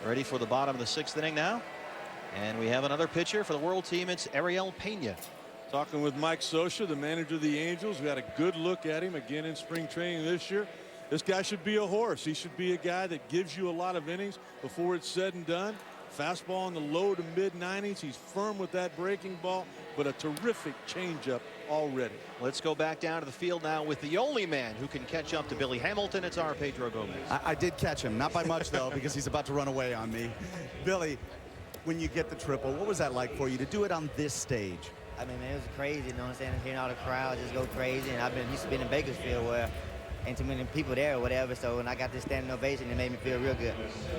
Speaker 2: Ready for the bottom of the 6th inning now. And we have another pitcher for the world team. It's Ariel Pena.
Speaker 17: Talking with Mike Scioscia, the manager of the Angels. We had a good look at him again in spring training this year. This guy should be a horse. He should be a guy that gives you a lot of innings before it's said and done. Fastball in the low to mid 90s. He's firm with that breaking ball, but a terrific changeup already.
Speaker 2: Let's go back down to the field now with the only man who can catch up to Billy Hamilton. It's our Pedro Gomez.
Speaker 28: I did catch him, not by much though, because he's about to run away on me. Billy, when you get the triple, what was that like for you to do it on this stage?
Speaker 26: I mean, man, it was crazy, you know what I'm saying? Hearing all the crowd just go crazy, and I've been used to being in Bakersfield where ain't too many people there or whatever, so when I got this standing ovation, it made me feel real good.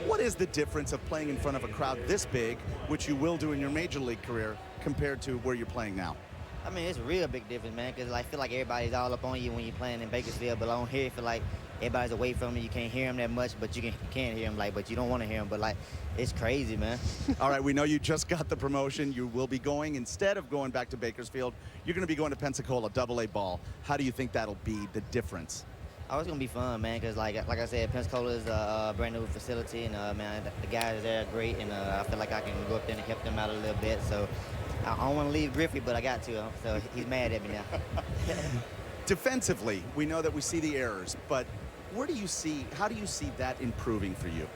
Speaker 28: What is the difference of playing in front of a crowd this big, which you will do in your major league career, compared to where you're playing now?
Speaker 26: I mean, it's a real big difference, man, because I feel like everybody's all up on you when you're playing in Bakersfield, but on here, I feel like everybody's away from you. You can't hear them that much, but you can hear them, like, but you don't want to hear them, but, like, it's crazy, man.
Speaker 28: All right, we know you just got the promotion. You will be going, instead of going back to Bakersfield, you're going to be going to Pensacola, AA ball. How do you think that'll be, the difference?
Speaker 26: Oh, it's gonna be fun, man, because like I said, Pensacola is a brand new facility, and man, the guys there are great, and I feel like I can go up there and help them out a little bit. So I don't want to leave Griffey, but I got to. So he's mad at me now.
Speaker 28: Defensively, we know that we see the errors, but how do you see that improving for you?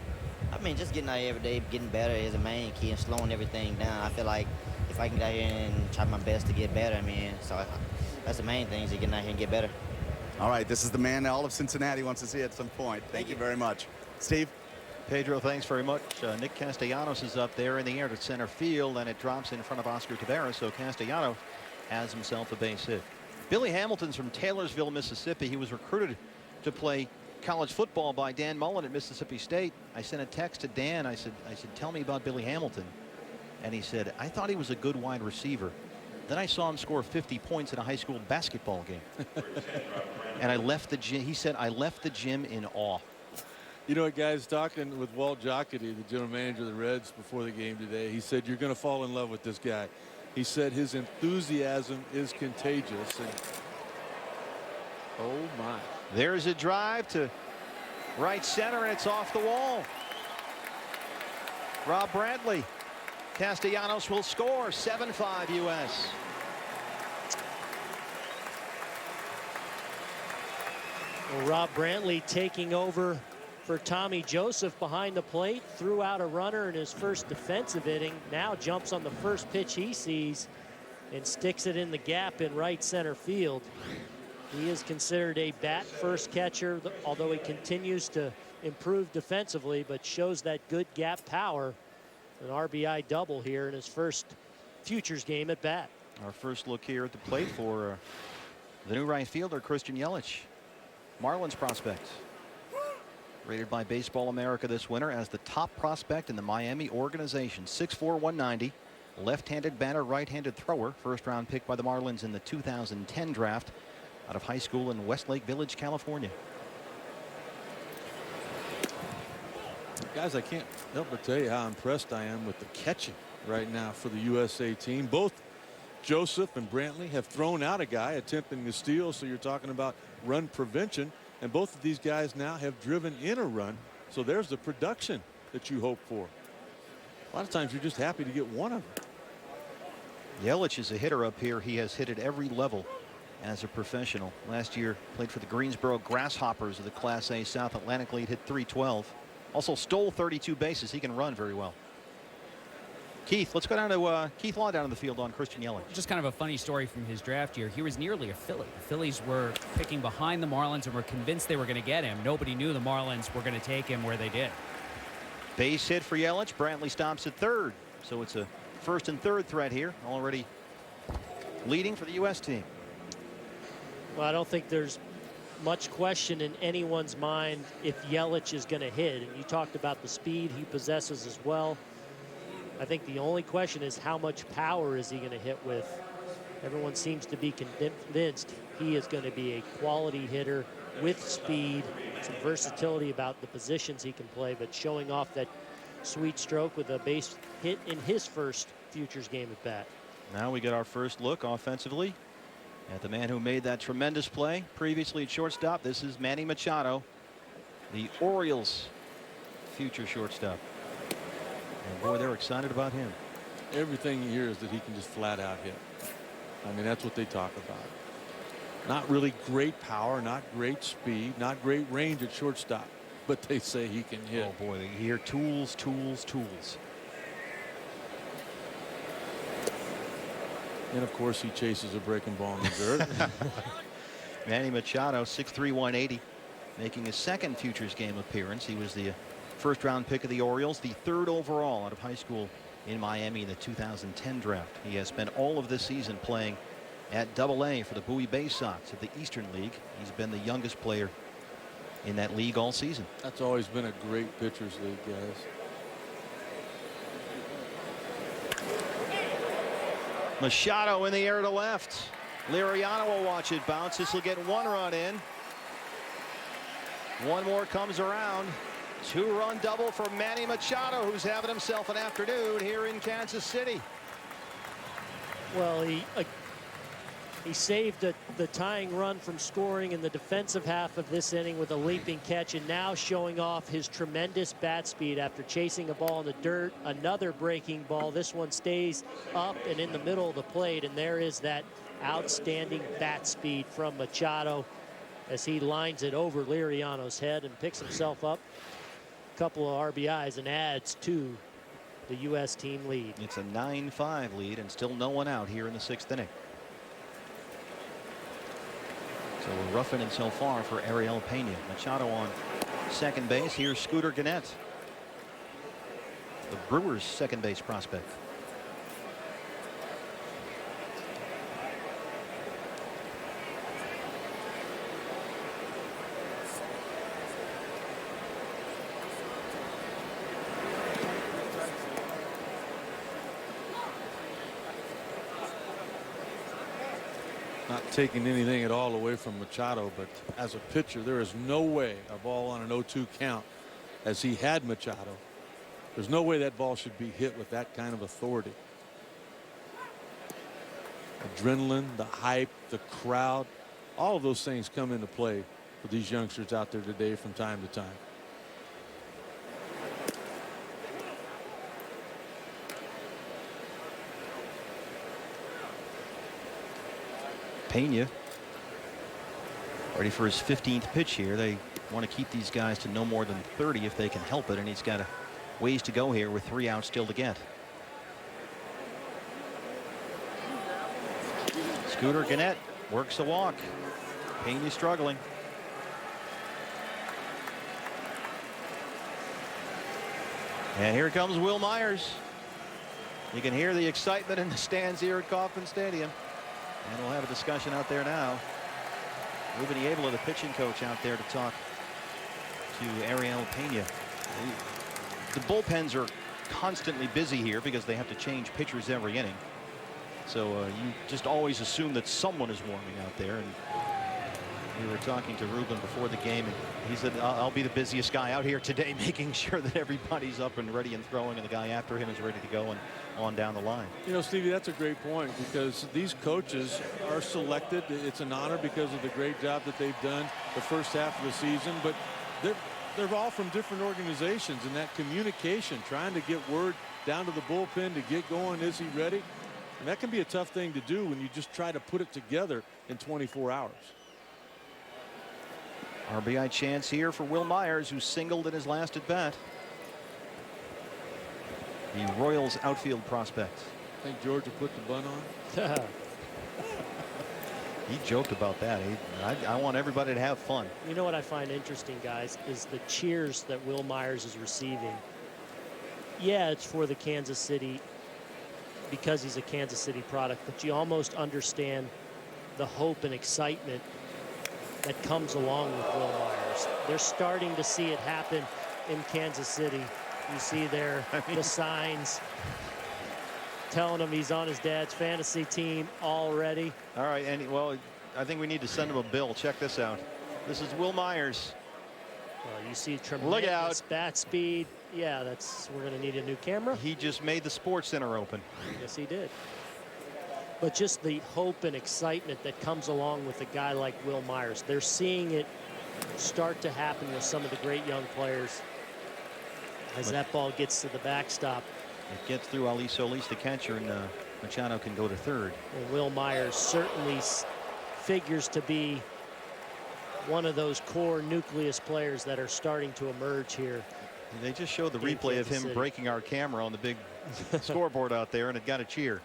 Speaker 26: I mean, just getting out here every day, getting better is the main key, and slowing everything down. I feel like if I can get out here and try my best to get better, I mean, so that's the main thing, is getting out here and get better.
Speaker 28: All right, this is the man all of Cincinnati wants to see at some point. Thank you very much. Steve?
Speaker 2: Pedro, thanks very much. Nick Castellanos is up there in the air to center field, and it drops in front of Oscar Tavares, so Castellanos has himself a base hit. Billy Hamilton's from Taylorsville, Mississippi. He was recruited to play college football by Dan Mullen at Mississippi State. I sent a text to Dan. I said, tell me about Billy Hamilton. And he said, I thought he was a good wide receiver. Then I saw him score 50 points in a high school basketball game. And I left the gym. He said, I left the gym in awe.
Speaker 17: You know what, guys, talking with Walt Jocketty, the general manager of the Reds, before the game today, he said, you're going to fall in love with this guy. He said his enthusiasm is contagious. And oh, my.
Speaker 2: There's a drive to right center, and it's off the wall. Rob Brantley. Castellanos will score 7-5 U.S.
Speaker 1: Well, Rob Brantley taking over for Tommy Joseph behind the plate, threw out a runner in his first defensive inning, now jumps on the first pitch he sees and sticks it in the gap in right center field. He is considered a bat first catcher, although he continues to improve defensively, but shows that good gap power. An RBI double here in his first Futures game at bat.
Speaker 2: Our first look here at the plate for the new right fielder, Christian Yelich. Marlins prospect. Rated by Baseball America this winter as the top prospect in the Miami organization. 6'4", 190. Left-handed batter, right-handed thrower. First-round pick by the Marlins in the 2010 draft out of high school in Westlake Village, California.
Speaker 17: Guys, I can't help but tell you how impressed I am with the catching right now for the USA team. Both Joseph and Brantley have thrown out a guy attempting to steal, so you're talking about run prevention, and both of these guys now have driven in a run, so there's the production that you hope for. A lot of times you're just happy to get one of them.
Speaker 2: Yelich is a hitter up here. He has hit at every level as a professional. Last year played for the Greensboro Grasshoppers of the Class A South Atlantic League, hit .312. Also stole 32 bases. He can run very well. Keith, let's go down to Keith Law down in the field on Christian Yelich.
Speaker 23: Just kind of a funny story from his draft year. He was nearly a Philly. The Phillies were picking behind the Marlins and were convinced they were going to get him. Nobody knew the Marlins were going to take him where they did.
Speaker 2: Base hit for Yelich. Brantley stops at third. So it's a first and third threat here. Already leading for the U.S. team.
Speaker 1: Well, I don't think there's much question in anyone's mind if Yelich is going to hit. And you talked about the speed he possesses as well. I think the only question is how much power is he going to hit with. Everyone seems to be convinced he is going to be a quality hitter with speed, some versatility about the positions he can play, but showing off that sweet stroke with a base hit in his first Futures game at bat.
Speaker 2: Now we get our first look offensively at the man who made that tremendous play previously at shortstop. This is Manny Machado, the Orioles' future shortstop. And boy, they're excited about him.
Speaker 17: Everything you hear is that he can just flat out hit. I mean, that's what they talk about. Not really great power, not great speed, not great range at shortstop, but they say he can hit.
Speaker 2: Oh boy, they hear tools, tools, tools.
Speaker 17: And of course he chases a breaking ball in the dirt.
Speaker 2: Manny Machado, 6'3", 180, making his second Futures game appearance. He was the first round pick of the Orioles, the third overall out of high school in Miami in the 2010 draft. He has spent all of this season playing at Double-A for the Bowie Bay Sox of the Eastern League. He's been the youngest player in that league all season.
Speaker 17: That's always been a great pitchers league, guys.
Speaker 2: Machado in the air to left. Liriano will watch it bounce. This will get one run in. One more comes around. Two-run double for Manny Machado, who's having himself an afternoon here in Kansas City.
Speaker 1: Well, he saved the tying run from scoring in the defensive half of this inning with a leaping catch, and now showing off his tremendous bat speed after chasing a ball in the dirt. Another breaking ball. This one stays up and in the middle of the plate, and there is that outstanding bat speed from Machado as he lines it over Liriano's head and picks himself up a couple of RBIs and adds to the U.S. team lead.
Speaker 2: It's a 9-5 lead and still no one out here in the sixth inning. So we're roughing it so far for Ariel Pena. Machado on second base. Here's Scooter Gennett, the Brewers' second base prospect.
Speaker 17: Not taking anything at all away from Machado, but as a pitcher, there is no way a ball on an 0-2 count, as he had Machado, there's no way that ball should be hit with that kind of authority. Adrenaline, the hype, the crowd, all of those things come into play for these youngsters out there today from time to time.
Speaker 2: Pena ready for his 15th pitch here. They want to keep these guys to no more than 30 if they can help it, and he's got a ways to go here with 3 outs still to get. Scooter Gennett works the walk. Pena struggling. And here comes Will Myers. You can hear the excitement in the stands here at Kauffman Stadium. And we'll have a discussion out there now. Ruben Yabla, the pitching coach, out there to talk to Ariel Pena. The bullpens are constantly busy here because they have to change pitchers every inning. So you just always assume that someone is warming out there. And we were talking to Ruben before the game, and he said, I'll be the busiest guy out here today, making sure that everybody's up and ready and throwing, and the guy after him is ready to go and on down the line.
Speaker 17: You know, Stevie, that's a great point, because these coaches are selected. It's an honor because of the great job that they've done the first half of the season, but they're all from different organizations, and that communication, trying to get word down to the bullpen to get going. Is he ready? And that can be a tough thing to do when you just try to put it together in 24 hours.
Speaker 2: RBI chance here for Will Myers, who singled in his last at bat. The Royals outfield prospect.
Speaker 17: I think Georgia put the bun on.
Speaker 2: He joked about that. I want everybody to have fun.
Speaker 1: You know what I find interesting, guys, is the cheers that Will Myers is receiving. Yeah, it's for the Kansas City because he's a Kansas City product, but you almost understand the hope and excitement that comes along with Will Myers. They're starting to see it happen in Kansas City. You see there the signs telling him he's on his dad's fantasy team already.
Speaker 2: All right, and well, I think we need to send him a bill. Check this out. This is Will Myers.
Speaker 1: Well, you see tremendous bat speed. Yeah, we're going to need a new camera.
Speaker 2: He just made the Sports Center open.
Speaker 1: Yes, he did. But just the hope and excitement that comes along with a guy like Will Myers. They're seeing it start to happen with some of the great young players as that ball gets to the backstop.
Speaker 2: It gets through Ali Solis, the catcher, and Machado can go to third.
Speaker 1: And Will Myers certainly figures to be one of those core nucleus players that are starting to emerge here.
Speaker 2: They just showed the replay of him breaking our camera on the big scoreboard out there, and it got a cheer.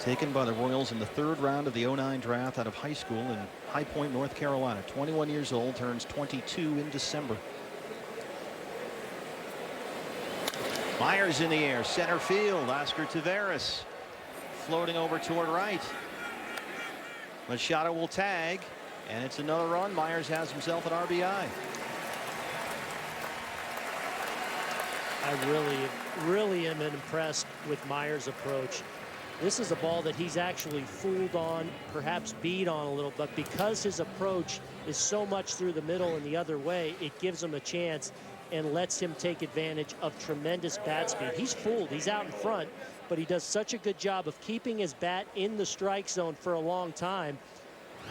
Speaker 2: Taken by the Royals in the third round of the '09 draft out of high school in High Point, North Carolina. 21 years old, turns 22 in December. Myers in the air, center field. Oscar Taveras floating over toward right. Machado will tag, and it's another run. Myers has himself an RBI.
Speaker 1: I really am impressed with Myers' approach. This is a ball that he's actually fooled on, perhaps beat on a little, but because his approach is so much through the middle and the other way, it gives him a chance and lets him take advantage of tremendous bat speed. He's fooled, he's out in front, but he does such a good job of keeping his bat in the strike zone for a long time.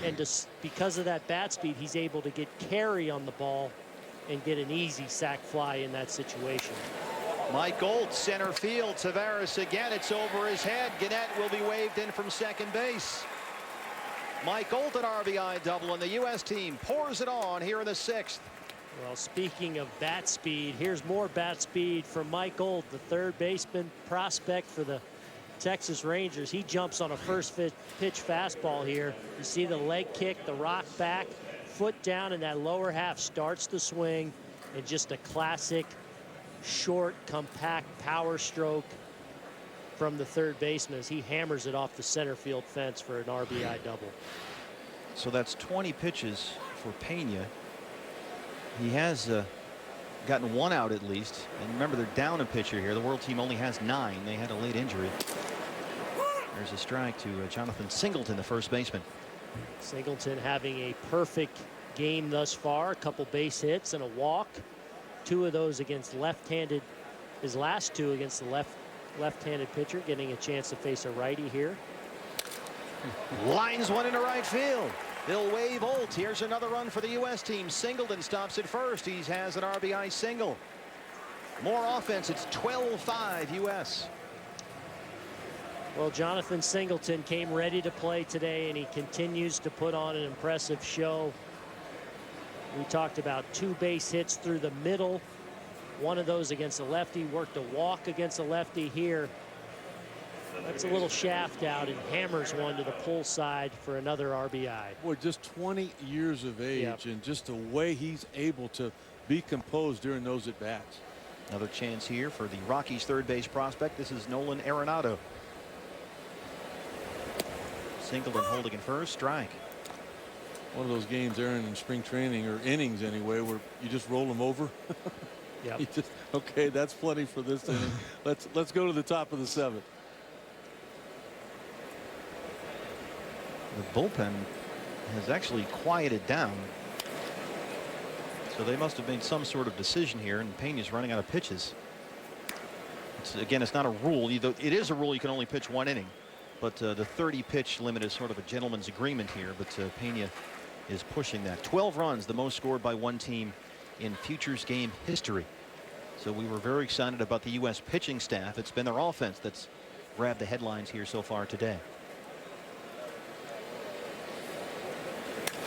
Speaker 1: And just because of that bat speed, he's able to get carry on the ball and get an easy sac fly in that situation.
Speaker 2: Mike Gold, center field. Taveras again. It's over his head. Gannett will be waved in from second base. Mike Gold, an RBI double, and the U.S. team pours it on here in the sixth.
Speaker 1: Well, speaking of bat speed, here's more bat speed from Mike Gold, the third baseman prospect for the Texas Rangers. He jumps on a first pitch fastball here. You see the leg kick, the rock back, foot down in that lower half, starts the swing, and just a classic short, compact power stroke from the third baseman as he hammers it off the center field fence for an RBI double.
Speaker 2: So that's 20 pitches for Pena. He has gotten one out at least. And remember, they're down a pitcher here. The World team only has 9. They had a late injury. There's a strike to Jonathan Singleton, the first baseman.
Speaker 1: Singleton having a perfect game thus far. A couple base hits and a walk. 2 of those against left-handed, his last 2 against the left-handed pitcher, getting a chance to face a righty here.
Speaker 2: Lines one into right field. They'll wave Olt. Here's another run for the U.S. team. Singleton stops at first. He has an RBI single. More offense. It's 12-5 U.S.
Speaker 1: Well, Jonathan Singleton came ready to play today, and he continues to put on an impressive show. We talked about 2 base hits through the middle. One of those against a lefty, worked a walk against a lefty here. That's a little shaft out and hammers one to the pull side for another RBI.
Speaker 17: Boy, just 20 years of age, and just the way he's able to be composed during those at bats.
Speaker 2: Another chance here for the Rockies third base prospect. This is Nolan Arenado. Singleton holding in first, strike.
Speaker 17: One of those games, Aaron, in spring training, or innings anyway, where you just roll them over.
Speaker 1: Yep.
Speaker 17: You just, okay, that's plenty for this inning. Let's go to the top of the 7th.
Speaker 2: The bullpen has actually quieted down. So they must have made some sort of decision here, and Pena's running out of pitches. Again, it's not a rule. It is a rule you can only pitch 1 inning. But the 30 pitch limit is sort of a gentleman's agreement here. But Pena is pushing that. 12 runs, the most scored by one team in Futures game history. So we were very excited about the U.S. pitching staff. It's been their offense that's grabbed the headlines here so far today.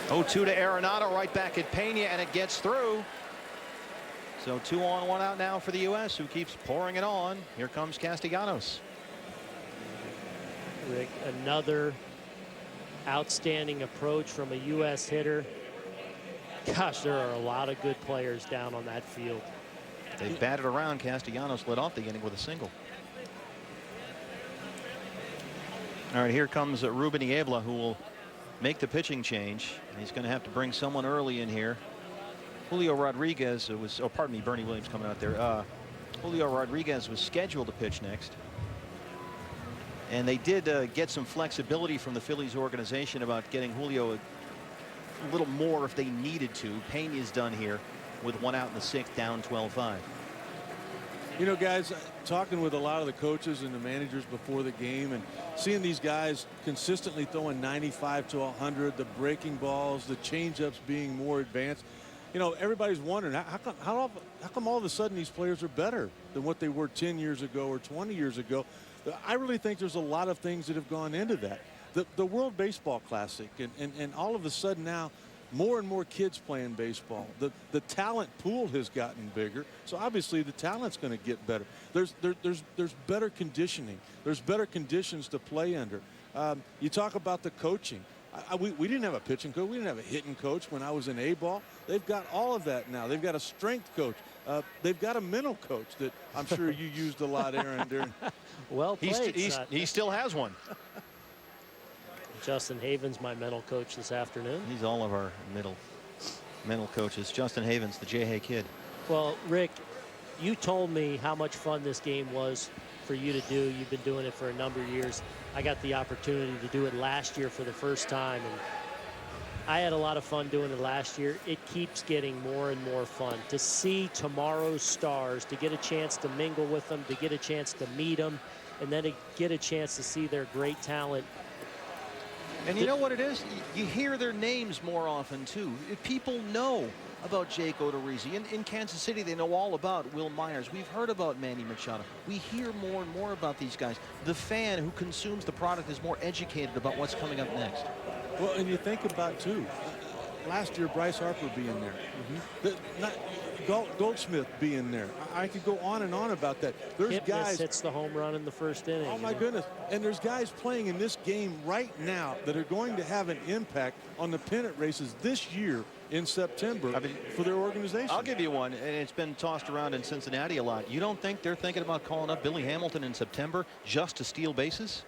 Speaker 2: 0-2 to Arenado, right back at Pena, and it gets through. So 2 on, 1 out now for the U.S., who keeps pouring it on. Here comes Castellanos.
Speaker 1: Rick, another outstanding approach from a U.S. hitter. Gosh, there are a lot of good players down on that field.
Speaker 2: They batted around. Castellanos led off the inning with a single. All right, here comes Ruben Niebla, who will make the pitching change. He's going to have to bring someone early in here. Julio Rodriguez was, oh, pardon me, Bernie Williams coming out there. Julio Rodriguez was scheduled to pitch next. And they did get some flexibility from the Phillies organization about getting Julio a little more if they needed to. Pena's done here with 1 out in the 6th, down 12-5.
Speaker 17: You know, guys, talking with a lot of the coaches and the managers before the game and seeing these guys consistently throwing 95 to 100, the breaking balls, the changeups being more advanced. You know, everybody's wondering how come all of a sudden these players are better than what they were 10 years ago or 20 years ago. I really think there's a lot of things that have gone into that. The World Baseball Classic and all of a sudden now more and more kids playing baseball. The talent pool has gotten bigger, so obviously the talent's going to get better. There's better conditioning. There's better conditions to play under. You talk about the coaching. We didn't have a pitching coach. We didn't have a hitting coach when I was in A-ball. They've got all of that now. They've got a strength coach. They've got a mental coach that I'm sure you used a lot, Aaron.
Speaker 1: Well played.
Speaker 2: He still has one.
Speaker 1: Justin Havens, my mental coach this afternoon.
Speaker 2: He's all of our mental coaches. Justin Havens, the J-Hay kid.
Speaker 1: Well, Rick, you told me how much fun this game was for you to do. You've been doing it for a number of years. I got the opportunity to do it last year for the first time, and I had a lot of fun doing it last year. It keeps getting more and more fun to see tomorrow's stars, to get a chance to mingle with them, to get a chance to meet them, and then to get a chance to see their great talent.
Speaker 2: And you know what it is? You hear their names more often, too. People know about Jake Odorizzi. In Kansas City, they know all about Will Myers. We've heard about Manny Machado. We hear more and more about these guys. The fan who consumes the product is more educated about what's coming up next.
Speaker 17: Well, and you think about, too, last year, Bryce Harper being there. Goldsmith being there. I could go on and on about that. There's
Speaker 1: Kipnis
Speaker 17: guys
Speaker 1: hits the home run in the first inning.
Speaker 17: Oh my goodness. And there's guys playing in this game right now that are going to have an impact on the pennant races this year in September for their organization.
Speaker 2: I'll give you one, and it's been tossed around in Cincinnati a lot. You don't think they're thinking about calling up Billy Hamilton in September just to steal bases?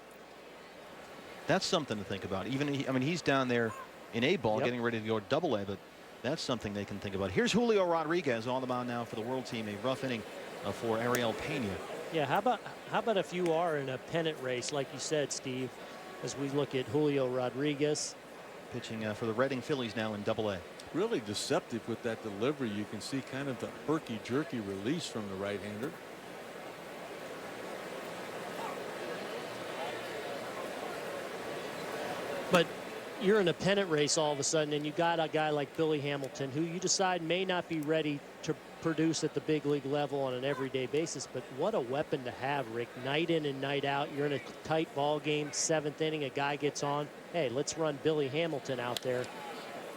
Speaker 2: That's something to think about. Even he's down there in A-ball getting ready to go Double-A, but that's something they can think about. Here's Julio Rodriguez on the mound now for the world team. A rough inning for Ariel Pena.
Speaker 1: Yeah, how about if you are in a pennant race, like you said, Steve, as we look at Julio Rodriguez.
Speaker 2: Pitching for the Reading Phillies now in Double-A.
Speaker 17: Really deceptive with that delivery. You can see kind of the herky-jerky release from the right-hander.
Speaker 1: But you're in a pennant race all of a sudden, and you got a guy like Billy Hamilton, who you decide may not be ready to produce at the big league level on an everyday basis. But what a weapon to have, Rick. Night in and night out, you're in a tight ball game, 7th inning, a guy gets on. Hey, let's run Billy Hamilton out there,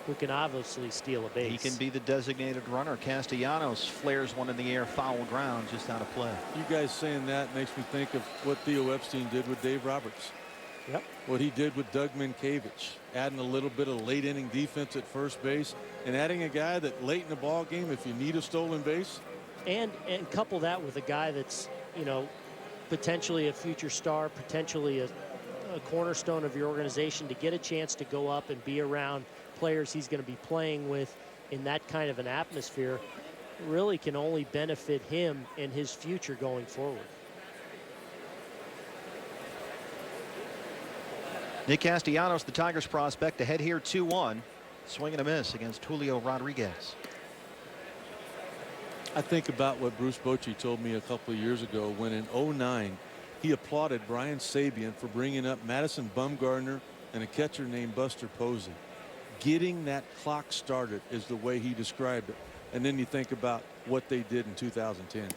Speaker 1: who can obviously steal a base.
Speaker 2: He can be the designated runner. Castellanos flares one in the air, foul ground, just out of play.
Speaker 17: You guys saying that makes me think of what Theo Epstein did with Dave Roberts.
Speaker 1: Yep.
Speaker 17: What he did with Doug Minkiewicz, adding a little bit of late inning defense at first base and adding a guy that late in the ball game, if you need a stolen base.
Speaker 1: And couple that with a guy that's, you know, potentially a future star, potentially a cornerstone of your organization, to get a chance to go up and be around players he's going to be playing with in that kind of an atmosphere really can only benefit him and his future going forward.
Speaker 2: Nick Castellanos, the Tigers prospect, ahead here 2-1. Swing and a miss against Julio Rodriguez.
Speaker 17: I think about what Bruce Bochy told me a couple of years ago when in 09 he applauded Brian Sabian for bringing up Madison Bumgarner and a catcher named Buster Posey. Getting that clock started is the way he described it. And then you think about what they did in 2010.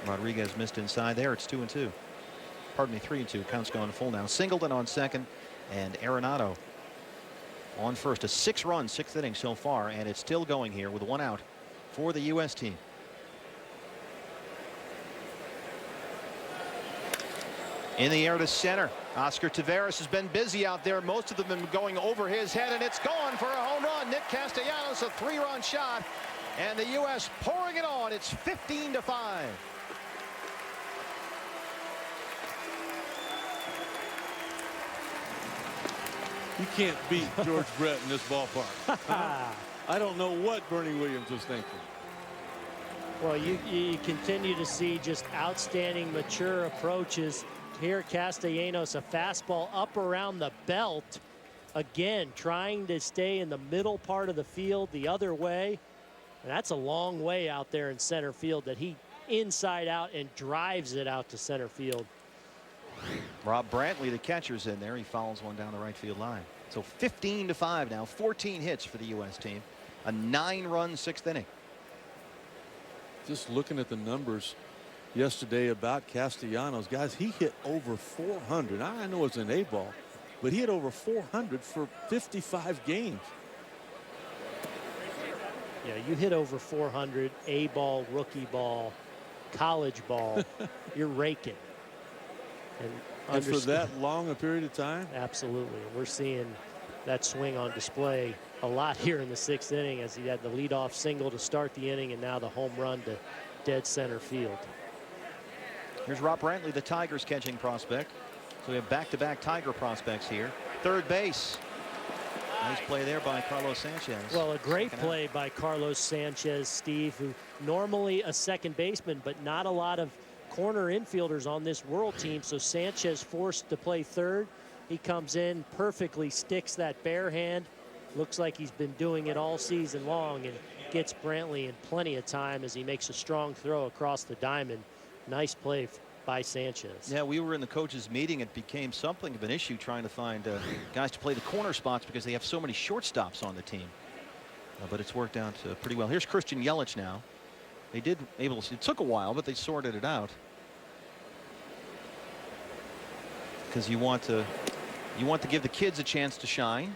Speaker 8: Rodriguez missed inside there. It's 2-2. Pardon me, 3-2. Count's gone full now. Singleton on second and Arenado on first. A 6-run 6th inning so far, and it's still going here with 1 out for the U.S. team. In the air to center. Oscar Taveras has been busy out there. Most of them have been going over his head, and it's gone for a home run. Nick Castellanos, a 3-run shot, and the U.S. pouring it on. It's 15-5.
Speaker 17: You can't beat George Brett in this ballpark. I don't know what Bernie Williams was thinking.
Speaker 1: Well, you continue to see just outstanding mature approaches. Here Castellanos, a fastball up around the belt. Again, trying to stay in the middle part of the field the other way. And that's a long way out there in center field that he inside out and drives it out to center field.
Speaker 8: Rob Brantley, the catcher's in there. He fouls one down the right field line. So 15-5 now. 14 hits for the U.S. team. A 9-run 6th inning.
Speaker 17: Just looking at the numbers yesterday about Castellanos, guys, he hit over 400. I know it's an A ball, but he hit over 400 for 55 games.
Speaker 1: Yeah, you hit over 400 A ball, rookie ball, college ball. You're raking.
Speaker 17: And for that long a period of time?
Speaker 1: Absolutely. We're seeing that swing on display a lot here in the 6th inning, as he had the leadoff single to start the inning and now the home run to dead center field.
Speaker 8: Here's Rob Brantley, the Tigers catching prospect. So we have back-to-back Tiger prospects here. Third base. Nice play there by Carlos Sanchez.
Speaker 1: Well, a great play by Carlos Sanchez, Steve, who normally a second baseman, but not a lot of corner infielders on this world team. So Sanchez forced to play third. He comes in, perfectly sticks that bare hand. Looks like he's been doing it all season long, and gets Brantley in plenty of time as he makes a strong throw across the diamond. Nice play by Sanchez.
Speaker 8: Yeah, we were in the coaches meeting. It became something of an issue trying to find guys to play the corner spots because they have so many shortstops on the team. But it's worked out pretty well. Here's Christian Yelich now. They did able to, it took a while, but they sorted it out. Because you want to give the kids a chance to shine.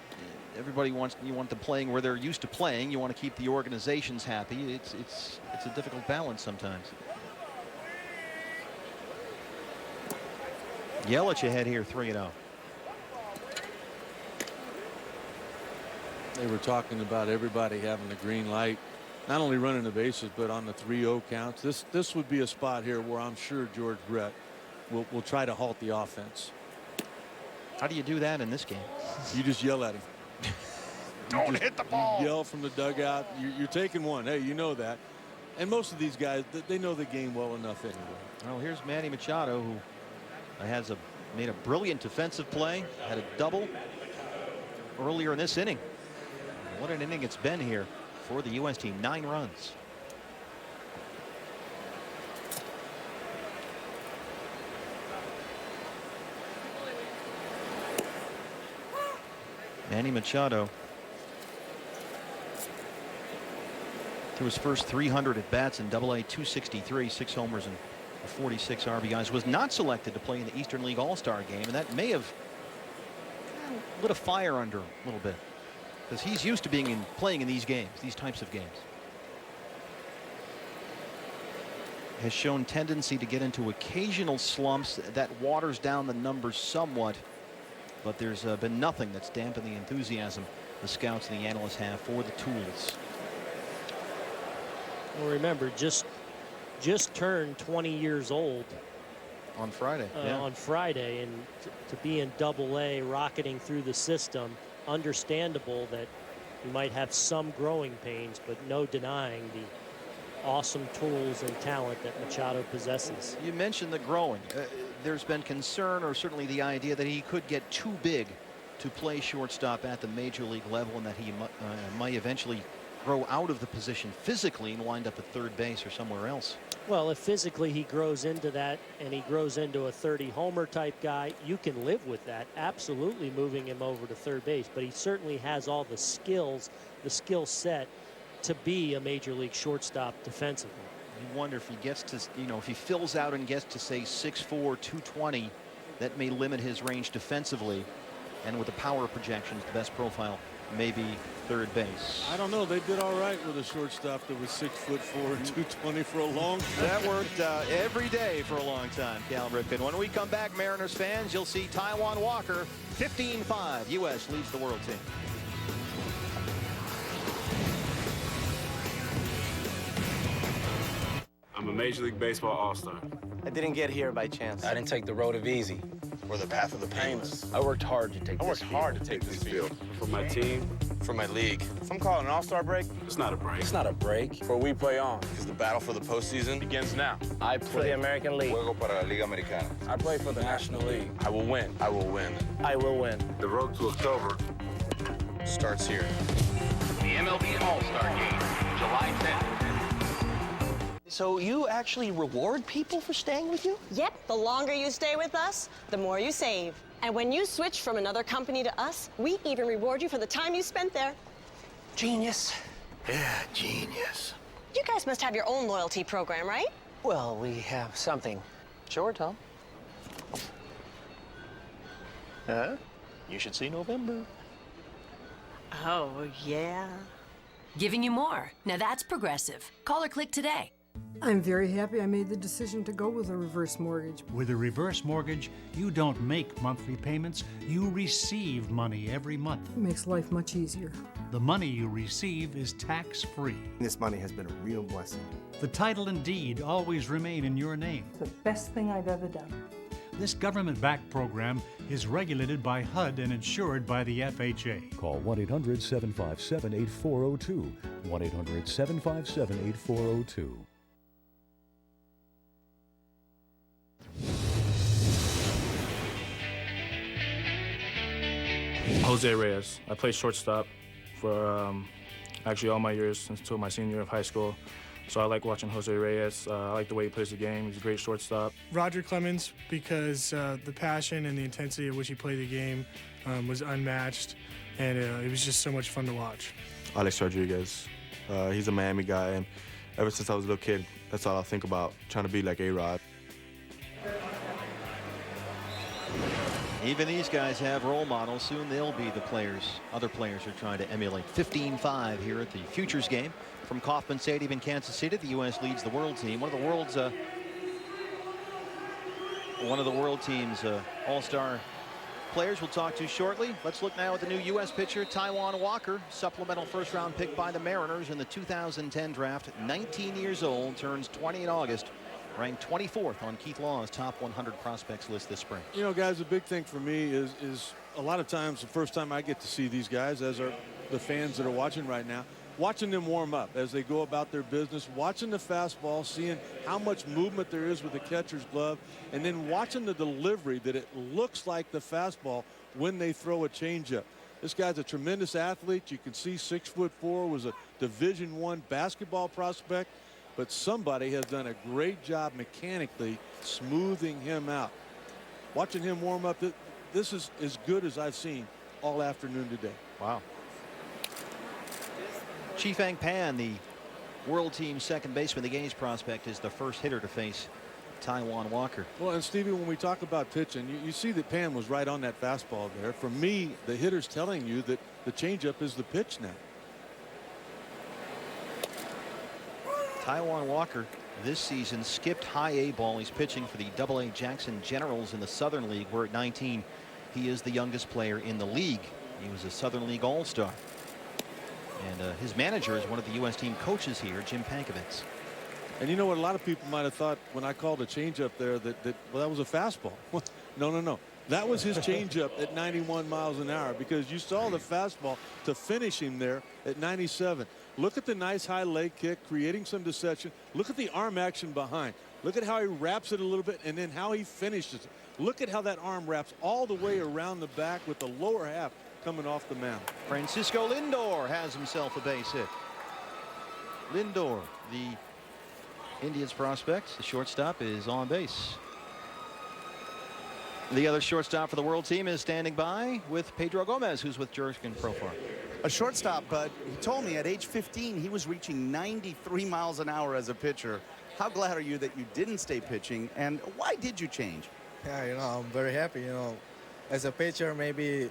Speaker 8: Everybody wants, you want them playing where they're used to playing. You want to keep the organizations happy. It's a difficult balance sometimes. Yelich ahead here, 3-0.
Speaker 17: They were talking about everybody having the green light, not only running the bases, but on the 3-0 counts. This would be a spot here where I'm sure George Brett will try to halt the offense.
Speaker 8: How do you do that in this game?
Speaker 17: You just yell at him.
Speaker 8: Don't hit the ball.
Speaker 17: You yell from the dugout. You're taking one. Hey, you know that. And most of these guys, they know the game well enough anyway.
Speaker 8: Well, here's Manny Machado, who made a brilliant defensive play, had a double earlier in this inning. What an inning it's been here for the U.S. team. 9 runs. Manny Machado through his first 300 at bats in AA, 263, 6 homers and 46 RBIs, was not selected to play in the Eastern League All-Star game, and that may have lit a fire under him a little bit, because he's used to playing in these games, these types of games. Has shown tendency to get into occasional slumps that waters down the numbers somewhat, but there's been nothing that's dampened the enthusiasm the scouts and the analysts have for the tools.
Speaker 1: Well, remember, just turned 20 years old
Speaker 8: on Friday.
Speaker 1: On Friday, and to be in AA, rocketing through the system, understandable that you might have some growing pains, but no denying the awesome tools and talent that Machado possesses.
Speaker 8: You mentioned the growing. There's been concern, or certainly the idea, that he could get too big to play shortstop at the major league level, and that he might eventually grow out of the position physically and wind up at third base or somewhere else.
Speaker 1: Well, if physically he grows into that and he grows into a 30-homer type guy, you can live with that. Absolutely moving him over to third base. But he certainly has all the skills, the skill set to be a major league shortstop defensively.
Speaker 8: You wonder if he gets to, if he fills out and gets to, say, 6'4", 220, that may limit his range defensively. And with the power projections, the best profile may be third base.
Speaker 17: I don't know. They did all right with a shortstop that was 6'4", 220 for a long time.
Speaker 2: That worked every day for a long time, Cal Ripken. When we come back, Mariners fans, you'll see Taijuan Walker, 15-5. U.S. leads the world team.
Speaker 25: I'm a Major League Baseball All-Star.
Speaker 9: I didn't get here by chance. I didn't take the road of easy or the path of the painless. I worked hard to take this field.
Speaker 25: For my team.
Speaker 9: For my league. Some call it an all-star break.
Speaker 25: It's not a break.
Speaker 9: It's not a break. For we play on. Because the battle for the postseason begins now. I play for the American League. Juego para la Liga Americana. I play for the National League. I will win. I will win. I will win.
Speaker 25: The road to October
Speaker 9: starts here.
Speaker 10: The MLB All-Star Game, July 10th.
Speaker 9: So you actually reward people for staying with you?
Speaker 11: Yep. The longer you stay with us, the more you save. And when you switch from another company to us, we even reward you for the time you spent there.
Speaker 9: Genius. Yeah, genius.
Speaker 11: You guys must have your own loyalty program, right?
Speaker 9: Well, we have something. Sure, Tom. Huh? You should see November.
Speaker 11: Oh, yeah.
Speaker 12: Giving you more. Now that's progressive. Call or click today.
Speaker 18: I'm very happy I made the decision to go with a reverse mortgage.
Speaker 19: With a reverse mortgage, you don't make monthly payments, you receive money every month.
Speaker 18: It makes life much easier.
Speaker 19: The money you receive is tax-free.
Speaker 9: This money has been a real blessing.
Speaker 19: The title and deed always remain in your name.
Speaker 18: It's the best thing I've ever done.
Speaker 19: This government-backed program is regulated by HUD and insured by the FHA.
Speaker 20: Call 1-800-757-8402. 1-800-757-8402.
Speaker 22: Jose Reyes. I played shortstop for actually all my years until my senior year of high school. So I like watching Jose Reyes. I like the way he plays the game. He's a great shortstop.
Speaker 29: Roger Clemens, because the passion and the intensity at which he played the game was unmatched, and it was just so much fun to watch.
Speaker 25: Alex Rodriguez. He's a Miami guy, and ever since I was a little kid, that's all I think about, trying to be like A-Rod.
Speaker 8: Even these guys have role models. Soon they'll be the players other players are trying to emulate. 15-5 here at the Futures game from Kauffman Stadium in Kansas City. The U.S. leads the world team. One of the world team's all-star players we'll talk to shortly. Let's look now at the new U.S. pitcher, Taijuan Walker, supplemental first-round pick by the Mariners in the 2010 draft. 19 years old, turns 20 in August. Ranked 24th on Keith Law's top 100 prospects list this spring.
Speaker 17: You know, guys, the big thing for me is a lot of times the first time I get to see these guys, as are the fans that are watching right now, watching them warm up as they go about their business, watching the fastball, seeing how much movement there is with the catcher's glove, and then watching the delivery that it looks like the fastball when they throw a changeup. This guy's a tremendous athlete. You can see 6'4", was a Division I basketball prospect. But somebody has done a great job mechanically smoothing him out. Watching him warm up, this is as good as I've seen all afternoon today.
Speaker 8: Wow. Chifeng Pan, the world team's second baseman, the Gaines prospect, is the first hitter to face Taijuan Walker.
Speaker 17: Well, and Stevie, when we talk about pitching, you see that Pan was right on that fastball there. For me, the hitter's telling you that the changeup is the pitch now.
Speaker 8: Taijuan Walker this season skipped high A ball. He's pitching for the AA Jackson Generals in the Southern League, where at 19 he is the youngest player in the league. He was a Southern League All-Star. And his manager is one of the U.S. team coaches here, Jim Pankovitz.
Speaker 17: And you know what, a lot of people might have thought when I called a changeup there that well, that was a fastball. No. That was his changeup at 91 miles an hour, because you saw the fastball to finish him there at 97. Look at the nice high leg kick, creating some deception. Look at the arm action behind. Look at how he wraps it a little bit and then how he finishes it. Look at how that arm wraps all the way around the back with the lower half coming off the mound.
Speaker 8: Francisco Lindor has himself a base hit. Lindor, the Indians prospect. The shortstop is on base. The other shortstop for the world team is standing by with Pedro Gomez, who's with Jurgen Profar.
Speaker 28: A shortstop, but he told me at age 15 he was reaching 93 miles an hour as a pitcher. How glad are you that you didn't stay pitching, and why did you change?
Speaker 4: Yeah, you know, I'm very happy. You know, as a pitcher, maybe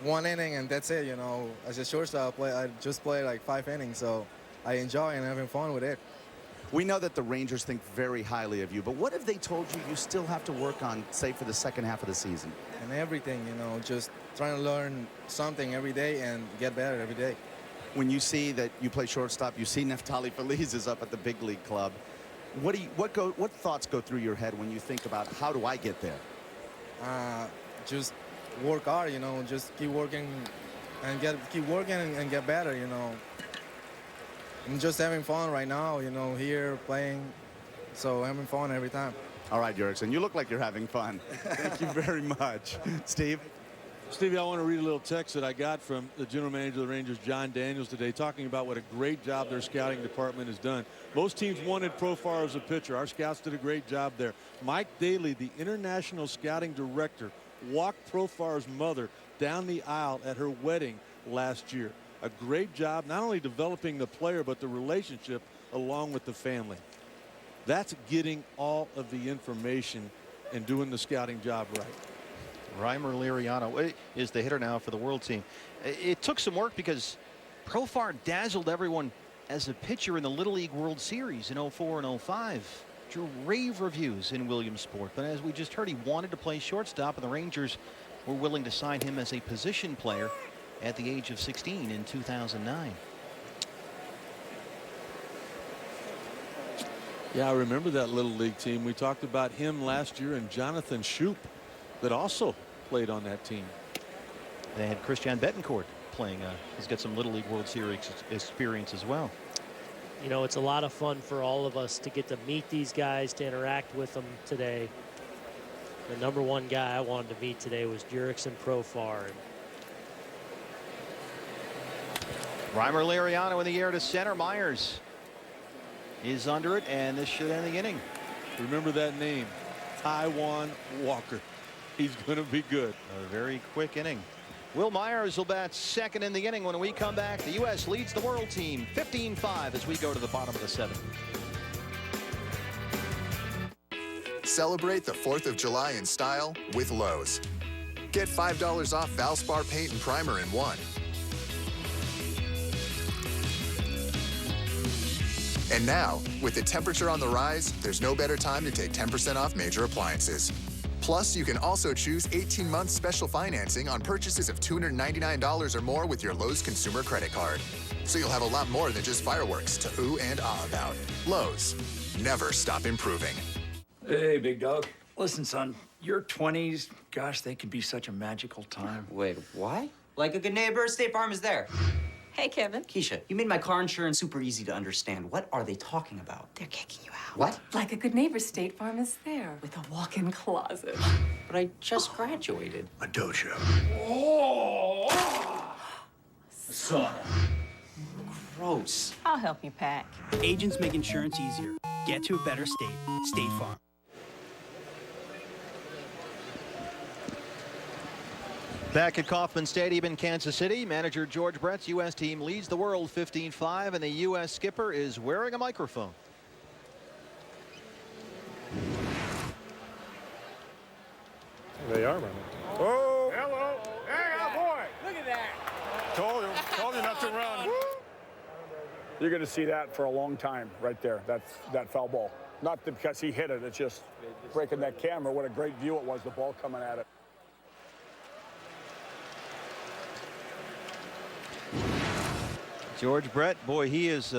Speaker 4: 1 inning and that's it. You know, as a shortstop, I just play like 5 innings, so I enjoy and having fun with it.
Speaker 28: We know that the Rangers think very highly of you, but what have they told you you still have to work on, say, for the second half of the season?
Speaker 4: And everything, you know, just trying to learn something every day and get better every day.
Speaker 28: When you see that you play shortstop, you see Neftali Feliz is up at the big league club. What thoughts go through your head when you think about how do I get there?
Speaker 4: Just work hard, you know, just keep working and get better, you know. I'm just having fun right now, you know, here playing, so having fun every time.
Speaker 28: All right, Jurickson, you look like you're having fun. Thank you very much. Steve?
Speaker 17: Stevie, I want to read a little text that I got from the general manager of the Rangers, John Daniels, today, talking about what a great job their scouting department has done. Most teams wanted Profar as a pitcher. Our scouts did a great job there. Mike Daly, the international scouting director, walked Profar's mother down the aisle at her wedding last year. A great job, not only developing the player, but the relationship along with the family. That's getting all of the information and doing the scouting job right.
Speaker 8: Reimer Liriano is the hitter now for the world team. It took some work because Profar dazzled everyone as a pitcher in the Little League World Series in 04 and 05. Drew rave reviews in Williamsport, but as we just heard, he wanted to play shortstop, and the Rangers were willing to sign him as a position player at the age of 16 in 2009.
Speaker 17: Yeah, I remember that Little League team. We talked about him last year, and Jonathan Shoup that also played on that team.
Speaker 8: They had Christian Betancourt playing. He's got some Little League World Series experience as well.
Speaker 1: You know, it's a lot of fun for all of us to get to meet these guys, to interact with them today. The number one guy I wanted to meet today was Jurickson Profar.
Speaker 8: Reimer Liriano in the air to center. Myers is under it, and this should end the inning.
Speaker 17: Remember that name, Taijuan Walker. He's going to be good.
Speaker 8: A very quick inning. Will Myers will bat second in the inning. When we come back, the U.S. leads the world team 15-5 as we go to the bottom of the 7th.
Speaker 5: Celebrate the 4th of July in style with Lowe's. Get $5 off Valspar paint and primer in one. And now, with the temperature on the rise, there's no better time to take 10% off major appliances. Plus, you can also choose 18-month special financing on purchases of $299 or more with your Lowe's consumer credit card. So you'll have a lot more than just fireworks to ooh and ah about. Lowe's, never stop improving.
Speaker 6: Hey, big dog. Listen, son, your 20s, gosh, they can be such a magical time.
Speaker 14: Wait, what? Like a good neighbor, State Farm is there.
Speaker 12: Hey, Kevin.
Speaker 14: Keisha, you made my car insurance super easy to understand. What are they talking about?
Speaker 12: They're kicking you out.
Speaker 14: What?
Speaker 12: Like a good neighbor, State Farm is there with a walk-in closet.
Speaker 14: But I just graduated.
Speaker 6: A dojo. Oh! A sauna.
Speaker 14: Gross.
Speaker 12: I'll help you pack.
Speaker 15: Agents make insurance easier. Get to a better state. State Farm.
Speaker 8: Back at Kauffman Stadium in Kansas City, manager George Brett's U.S. team leads the world 15-5, and the U.S. skipper is wearing a microphone.
Speaker 20: They are, man. Oh, hello. Hey, boy. Look at that. Told you not to run. You're going to see that for a long time right there. That's that foul ball. Not because he hit it. It's just breaking that camera. What a great view it was, the ball coming at it.
Speaker 8: George Brett, boy, he is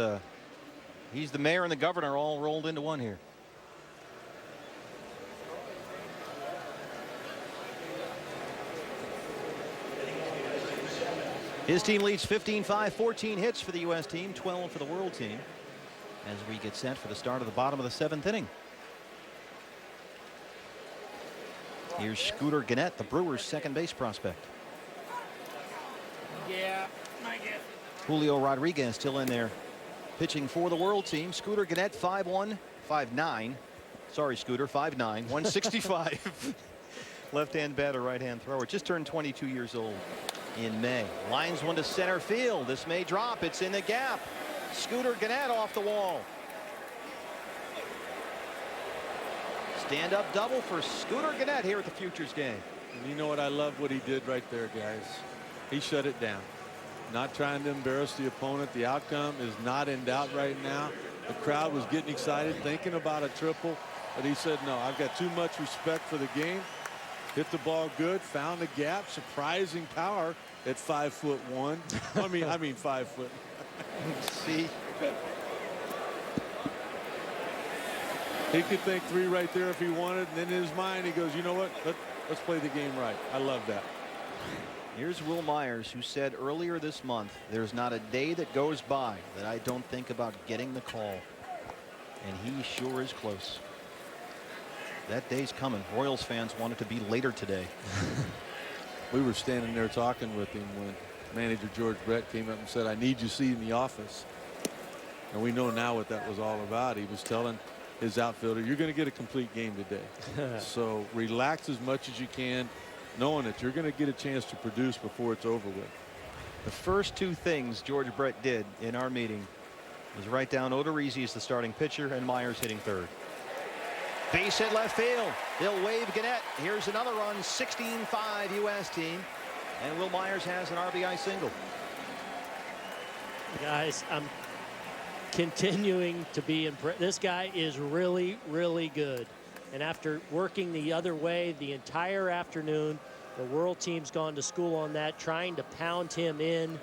Speaker 8: he's the mayor and the governor all rolled into one here. His team leads 15-5, 14 hits for the U.S. team, 12 for the world team, as we get set for the start of the bottom of the 7th inning. Here's Scooter Gannett, the Brewers' second base prospect.
Speaker 20: Yeah, I guess.
Speaker 8: Julio Rodriguez still in there Pitching for the world team, Scooter Gennett, 5'1", 5'9". Sorry, Scooter, 5'9", 165. Left-hand batter, right-hand thrower. Just turned 22 years old in May. Lines one to center field. This may drop. It's in the gap. Scooter Gennett off the wall. Stand-up double for Scooter Gennett here at the Futures game.
Speaker 17: And you know what? I love what he did right there, guys. He shut it down. Not trying to embarrass the opponent. The outcome is not in doubt right now. The crowd was getting excited, thinking about a triple, but he said, no, I've got too much respect for the game. Hit the ball good, found the gap, surprising power at 5'1". I mean 5 foot.
Speaker 8: See,
Speaker 17: he could think 3 right there if he wanted, and then in his mind he goes, you know what? Let's play the game right. I love that.
Speaker 8: Here's Will Myers, who said earlier this month, there's not a day that goes by that I don't think about getting the call. And he sure is close. That day's coming. Royals fans want it to be later today.
Speaker 17: We were standing there talking with him when manager George Brett came up and said, I need you to see in the office. And we know now what that was all about. He was telling his outfielder, you're going to get a complete game today. So relax as much as you can, knowing that you're going to get a chance to produce before it's over with.
Speaker 8: The first 2 things George Brett did in our meeting was write down Odorizzi as the starting pitcher and Myers hitting third. Base hit left field. They'll wave Gennett. Here's another run, 16-5 U.S. team. And Will Myers has an RBI single.
Speaker 1: Guys, I'm continuing to be impressed. This guy is really, really good. And after working the other way the entire afternoon, the world team's gone to school on that, trying to pound him in.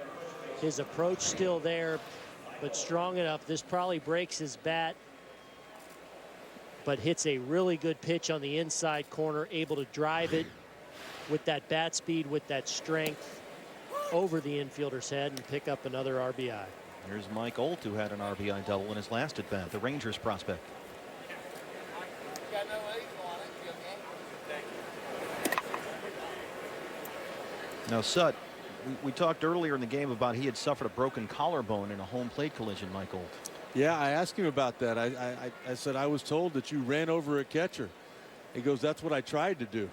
Speaker 1: His approach still there, but strong enough. This probably breaks his bat, but hits a really good pitch on the inside corner, able to drive it with that bat speed, with that strength over the infielder's head and pick up another RBI.
Speaker 8: Here's Mike Olt, who had an RBI double in his last at bat, the Rangers prospect. Now, Sut, we talked earlier in the game about he had suffered a broken collarbone in a home plate collision, Mike Olt.
Speaker 17: Yeah, I asked him about that. I said, I was told that you ran over a catcher. He goes, that's what I tried to do.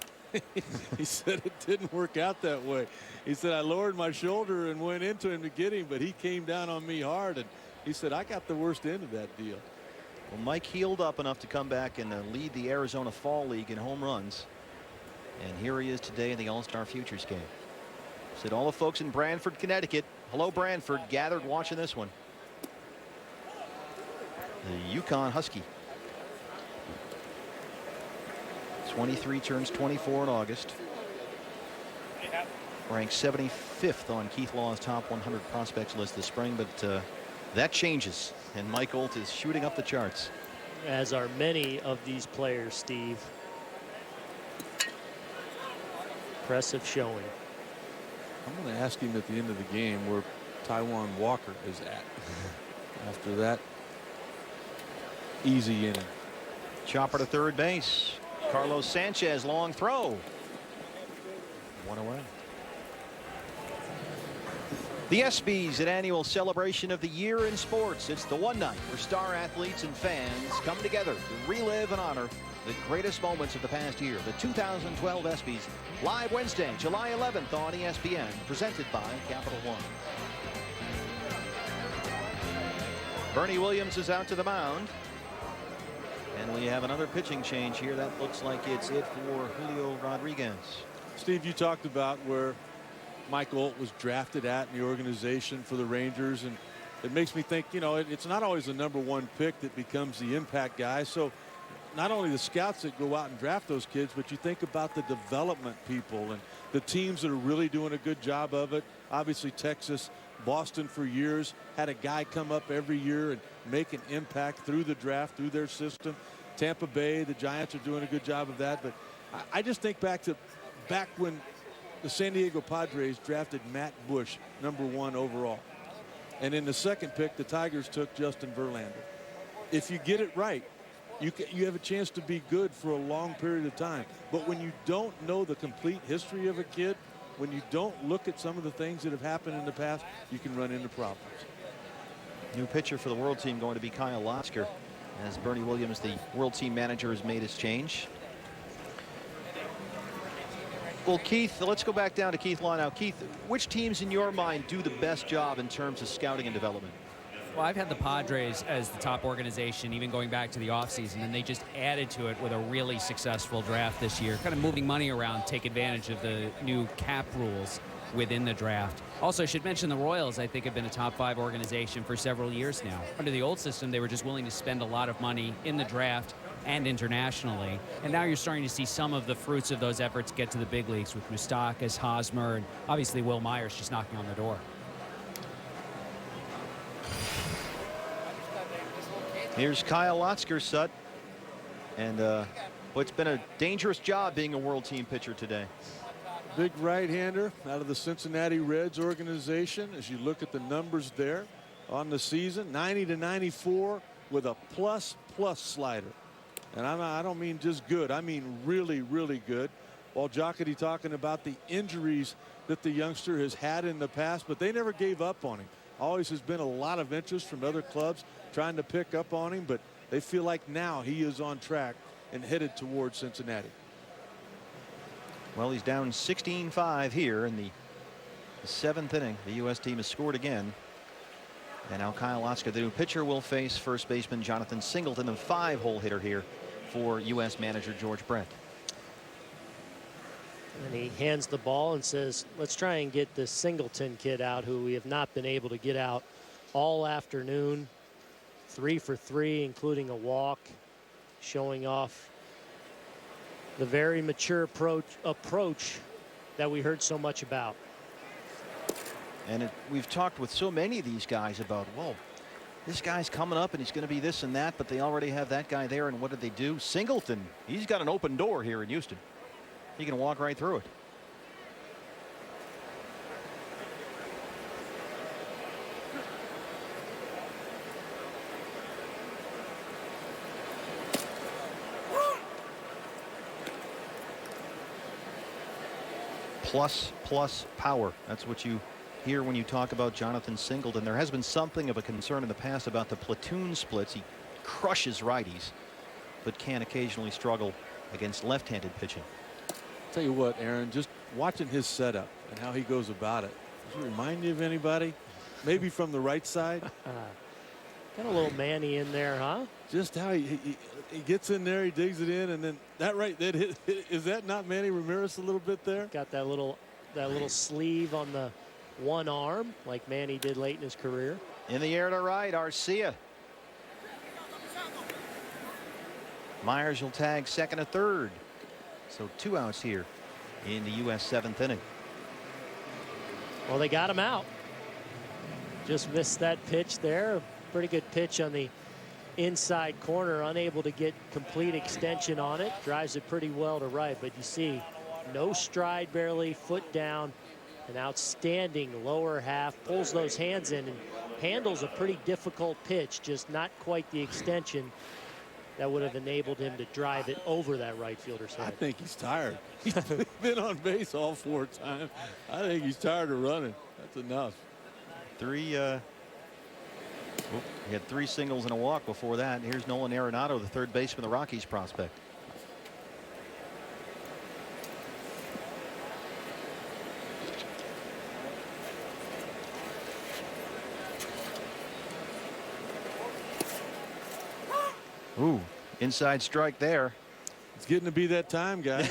Speaker 17: He said it didn't work out that way. He said, I lowered my shoulder and went into him to get him, but he came down on me hard. And he said, I got the worst end of that deal.
Speaker 8: Well, Mike healed up enough to come back and lead the Arizona Fall League in home runs. And here he is today in the All-Star Futures game. Said all the folks in Branford, Connecticut, hello Branford, gathered watching this one. The Yukon Husky. 23, turns 24 in August. Ranked 75th on Keith Law's top 100 prospects list this spring, but that changes, and Mike Olt is shooting up the charts.
Speaker 1: As are many of these players, Steve. Impressive showing.
Speaker 17: I'm going to ask him at the end of the game where Taijuan Walker is at. After that easy inning.
Speaker 8: Chopper to third base. Carlos Sanchez, long throw. One away. The ESPYs, an annual celebration of the year in sports. It's the one night where star athletes and fans come together to relive and honor the greatest moments of the past year. The 2012 ESPYs, live Wednesday, July 11th on ESPN, presented by Capital One. Bernie Williams is out to the mound. And we have another pitching change here. That looks like it's it for Julio Rodriguez.
Speaker 17: Steve, you talked about where Mike Olt was drafted at in the organization for the Rangers, and it makes me think, you know, it's not always the #1 pick that becomes the impact guy. So not only the scouts that go out and draft those kids, but you think about the development people and the teams that are really doing a good job of it. Obviously Texas, Boston for years had a guy come up every year and make an impact through the draft, through their system. Tampa Bay, the Giants are doing a good job of that. But I just think back when the San Diego Padres drafted Matt Bush #1 overall. And in the second pick, the Tigers took Justin Verlander. If you get it right, you have a chance to be good for a long period of time. But when you don't know the complete history of a kid, when you don't look at some of the things that have happened in the past, you can run into problems.
Speaker 8: New pitcher for the World Team going to be Kyle Lotzker, as Bernie Williams, the World Team manager, has made his change. Well, Keith, let's go back down to Keith Law now. Keith, which teams in your mind do the best job in terms of scouting and development?
Speaker 3: Well, I've had the Padres as the top organization, even going back to the offseason, and they just added to it with a really successful draft this year, kind of moving money around, take advantage of the new cap rules within the draft. Also, I should mention the Royals, I think, have been a top 5 organization for several years now. Under the old system, they were just willing to spend a lot of money in the draft and internationally. And now you're starting to see some of the fruits of those efforts get to the big leagues with Moustakas, Hosmer, and obviously Will Myers just knocking on the door.
Speaker 8: Here's Kyle Lotzker, Sut. And well, it's been a dangerous job being a World Team pitcher today.
Speaker 17: Big right-hander out of the Cincinnati Reds organization. As you look at the numbers there on the season, 90 to 94 with a plus slider. And I don't mean just good. I mean really, really good. While Jocketty talking about the injuries that the youngster has had in the past, but they never gave up on him. Always has been a lot of interest from other clubs trying to pick up on him, but they feel like now he is on track and headed towards Cincinnati.
Speaker 8: Well, he's down 16-5 here in the 7th inning. The U.S. team has scored again. And now Kyle Lotzker, the new pitcher, will face first baseman Jonathan Singleton, a 5-hole hitter here for U.S. manager George Brett.
Speaker 1: And he hands the ball and says, let's try and get this Singleton kid out, who we have not been able to get out all afternoon. 3 for 3, including a walk, showing off the very mature approach that we heard so much about.
Speaker 8: And we've talked with so many of these guys about, well, this guy's coming up and he's going to be this and that, but they already have that guy there. And what did they do? Singleton, he's got an open door here in Houston. He can walk right through it. Plus power. That's what you hear when you talk about Jonathan Singleton. There has been something of a concern in the past about the platoon splits. He crushes righties, but can occasionally struggle against left-handed pitching.
Speaker 17: Tell you what, Aaron, just watching his setup and how he goes about it. Does it remind you of anybody? Maybe from the right side?
Speaker 1: Got a little Manny in there, huh?
Speaker 17: Just how he gets in there, he digs it in, and then that right, is that not Manny Ramirez a little bit there?
Speaker 1: Got that little sleeve on the one arm, like Manny did late in his career.
Speaker 8: In the air to right, Arcia. Myers will tag second and third. So 2 outs here in the U.S. 7th inning.
Speaker 1: Well, they got him out. Just missed that pitch there. Pretty good pitch on the inside corner, unable to get complete extension on it. Drives it pretty well to right, but you see no stride, barely, foot down. An outstanding lower half, pulls those hands in and handles a pretty difficult pitch, just not quite the extension that would have enabled him to drive it over that right fielder's head.
Speaker 17: I think he's tired. He's been on base all 4 times. I think he's tired of running. That's enough.
Speaker 8: He had 3 singles and a walk before that. Here's Nolan Arenado, the third baseman, the Rockies prospect. Ooh, inside strike there.
Speaker 17: It's getting to be that time, guys.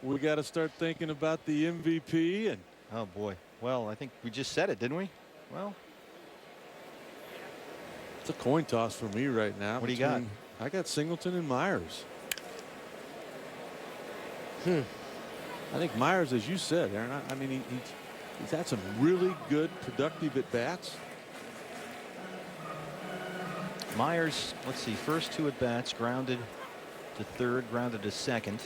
Speaker 17: We got to start thinking about the MVP. And
Speaker 8: oh boy, well, I think we just said it, didn't we? Well,
Speaker 17: it's a coin toss for me right now.
Speaker 8: What do you got?
Speaker 17: I got Singleton and Myers. I think Myers, as you said, Aaron, I mean, he's had some really good productive at bats.
Speaker 8: Myers, let's see, first 2 at bats, grounded to third, grounded to second.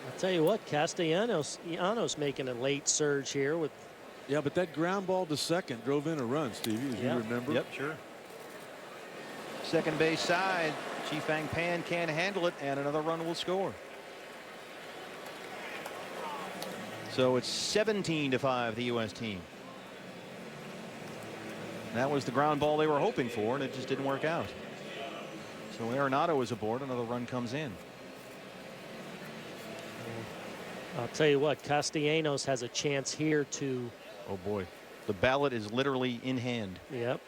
Speaker 1: I'll tell you what, Castellanos making a late surge here with.
Speaker 17: Yeah, but that ground ball to second drove in a run, Stevie, as you remember.
Speaker 8: Yep, sure. Second base side, Chifang Pan can't handle it, and another run will score. So it's 17-5, the U.S. team. That was the ground ball they were hoping for, and it just didn't work out. So Arenado is aboard. Another run comes in.
Speaker 1: I'll tell you what, Castellanos has a chance here to.
Speaker 8: Oh boy, the ballot is literally in hand.
Speaker 1: Yep.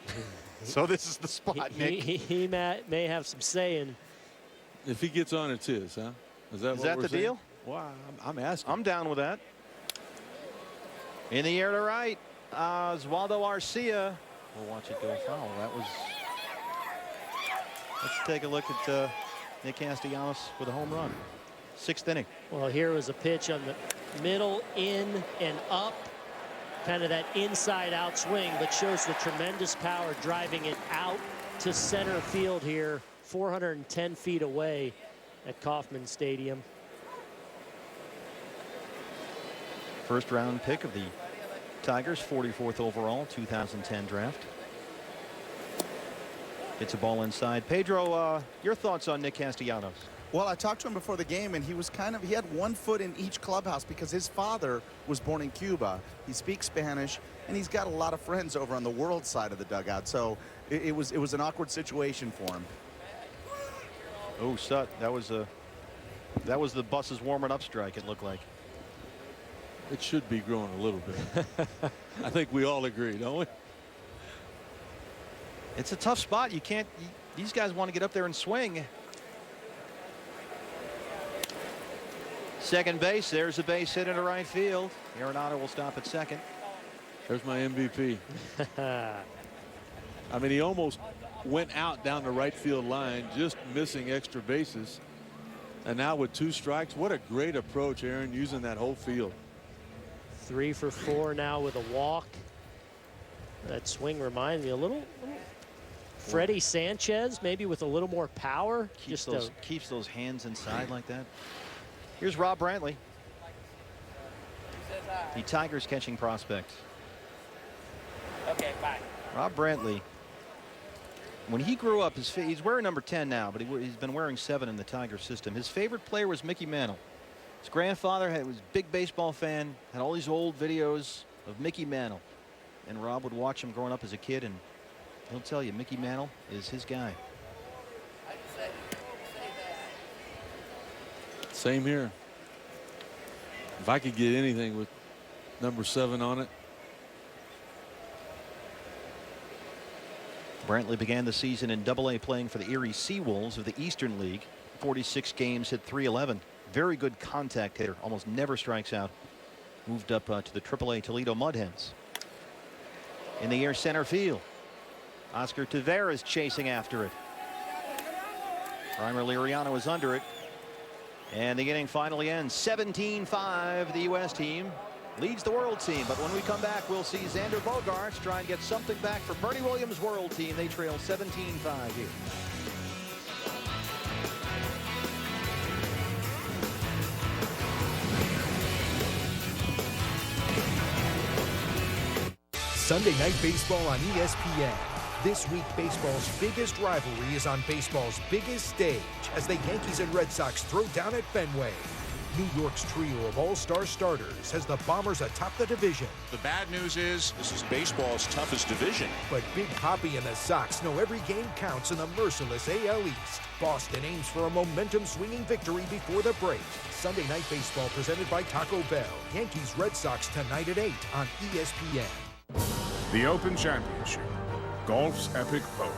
Speaker 8: So this is the spot, Nick.
Speaker 1: He may have some say in.
Speaker 17: If he gets on, it's his, huh? Is that
Speaker 8: the deal?
Speaker 17: Well, I'm asking.
Speaker 8: I'm down with that. In the air to right, Oswaldo Arcia. We'll watch it go foul. That was. Let's take a look at Nick Castellanos with a home run. 6th inning.
Speaker 1: Well, here was a pitch on the middle, in and up. Kind of that inside-out swing, but shows the tremendous power driving it out to center field here, 410 feet away at Kauffman Stadium.
Speaker 8: First round pick of the Tigers, 44th overall, 2010 draft. Gets a ball inside. Pedro, your thoughts on Nick Castellanos?
Speaker 28: Well, I talked to him before the game, and he was he had one foot in each clubhouse because his father was born in Cuba. He speaks Spanish, and he's got a lot of friends over on the world side of the dugout. So it was an awkward situation for him.
Speaker 8: Oh, Sut, that was the bus's warming up strike, it looked like.
Speaker 17: It should be growing a little bit. I think we all agree, don't we?
Speaker 8: It's a tough spot. You can't. These guys want to get up there and swing. Second base. There's a base hit into right field. Arenado will stop at second.
Speaker 17: There's my MVP. I mean, he almost went out down the right field line, just missing extra bases. And now with 2 strikes, what a great approach, Aaron, using that whole field.
Speaker 1: 3 for 4 now with a walk. That swing reminds me a little Freddie Sanchez, maybe with a little more power.
Speaker 8: Keeps those hands inside like that. Here's Rob Brantley, the Tigers catching prospect.
Speaker 2: Okay, bye.
Speaker 8: Rob Brantley, when he grew up, he's wearing number 10 now, but he's been wearing 7 in the Tiger system. His favorite player was Mickey Mantle. His grandfather was a big baseball fan, had all these old videos of Mickey Mantle. And Rob would watch him growing up as a kid, and he'll tell you Mickey Mantle is his guy.
Speaker 17: Same here. If I could get anything with number 7 on it.
Speaker 8: Brantley began the season in Double-A playing for the Erie Seawolves of the Eastern League. 46 games, hit .311. Very good contact hitter, almost never strikes out. Moved up to the Triple-A Toledo Mud Hens. In the air center field, Oscar Tavares chasing after it. Reimer Liriano is under it. And the inning finally ends 17-5. The U.S. team leads the world team. But when we come back, we'll see Xander Bogaerts try and get something back for Bernie Williams' world team. They trail 17-5 here.
Speaker 7: Sunday Night Baseball on ESPN. This week, baseball's biggest rivalry is on baseball's biggest stage as the Yankees and Red Sox throw down at Fenway. New York's trio of all-star starters has the Bombers atop the division.
Speaker 13: The bad news is this is baseball's toughest division.
Speaker 7: But Big Papi and the Sox know every game counts in the merciless AL East. Boston aims for a momentum-swinging victory before the break. Sunday Night Baseball presented by Taco Bell. Yankees Red Sox tonight at 8 on ESPN.
Speaker 16: The Open Championship, golf's epic poem.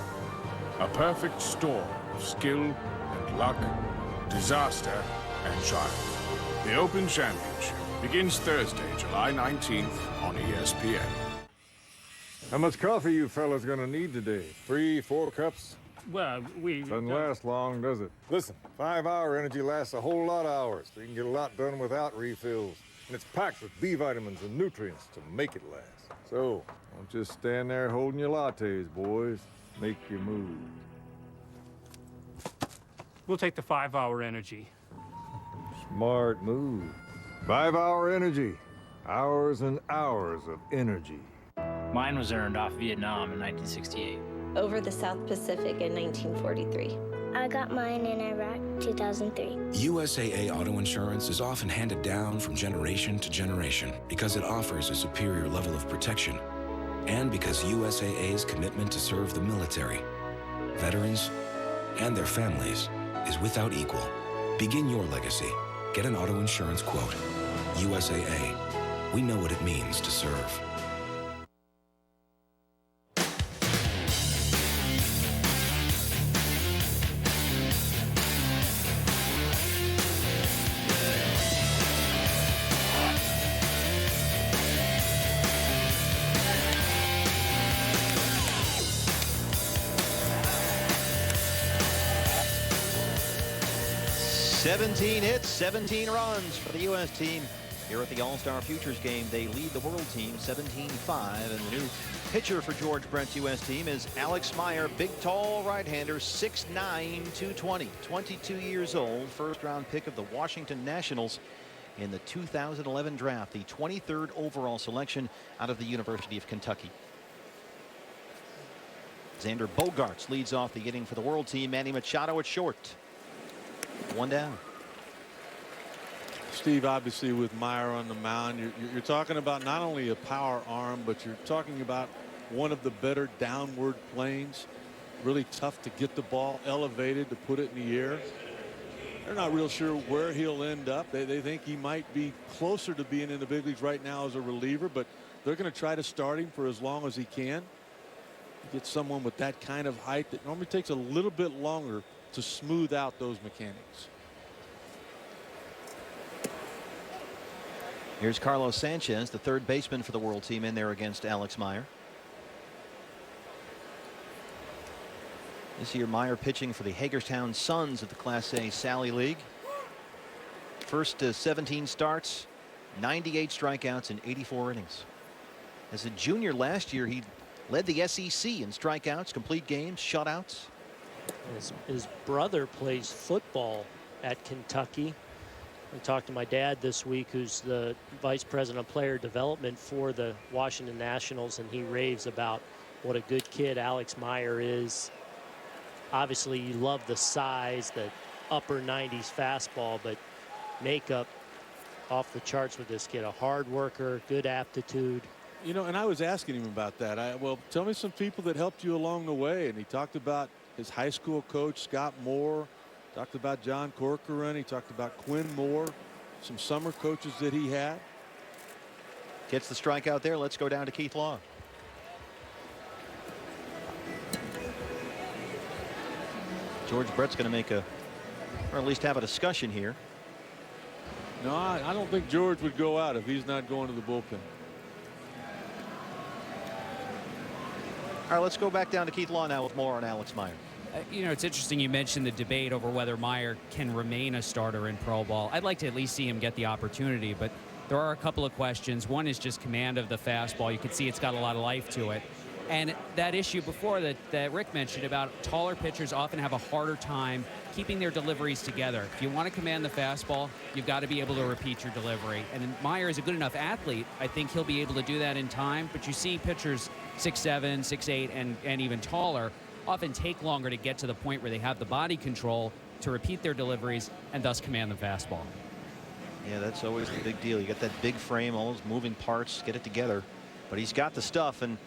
Speaker 16: A perfect storm of skill and luck, disaster and triumph. The Open Championship begins Thursday, July 19th on ESPN.
Speaker 20: How much coffee you fellas gonna need today? 3, 4 cups?
Speaker 21: Well,
Speaker 20: Doesn't last long, does it? Listen, 5-hour energy lasts a whole lot of hours, so you can get a lot done without refills. And it's packed with B vitamins and nutrients to make it last. So, don't just stand there holding your lattes, boys. Make your move.
Speaker 21: We'll take the 5-hour energy.
Speaker 20: Smart move. 5-hour energy. Hours and hours of energy.
Speaker 23: Mine was earned off Vietnam in 1968.
Speaker 24: Over the South Pacific in 1943.
Speaker 26: I got mine in Iraq 2003.
Speaker 27: USAA auto insurance is often handed down from generation to generation because it offers a superior level of protection. And because USAA's commitment to serve the military, veterans, and their families is without equal. Begin your legacy. Get an auto insurance quote. USAA. We know what it means to serve.
Speaker 8: Hits, 17 runs for the U.S. team here at the All-Star Futures game. They lead the world team 17-5, and the new pitcher for George Brett's U.S. team is Alex Meyer, big, tall right-hander, 6'9", 220, 22 years old, first-round pick of the Washington Nationals in the 2011 draft, the 23rd overall selection out of the University of Kentucky. Xander Bogaerts leads off the inning for the world team. Manny Machado at short. One down.
Speaker 17: Steve, obviously with Meyer on the mound, you're talking about not only a power arm, but you're talking about one of the better downward planes. Really tough to get the ball elevated to put it in the air. They're not real sure where he'll end up. They think he might be closer to being in the big leagues right now as a reliever, but they're going to try to start him for as long as he can. Get someone with that kind of height that normally takes a little bit longer to smooth out those mechanics.
Speaker 8: Here's Carlos Sanchez, the third baseman for the world team, in there against Alex Meyer. This year, Meyer pitching for the Hagerstown Suns of the Class A Sally League. First 17 starts, 98 strikeouts in 84 innings. As a junior last year, he led the SEC in strikeouts, complete games, shutouts.
Speaker 1: His brother plays football at Kentucky. I talked to my dad this week, who's the vice president of player development for the Washington Nationals, and he raves about what a good kid Alex Meyer is. Obviously, you love the size, the upper 90s fastball, but makeup off the charts with this kid. A hard worker, good aptitude.
Speaker 17: You know, and I was asking him about that. Well, tell me some people that helped you along the way. And he talked about his high school coach, Scott Moore. Talked about John Corcoran. He talked about Quinn Moore, some summer coaches that he had.
Speaker 8: Gets the strikeout there. Let's go down to Keith Law. George Brett's going to make a, or at least have a discussion here.
Speaker 17: No, I don't think George would go out if he's not going to the bullpen.
Speaker 8: All right, let's go back down to Keith Law now with more on Alex Meyer.
Speaker 3: You know, it's interesting you mentioned the debate over whether Meyer can remain a starter in pro ball. I'd like to at least see him get the opportunity, but there are a couple of questions. One is just command of the fastball. You can see it's got a lot of life to it. And that issue before that Rick mentioned about taller pitchers often have a harder time keeping their deliveries together. If you want to command the fastball, you've got to be able to repeat your delivery. And Meyer is a good enough athlete. I think he'll be able to do that in time. But you see pitchers 6'7", 6'8", and even taller often take longer to get to the point where they have the body control to repeat their deliveries and thus command the fastball.
Speaker 8: Yeah, that's always the big deal. You get that big frame, all those moving parts, get it together. But he's got the stuff. And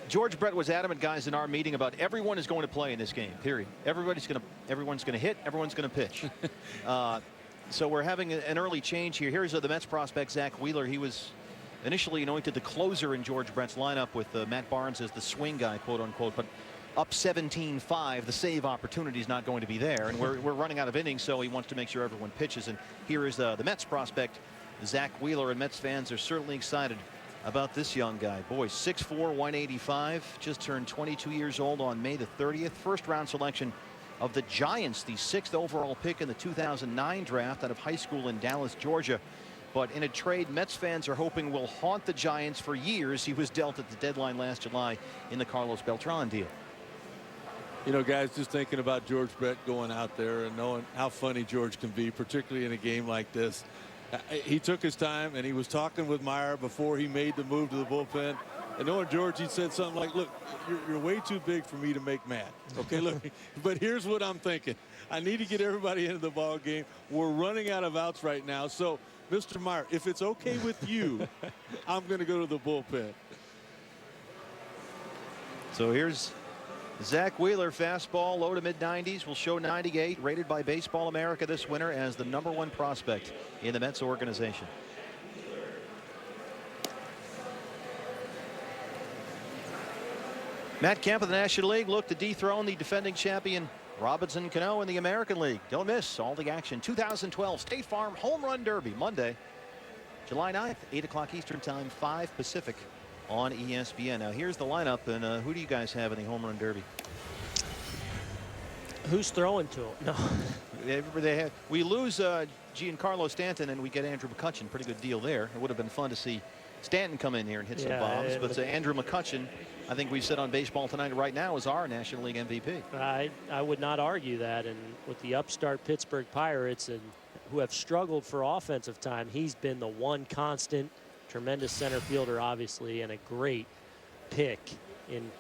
Speaker 8: George Brett was adamant, guys, in our meeting about everyone is going to play in this game, period. Everyone's going to hit, everyone's going to pitch. So we're having an early change here. Here's the Mets prospect, Zach Wheeler. He was initially anointed the closer in George Brett's lineup with Matt Barnes as the swing guy, quote unquote. But up 17-5, the save opportunity is not going to be there. And we're running out of innings, so he wants to make sure everyone pitches. And here is the Mets prospect, Zach Wheeler. And Mets fans are certainly excited about this young guy. Boy, 6'4", 185, just turned 22 years old on May the 30th. First round selection of the Giants, the 6th overall pick in the 2009 draft out of high school in Dallas, Georgia. But in a trade Mets fans are hoping will haunt the Giants for years. He was dealt at the deadline last July in the Carlos Beltran deal.
Speaker 17: You know, guys, just thinking about George Brett going out there and knowing how funny George can be, particularly in a game like this. He took his time, and he was talking with Meyer before he made the move to the bullpen. And knowing George, he said something like, look, you're way too big for me to make mad. Okay, look, but here's what I'm thinking. I need to get everybody into the ball game. We're running out of outs right now. So, Mr. Meyer, if it's okay with you, I'm going to go to the bullpen.
Speaker 8: So here's Zach Wheeler, fastball, low to mid-90s, will show 98, rated by Baseball America this winter as the #1 prospect in the Mets organization. Matt Kemp of the National League looked to dethrone the defending champion Robinson Cano in the American League. Don't miss all the action. 2012 State Farm Home Run Derby, Monday, July 9th, 8 o'clock Eastern Time, 5 Pacific on ESPN. Now here's the lineup, and who do you guys have in the Home Run Derby?
Speaker 1: Who's throwing to him? No.
Speaker 8: We lose Giancarlo Stanton, and we get Andrew McCutchen. Pretty good deal there. It would have been fun to see Stanton come in here and hit some bombs, but Andrew McCutchen, I think we've said on Baseball Tonight right now, is our National League MVP.
Speaker 1: I would not argue that, and with the upstart Pittsburgh Pirates, and who have struggled for offensive time, he's been the one constant. Tremendous center fielder, obviously, and a great pick in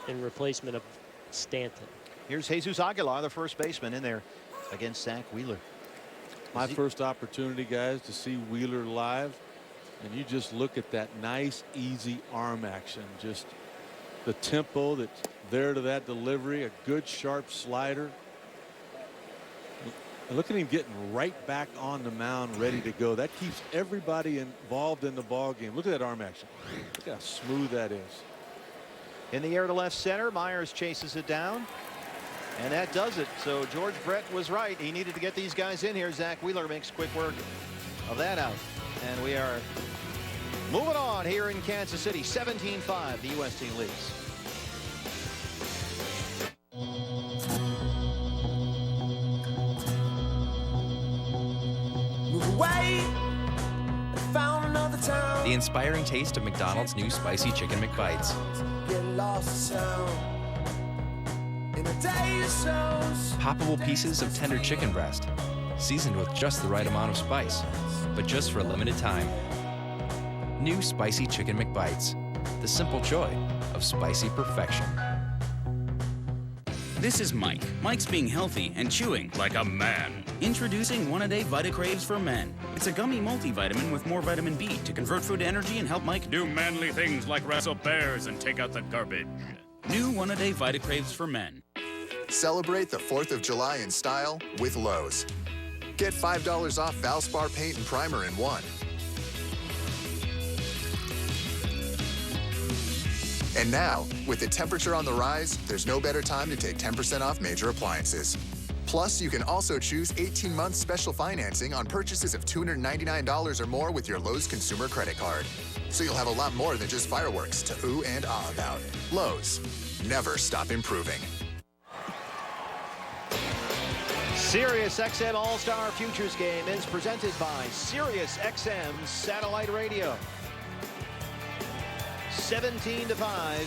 Speaker 1: replacement of Stanton.
Speaker 8: Here's Jesus Aguilar, the first baseman, in there against Zach Wheeler.
Speaker 17: My first opportunity, guys, to see Wheeler live, and you just look at that nice, easy arm action. Just the tempo that's there to that delivery, a good, sharp slider. And look at him getting right back on the mound, ready to go. That keeps everybody involved in the ball game. Look at that arm action. Look how smooth that is.
Speaker 8: In the air to left center, Myers chases it down, and that does it. So George Brett was right. He needed to get these guys in here. Zach Wheeler makes quick work of that out. And we are moving on here in Kansas City. 17-5, the U.S. team leads.
Speaker 4: The inspiring taste of McDonald's new spicy chicken McBites. Poppable pieces of tender chicken breast, seasoned with just the right amount of spice, but just for a limited time. New spicy chicken McBites. The simple joy of spicy perfection.
Speaker 9: This is Mike. Mike's being healthy and chewing like a man. Introducing One-A-Day VitaCraves for Men. It's a gummy multivitamin with more vitamin B to convert food to energy and help Mike do manly things like wrestle bears and take out the garbage. New One-A-Day VitaCraves for Men.
Speaker 5: Celebrate the 4th of July in style with Lowe's. Get $5 off Valspar paint and primer in one. And now, with the temperature on the rise, there's no better time to take 10% off major appliances. Plus, you can also choose 18-month special financing on purchases of $299 or more with your Lowe's consumer credit card. So you'll have a lot more than just fireworks to ooh and ah about. Lowe's, never stop improving.
Speaker 8: Sirius XM All-Star Futures Game is presented by Sirius XM Satellite Radio. 17-5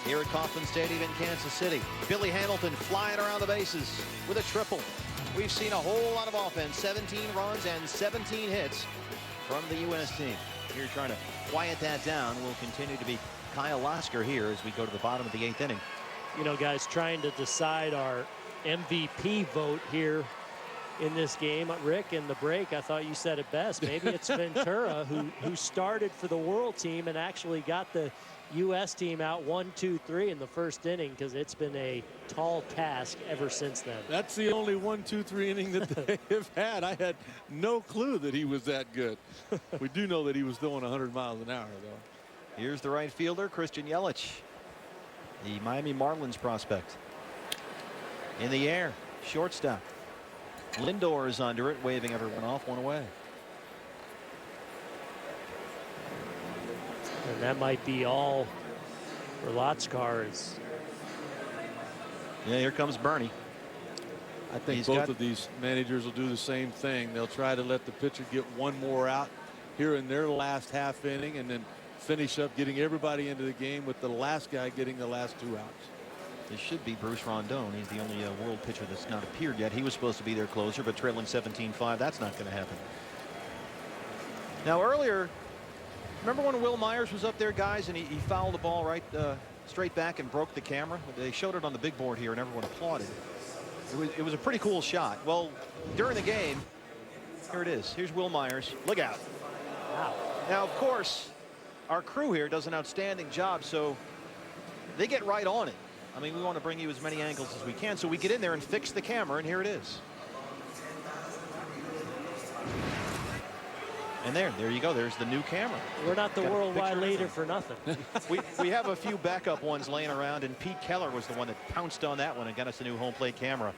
Speaker 8: here at Kauffman Stadium in Kansas City. Billy Hamilton flying around the bases with a triple. We've seen a whole lot of offense, 17 runs and 17 hits from the U.S. team. Here trying to quiet that down will continue to be Kyle Lasker here as we go to the bottom of the 8th inning.
Speaker 1: You know, guys, trying to decide our MVP vote here in this game. Rick, in the break, I thought you said it best. Maybe it's Ventura who started for the world team and actually got the U.S. team out 1-2-3 in the first inning, because it's been a tall task ever since then.
Speaker 17: That's the only 1-2-3 inning that they have had. I had no clue that he was that good. We do know that he was throwing 100 miles an hour, though.
Speaker 8: Here's the right fielder, Christian Yelich, the Miami Marlins prospect. In the air, shortstop. Lindor is under it, waving everyone off, one away.
Speaker 1: And that might be all for Lotzkar.
Speaker 8: Yeah, here comes Bernie.
Speaker 17: I think both of these managers will do the same thing. They'll try to let the pitcher get one more out here in their last half inning, and then finish up getting everybody into the game with the last guy getting the last 2 outs.
Speaker 8: This should be Bruce Rondon. He's the only world pitcher that's not appeared yet. He was supposed to be their closer, but trailing 17-5, that's not going to happen. Now earlier, remember when Will Myers was up there, guys, and he fouled the ball right straight back and broke the camera? They showed it on the big board here and everyone applauded. It was a pretty cool shot. Well, during the game, here it is. Here's Will Myers. Look out. Wow. Now, of course, our crew here does an outstanding job, so they get right on it. I mean, we want to bring you as many angles as we can, so we get in there and fix the camera, and here it is. And there you go. There's the new camera.
Speaker 1: We're not the worldwide leader for nothing.
Speaker 8: we have a few backup ones laying around, and Pete Keller was the one that pounced on that one and got us a new home plate camera.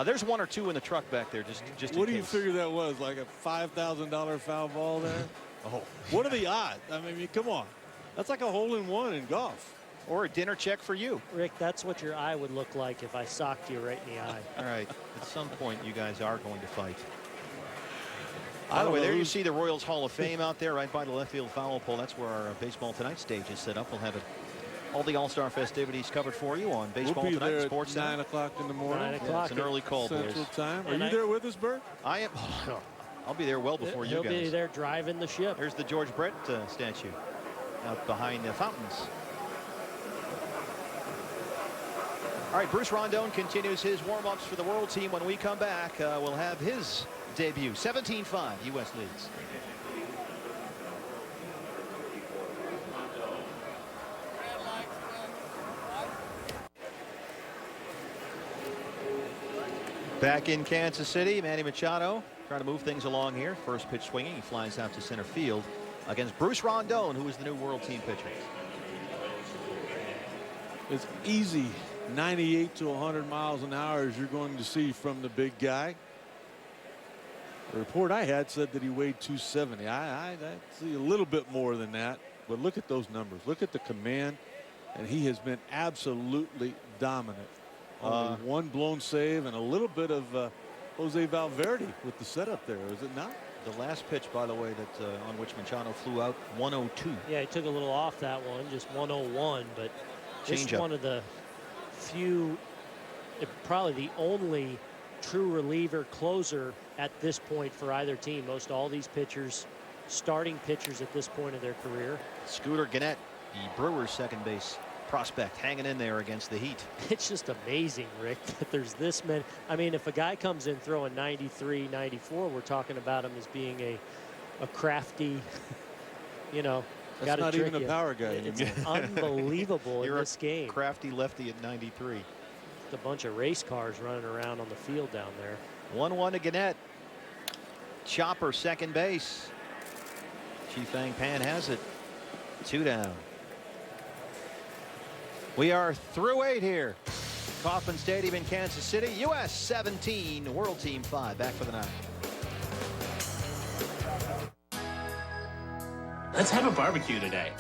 Speaker 8: There's one or two in the truck back there, just
Speaker 17: what do you figure that was, like a $5,000 foul ball there?
Speaker 8: Oh,
Speaker 17: what are the odds? I mean, come on. That's like a hole-in-one in golf.
Speaker 8: Or a dinner check for you.
Speaker 1: Rick, that's what your eye would look like if I socked you right in the eye.
Speaker 8: All right. At some point, you guys are going to fight. By the way, there you see the Royals Hall of Fame out there right by the left field foul pole. That's where our Baseball Tonight stage is set up. We'll have all the All-Star festivities covered for you on Baseball
Speaker 17: Tonight.
Speaker 8: We'll be there
Speaker 17: Sports
Speaker 8: at
Speaker 17: 9 o'clock in the morning.
Speaker 1: 9 o'clock.
Speaker 8: It's an early call,
Speaker 17: Central
Speaker 8: boys.
Speaker 17: Time. Are you there with us, Bert?
Speaker 8: I am. I'll be there well before you guys.
Speaker 1: He'll be there driving the ship.
Speaker 8: There's the George Brett statue out behind the fountains. All right, Bruce Rondon continues his warm-ups for the World Team. When we come back, we'll have his debut. 17-5, U.S. leads. Back in Kansas City, Manny Machado trying to move things along here. First pitch swinging, he flies out to center field against Bruce Rondon, who is the new World Team pitcher.
Speaker 17: It's easy. 98 to 100 miles an hour as you're going to see from the big guy. The report I had said that he weighed 270. I see a little bit more than that, but look at those numbers. Look at the command, and he has been absolutely dominant. Only one blown save and a little bit of Jose Valverde with the setup there, is it not?
Speaker 8: The last pitch, by the way, that on which Machado flew out, 102.
Speaker 1: Yeah, he took a little off that one, just 101, but this is one of the few, probably the only true reliever closer at this point for either team. Most all these pitchers, starting pitchers at this point of their career.
Speaker 8: Scooter Gennett, the Brewers' second base prospect, hanging in there against the Heat.
Speaker 1: It's just amazing, Rick, that there's this many. I mean, if a guy comes in throwing 93, 94, we're talking about him as being a crafty, you know,
Speaker 17: that's not even a power guy.
Speaker 1: It's unbelievable in this game.
Speaker 8: Crafty lefty at 93.
Speaker 1: Just a bunch of race cars running around on the field down there.
Speaker 8: 1-1 to Gennett. Chopper, second base. Chi-Fang Pan has it. 2 down. We are through 8 here. Kauffman Stadium in Kansas City. U.S. 17, World Team 5. Back for the 9.
Speaker 23: Let's have a barbecue today.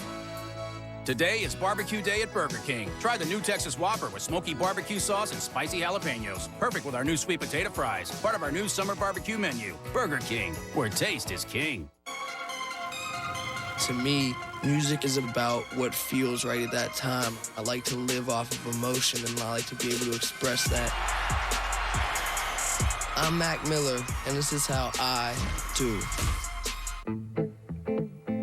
Speaker 9: Today is barbecue day at Burger King. Try the new Texas Whopper with smoky barbecue sauce and spicy jalapenos. Perfect with our new sweet potato fries. Part of our new summer barbecue menu. Burger King, where taste is king.
Speaker 6: To me, music is about what feels right at that time. I like to live off of emotion, and I like to be able to express that. I'm Mac Miller, and this is how I do.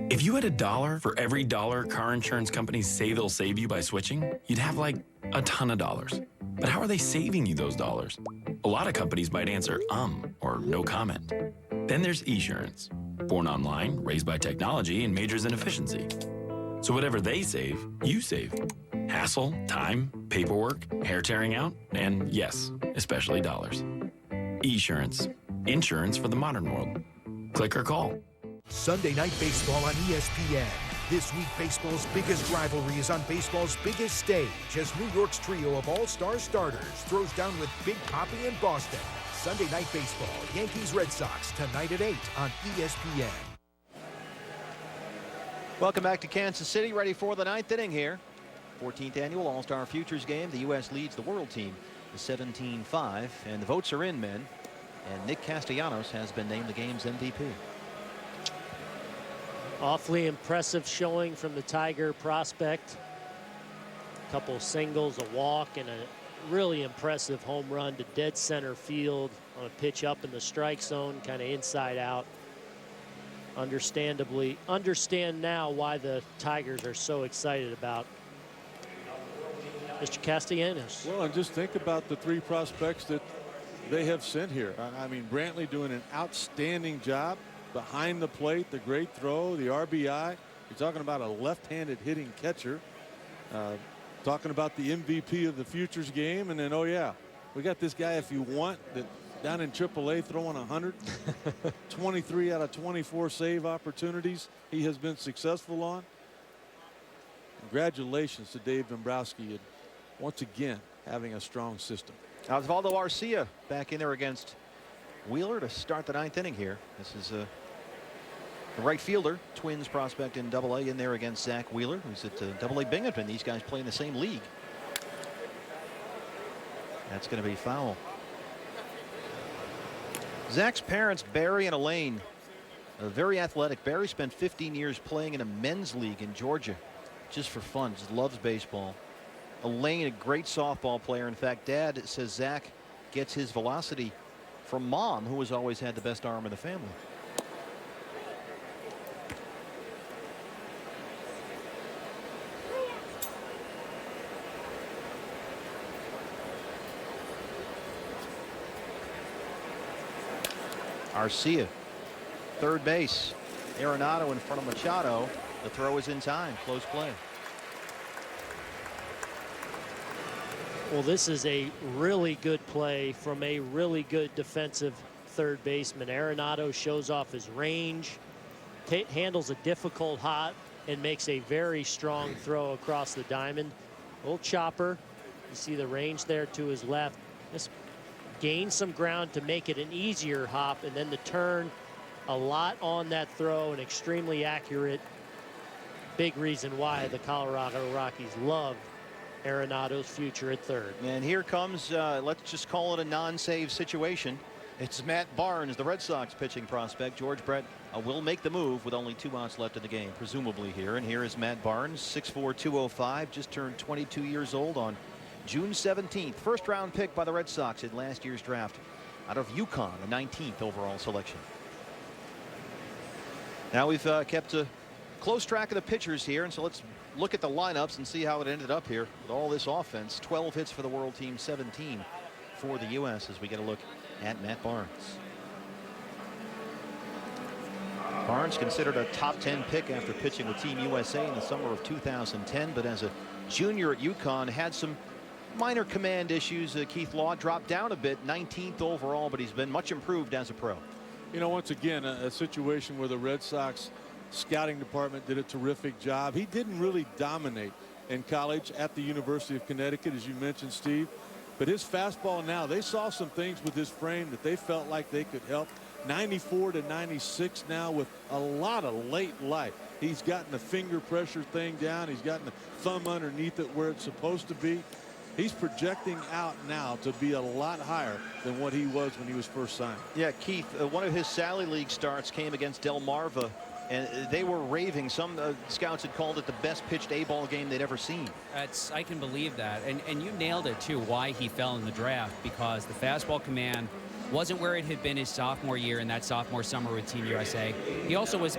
Speaker 10: If you had $1 for every dollar car insurance companies say they'll save you by switching, you'd have like a ton of dollars. But how are they saving you those dollars? A lot of companies might answer or no comment. Then there's Esurance. Born online, raised by technology, and majors in efficiency. So whatever they save, you save. Hassle, time, paperwork, hair tearing out, and yes, especially dollars. Esurance. Insurance for the modern world. Click or call.
Speaker 7: Sunday Night Baseball on ESPN. This week, baseball's biggest rivalry is on baseball's biggest stage as New York's trio of all-star starters throws down with Big Papi in Boston. Sunday Night Baseball, Yankees-Red Sox, tonight at 8 on ESPN.
Speaker 8: Welcome back to Kansas City, ready for the 9th inning here. 14th annual All-Star Futures game. The U.S. leads the World Team 17-5, and the votes are in, men. And Nick Castellanos has been named the game's MVP.
Speaker 1: Awfully impressive showing from the Tiger prospect. A couple singles, a walk, and a really impressive home run to dead center field on a pitch up in the strike zone, kind of inside out. Understand now why the Tigers are so excited about Mr. Castellanos.
Speaker 17: Well, and just think about the 3 prospects that they have sent here. I mean, Brantley doing an outstanding job behind the plate, the great throw, the RBI. You're talking about a left-handed hitting catcher. talking about the MVP of the futures game, and then, oh yeah, we got this guy, if you want, that down in AAA throwing 100, 23 out of 24 save opportunities he has been successful on. Congratulations to Dave Dombrowski, and once again having a strong system.
Speaker 8: Osvaldo Arcia back in there against Wheeler to start the 9th inning here. This is the right fielder, Twins prospect in AA, in there against Zach Wheeler, who's at AA Binghamton. These guys play in the same league. That's going to be foul. Zach's parents, Barry and Elaine, are very athletic. Barry spent 15 years playing in a men's league in Georgia just for fun. Just loves baseball. Elaine, a great softball player. In fact, Dad says Zach gets his velocity from Mom, who has always had the best arm in the family. Arcia, third base. Arenado in front of Machado. The throw is in time. Close play.
Speaker 1: Well, this is a really good play from a really good defensive third baseman. Arenado shows off his range, handles a difficult hop, and makes a very strong throw across the diamond. Little chopper. You see the range there to his left. Just gain some ground to make it an easier hop, and then the turn, a lot on that throw, and extremely accurate. Big reason why the Colorado Rockies love Arenado's future at third.
Speaker 8: And here comes, let's just call it a non-save situation. It's Matt Barnes, the Red Sox pitching prospect. George Brett will make the move with only 2 outs left in the game, presumably here. And here is Matt Barnes, 6'4", 205, just turned 22 years old on June 17th. First round pick by the Red Sox in last year's draft out of UConn, the 19th overall selection. Now we've kept a close track of the pitchers here, and so let's look at the lineups and see how it ended up here with all this offense. 12 hits for the world team, 17 for the U.S. as we get a look at Matt Barnes. Barnes considered a top 10 pick after pitching with Team USA in the summer of 2010, but as a junior at UConn had some minor command issues. Keith Law dropped down a bit, 19th overall, but he's been much improved as a pro.
Speaker 17: You know, once again, a situation where the Red Sox scouting department did a terrific job. He didn't really dominate in college at the University of Connecticut, as you mentioned, Steve, but his fastball now, they saw some things with his frame that they felt like they could help. 94 to 96 now with a lot of late life. He's gotten the finger pressure thing down. He's gotten the thumb underneath it where it's supposed to be. He's projecting out now to be a lot higher than what he was when he was first signed.
Speaker 8: Yeah, Keith, one of his Sally League starts came against Delmarva, and they were raving. Some scouts had called it the best pitched A-ball game they'd ever seen.
Speaker 3: I can believe that. And you nailed it, too, why he fell in the draft, because the fastball command wasn't where it had been his sophomore year in that sophomore summer with Team USA. He also was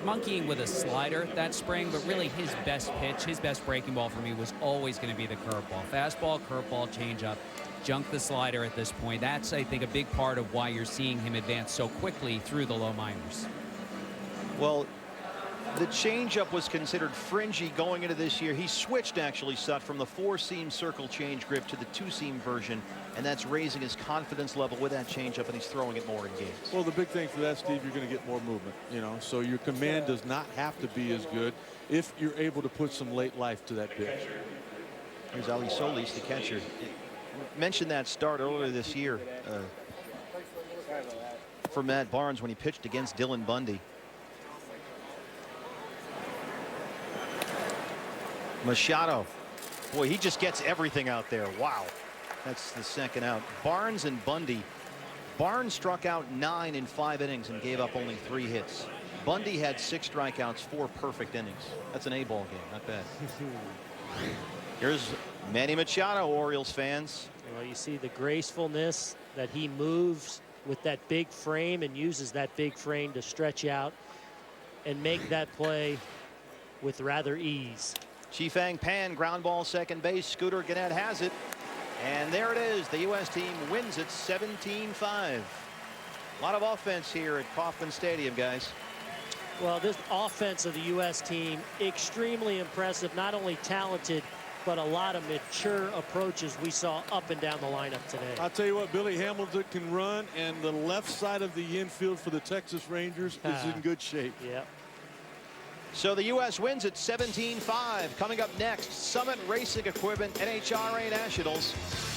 Speaker 3: monkeying with a slider that spring, but really his best pitch, his best breaking ball for me was always going to be the curveball. Fastball, curveball, changeup, junk the slider at this point. That's, I think, a big part of why you're seeing him advance so quickly through the low minors.
Speaker 8: Well, the changeup was considered fringy going into this year. He switched, actually, Sut, from the 4-seam circle change grip to the 2-seam version, and that's raising his confidence level with that changeup, and he's throwing it more in games.
Speaker 17: Well, the big thing for that, Steve, you're going to get more movement, you know, so your command does not have to be as good if you're able to put some late life to that pitch.
Speaker 8: Here's Ali Solis, the catcher. Mentioned that start earlier this year for Matt Barnes when he pitched against Dylan Bundy. Machado, boy, he just gets everything out there. Wow, that's the second out. Barnes and Bundy. Barnes struck out 9 in 5 innings and gave up only 3 hits. Bundy had 6 strikeouts, 4 perfect innings. That's an A-ball game, not bad. Here's Manny Machado, Orioles fans.
Speaker 1: Well, you see the gracefulness that he moves with that big frame and uses that big frame to stretch out and make that play with rather ease.
Speaker 8: Chifang Pan, ground ball, second base. Scooter Gannett has it. And there it is. The U.S. team wins it 17-5. A lot of offense here at Kauffman Stadium, guys.
Speaker 1: Well, this offense of the U.S. team, extremely impressive. Not only talented but a lot of mature approaches we saw up and down the lineup today.
Speaker 17: I'll tell you what, Billy Hamilton can run, and the left side of the infield for the Texas Rangers is in good shape.
Speaker 1: Yeah.
Speaker 8: So the U.S. wins at 17-5. Coming up next, Summit Racing Equipment NHRA Nationals.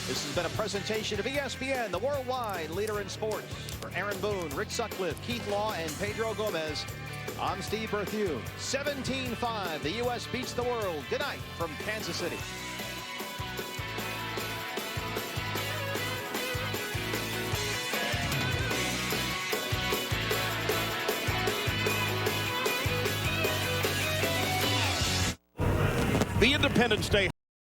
Speaker 8: This has been a presentation of ESPN, the worldwide leader in sports. For Aaron Boone, Rick Sutcliffe, Keith Law, and Pedro Gomez, I'm Steve Berthew. 17-5. The U.S. beats the world. Good night from Kansas City.
Speaker 13: The Independence Day